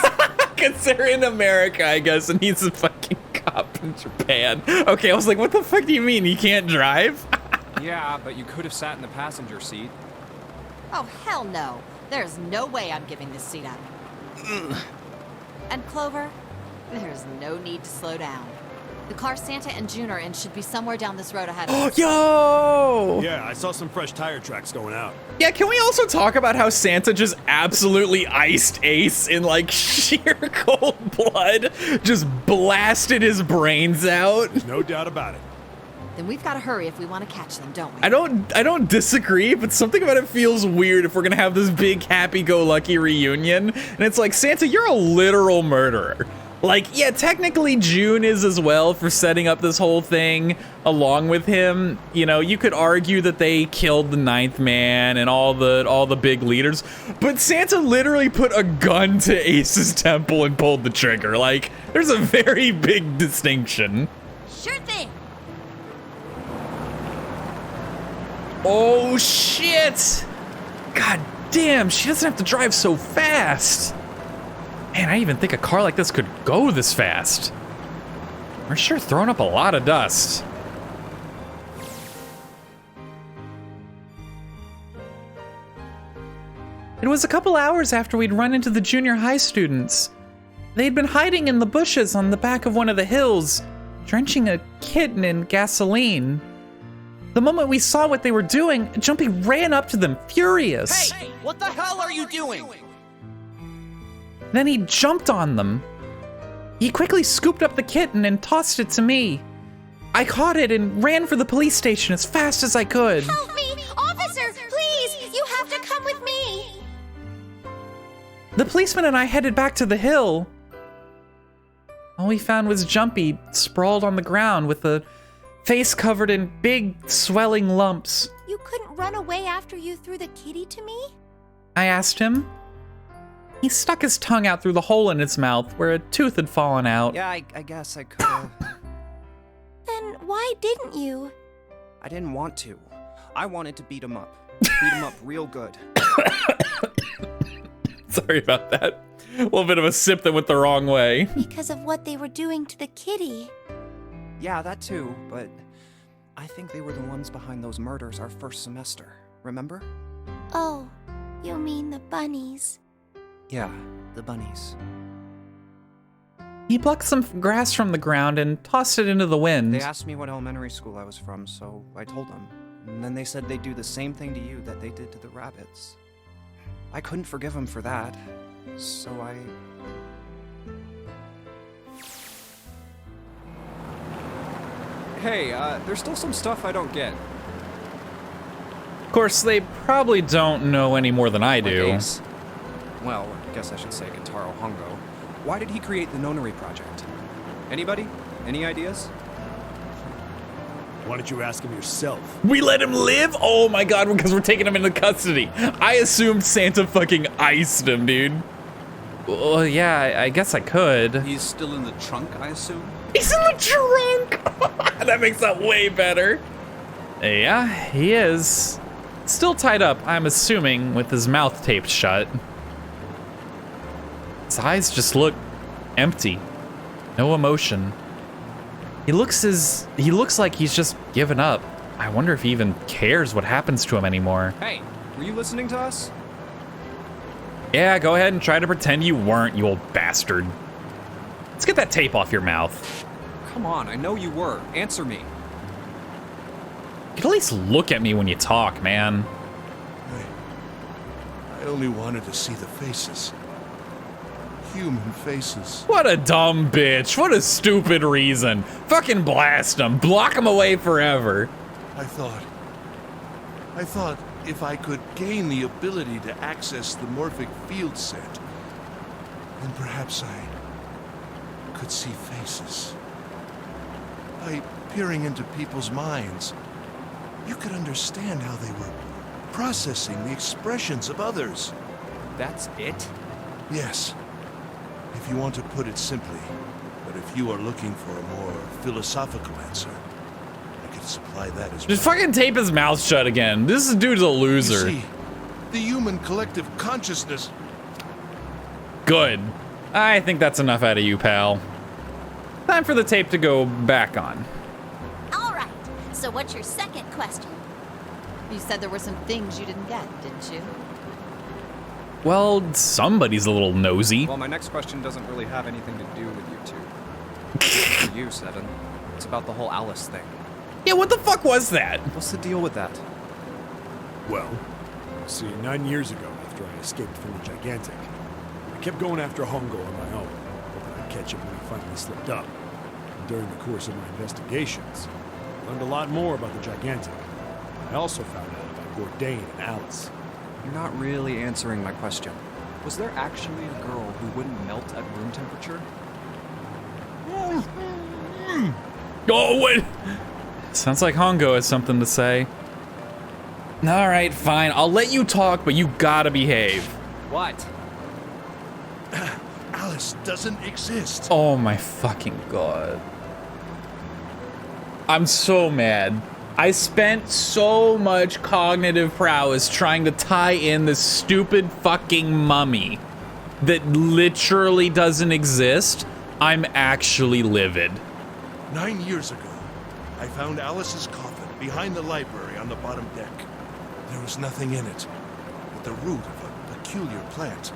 because they're in America, I guess, and he's a fucking cop in Japan. Okay, I was like, what the fuck do you mean? He can't drive? Yeah, but you could have sat in the passenger seat. Oh, hell no. There's no way I'm giving this seat up. And Clover, there's no need to slow down. The car Santa and June are in should be somewhere down this road ahead of us. Yo! Yeah, I saw some fresh tire tracks going out. Yeah, can we also talk about how Santa just absolutely iced Ace in like sheer cold blood? Just blasted his brains out. There's no doubt about it. Then we've got to hurry if we want to catch them, don't we? I don't disagree, but something about it feels weird if we're gonna have this big happy-go-lucky reunion. And it's like, Santa, you're a literal murderer. Like, yeah, technically June is as well for setting up this whole thing along with him. You know, you could argue that they killed the Ninth Man and all the big leaders, but Santa literally put a gun to Ace's temple and pulled the trigger. Like, there's a very big distinction. Sure thing. Oh shit! God damn, she doesn't have to drive so fast. Man, I didn't even think a car like this could go this fast. We're sure throwing up a lot of dust. It was a couple hours after we'd run into the junior high students. They'd been hiding in the bushes on the back of one of the hills, drenching a kitten in gasoline. The moment we saw what they were doing, Jumpy ran up to them, furious. Hey, what the hell are you doing? Then he jumped on them. He quickly scooped up the kitten and tossed it to me. I caught it and ran for the police station as fast as I could. Help me! Officer, please! You have to come with me! The policeman and I headed back to the hill. All we found was Jumpy, sprawled on the ground with a face covered in big, swelling lumps. You couldn't run away after you threw the kitty to me? I asked him. He stuck his tongue out through the hole in his mouth where a tooth had fallen out. Yeah, I guess I could've. Then why didn't you? I didn't want to. I wanted to beat him up. Beat him up real good. Sorry about that. A little bit of a sip that went the wrong way. Because of what they were doing to the kitty. Yeah, that too, but I think they were the ones behind those murders our first semester. Remember? Oh, you mean the bunnies. Yeah, the bunnies. He plucked some grass from the ground and tossed it into the wind. They asked me what elementary school I was from, so I told them. And then they said they'd do the same thing to you that they did to the rabbits. I couldn't forgive them for that, so I... Hey, there's still some stuff I don't get. Of course, they probably don't know any more than I do. Like Ace. Well, I guess I should say Kentaro Hongo. Why did he create the Nonary project? Anybody? Any ideas? Why don't you ask him yourself? We let him live? Oh my god, because we're taking him into custody. I assumed Santa fucking iced him, dude. Well, yeah, I guess I could. He's still in the trunk, I assume? He's in the trunk! That makes that way better. Yeah, he is. Still tied up, I'm assuming, with his mouth taped shut. His eyes just look empty. No emotion. He looks like he's just given up. I wonder if he even cares what happens to him anymore. Hey, were you listening to us? Yeah, go ahead and try to pretend you weren't, you old bastard. Let's get that tape off your mouth. Come on, I know you were. Answer me. You can at least look at me when you talk, man. I only wanted to see the faces. Human faces. What a dumb bitch. What a stupid reason. Fucking blast him. Block him away forever. I thought if I could gain the ability to access the morphic field set, then perhaps I could see faces. By peering into people's minds, you could understand how they were processing the expressions of others. That's it? Yes. If you want to put it simply, but if you are looking for a more philosophical answer, I could supply that as well. Just fucking tape his mouth shut again. This dude's a loser. You see, the human collective consciousness. Good. I think that's enough out of you, pal. Time for the tape to go back on. All right. So what's your second question? You said there were some things you didn't get, didn't you? Well, somebody's a little nosy. Well, my next question doesn't really have anything to do with you two. For you, Seven. It's about the whole Alice thing. Yeah, what the fuck was that? What's the deal with that? Well, see, 9 years ago, after I escaped from the Gigantic, I kept going after Hongo on my own, hoping I'd catch him when he finally slipped up. And during the course of my investigations, I learned a lot more about the Gigantic. I also found out about Bourdain and Alice. You're not really answering my question. Was there actually a girl who wouldn't melt at room temperature? Oh, wait. Sounds like Hongo has something to say. All right, fine. I'll let you talk, but you gotta behave. What? Alice doesn't exist. Oh my fucking god. I'm so mad. I spent so much cognitive prowess trying to tie in this stupid fucking mummy that literally doesn't exist. I'm actually livid. 9 years ago, I found Alice's coffin behind the library on the bottom deck. There was nothing in it but the root of a peculiar plant.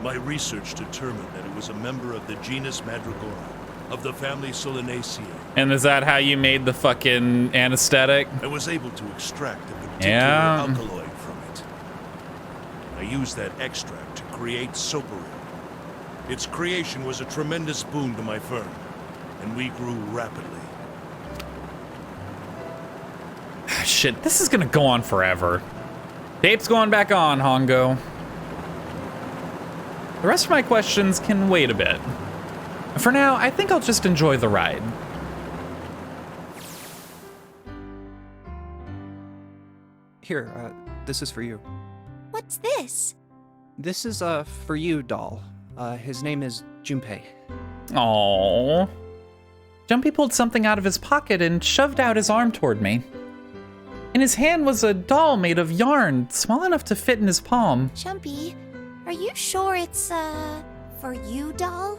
My research determined that it was a member of the genus Mandragora, of the family Solanaceae. And is that how you made the fucking anesthetic? I was able to extract a particular alkaloid from it. I used that extract to create Soparin. Its creation was a tremendous boon to my firm, and we grew rapidly. Shit, this is gonna go on forever. Tape's going back on, Hongo. The rest of my questions can wait a bit. For now, I think I'll just enjoy the ride. Here, this is for you. What's this? This is, for you, doll. His name is Junpei. Aww. Jumpy pulled something out of his pocket and shoved out his arm toward me. In his hand was a doll made of yarn, small enough to fit in his palm. Jumpy, are you sure it's, for you, doll?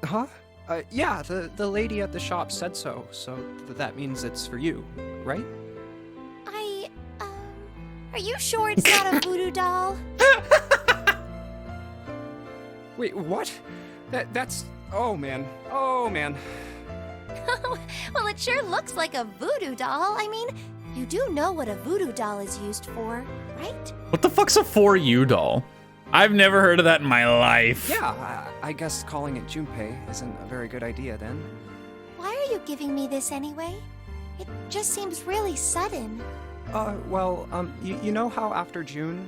Huh? Yeah, the lady at the shop said so, that means it's for you, right? Are you sure it's not a voodoo doll? Wait, what? That's... Oh, man. Well, it sure looks like a voodoo doll. I mean, you do know what a voodoo doll is used for, right? What the fuck's a for you doll? I've never heard of that in my life. Yeah, I guess calling it Junpei isn't a very good idea then. Why are you giving me this anyway? It just seems really sudden. You know how after June,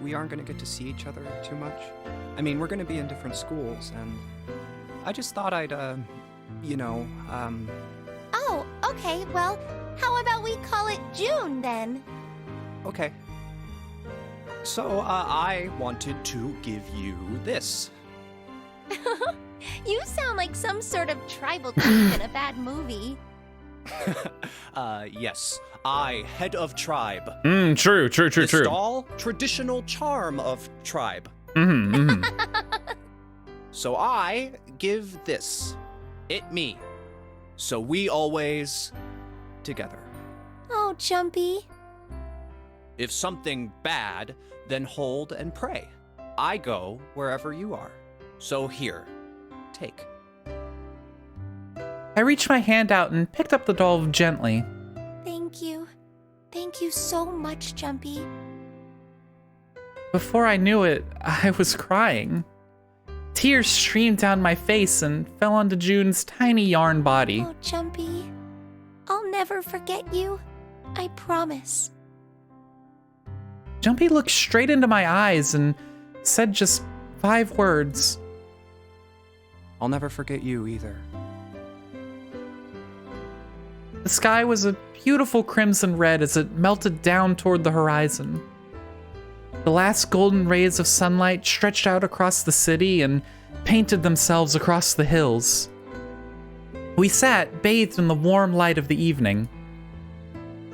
we aren't gonna get to see each other too much? I mean, we're gonna be in different schools, and I just thought I'd, Oh, okay, well, how about we call it June then? Okay. So, I wanted to give you this. You sound like some sort of tribal chief in a bad movie. Yes. I, head of tribe. True. This doll, traditional charm of tribe. So I give this. It me. So we always together. Oh, Jumpy. If something bad, then hold and pray. I go wherever you are. So here, take. I reached my hand out and picked up the doll gently. Thank you. Thank you so much, Jumpy. Before I knew it, I was crying. Tears streamed down my face and fell onto June's tiny yarn body. Oh, Jumpy. I'll never forget you. I promise. Jumpy looked straight into my eyes and said just 5 words. I'll never forget you either. The sky was a beautiful crimson red as it melted down toward the horizon. The last golden rays of sunlight stretched out across the city and painted themselves across the hills. We sat, bathed in the warm light of the evening.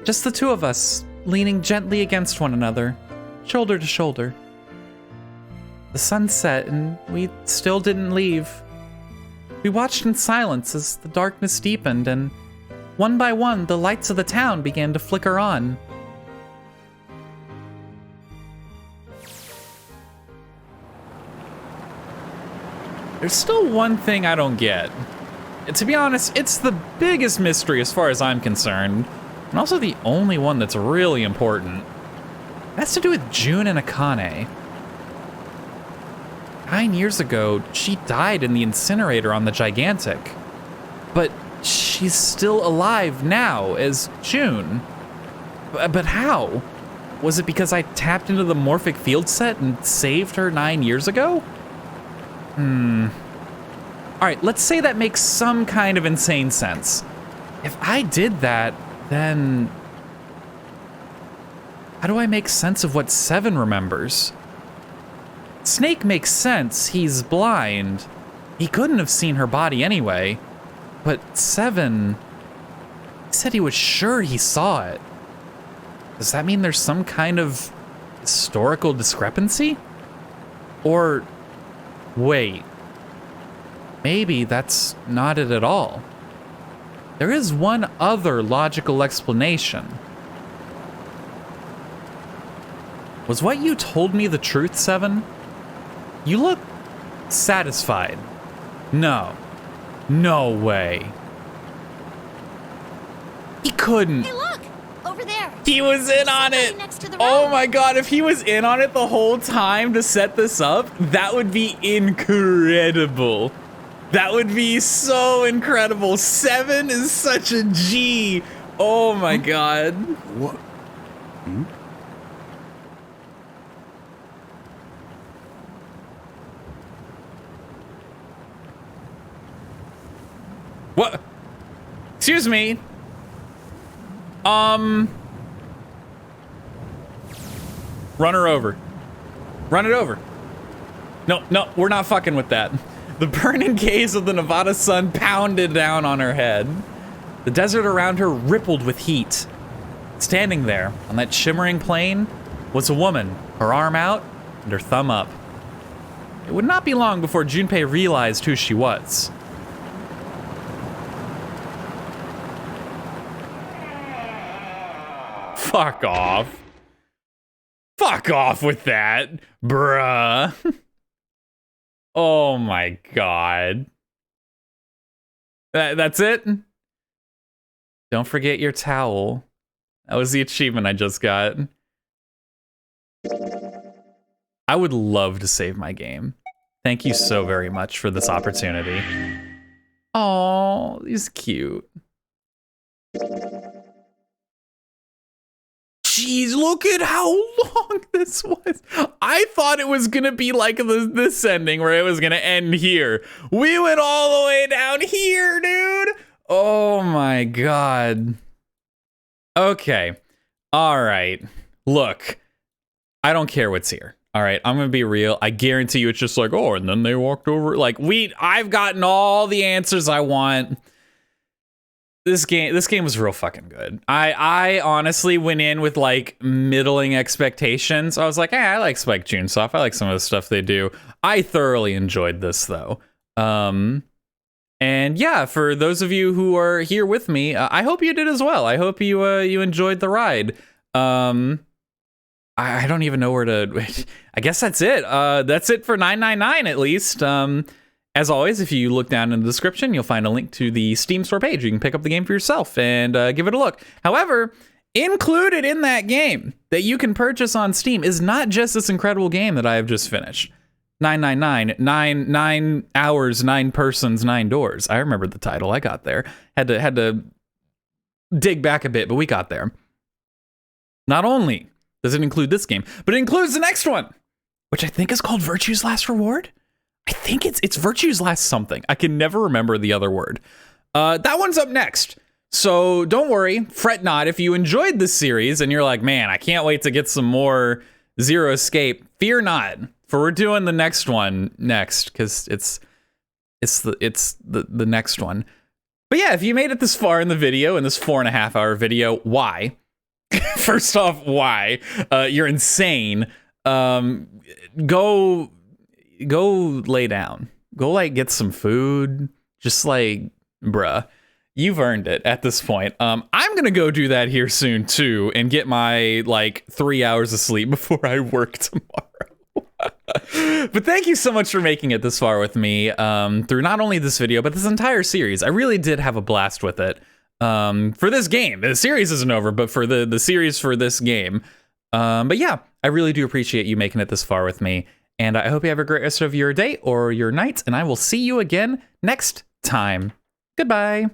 Just the two of us, leaning gently against one another, shoulder to shoulder. The sun set and we still didn't leave. We watched in silence as the darkness deepened and one by one, the lights of the town began to flicker on. There's still one thing I don't get. to be honest, it's the biggest mystery as far as I'm concerned, and also the only one that's really important. It has to do with June and Akane. 9 years ago, she died in the incinerator on the Gigantic. But she's still alive now as June. But how? Was it because I tapped into the morphic field set and saved her 9 years ago? Alright, let's say that makes some kind of insane sense. If I did that, then how do I make sense of what Seven remembers? Snake makes sense, he's blind. He couldn't have seen her body anyway. But Seven, he said he was sure he saw it. Does that mean there's some kind of historical discrepancy? Or, wait, maybe that's not it at all. There is one other logical explanation. Was what you told me the truth, Seven? You look satisfied. No. No way. He couldn't. Hey, look! Over there. He was in on it. Next to the Oh road. my god, if he was in on it the whole time to set this up, that would be incredible. That would be so incredible. Seven is such a G. Oh my god. What? What? Excuse me. Run her over. Run it over. No, we're not fucking with that. The burning gaze of the Nevada sun pounded down on her head. The desert around her rippled with heat. Standing there on that shimmering plain was a woman, her arm out and her thumb up. It would not be long before Junpei realized who she was. Fuck off. Fuck off with that, bruh. Oh my god. That's it? Don't forget your towel. That was the achievement I just got. I would love to save my game. Thank you so very much for this opportunity. Oh, he's cute. Jeez, look at how long this was. I thought it was gonna be like this ending where it was gonna end here. We went all the way down here, dude. Oh my god. Okay. All right. Look, I don't care what's here. All right, I'm gonna be real. I guarantee you it's just like, oh, and then they walked over. Like, I've gotten all the answers I want. This game was real fucking good. I honestly went in with like middling expectations. I was like, I like Spike Chunsoft. I like some of the stuff they do. I thoroughly enjoyed this though. And yeah, for those of you who are here with me, I hope you did as well. I hope you enjoyed the ride. I don't even know where to. I guess that's it. That's it for 999 at least. As always, if you look down in the description, you'll find a link to the Steam store page. You can pick up the game for yourself and give it a look. However, included in that game that you can purchase on Steam is not just this incredible game that I have just finished. 999, 9 hours, 9 persons, 9 doors. I remember the title. I got there. Had to dig back a bit, but we got there. Not only does it include this game, but it includes the next one, which I think is called Virtue's Last Reward. I think it's Virtue's Last something. I can never remember the other word. That one's up next. So don't worry, fret not. If you enjoyed this series and you're like, man, I can't wait to get some more Zero Escape, fear not, for we're doing the next one next, because it's the next one. But yeah, if you made it this far in the video, in this 4.5 hour video, why? First off, why? You're insane. Go lay down. Go like get some food. Just like, bruh, you've earned it at this point. I'm gonna go do that here soon too and get my like 3 hours of sleep before I work tomorrow. But thank you so much for making it this far with me through not only this video, but this entire series. I really did have a blast with it for this game. The series isn't over, but for the series for this game. But yeah, I really do appreciate you making it this far with me. And I hope you have a great rest of your day or your night. And I will see you again next time. Goodbye.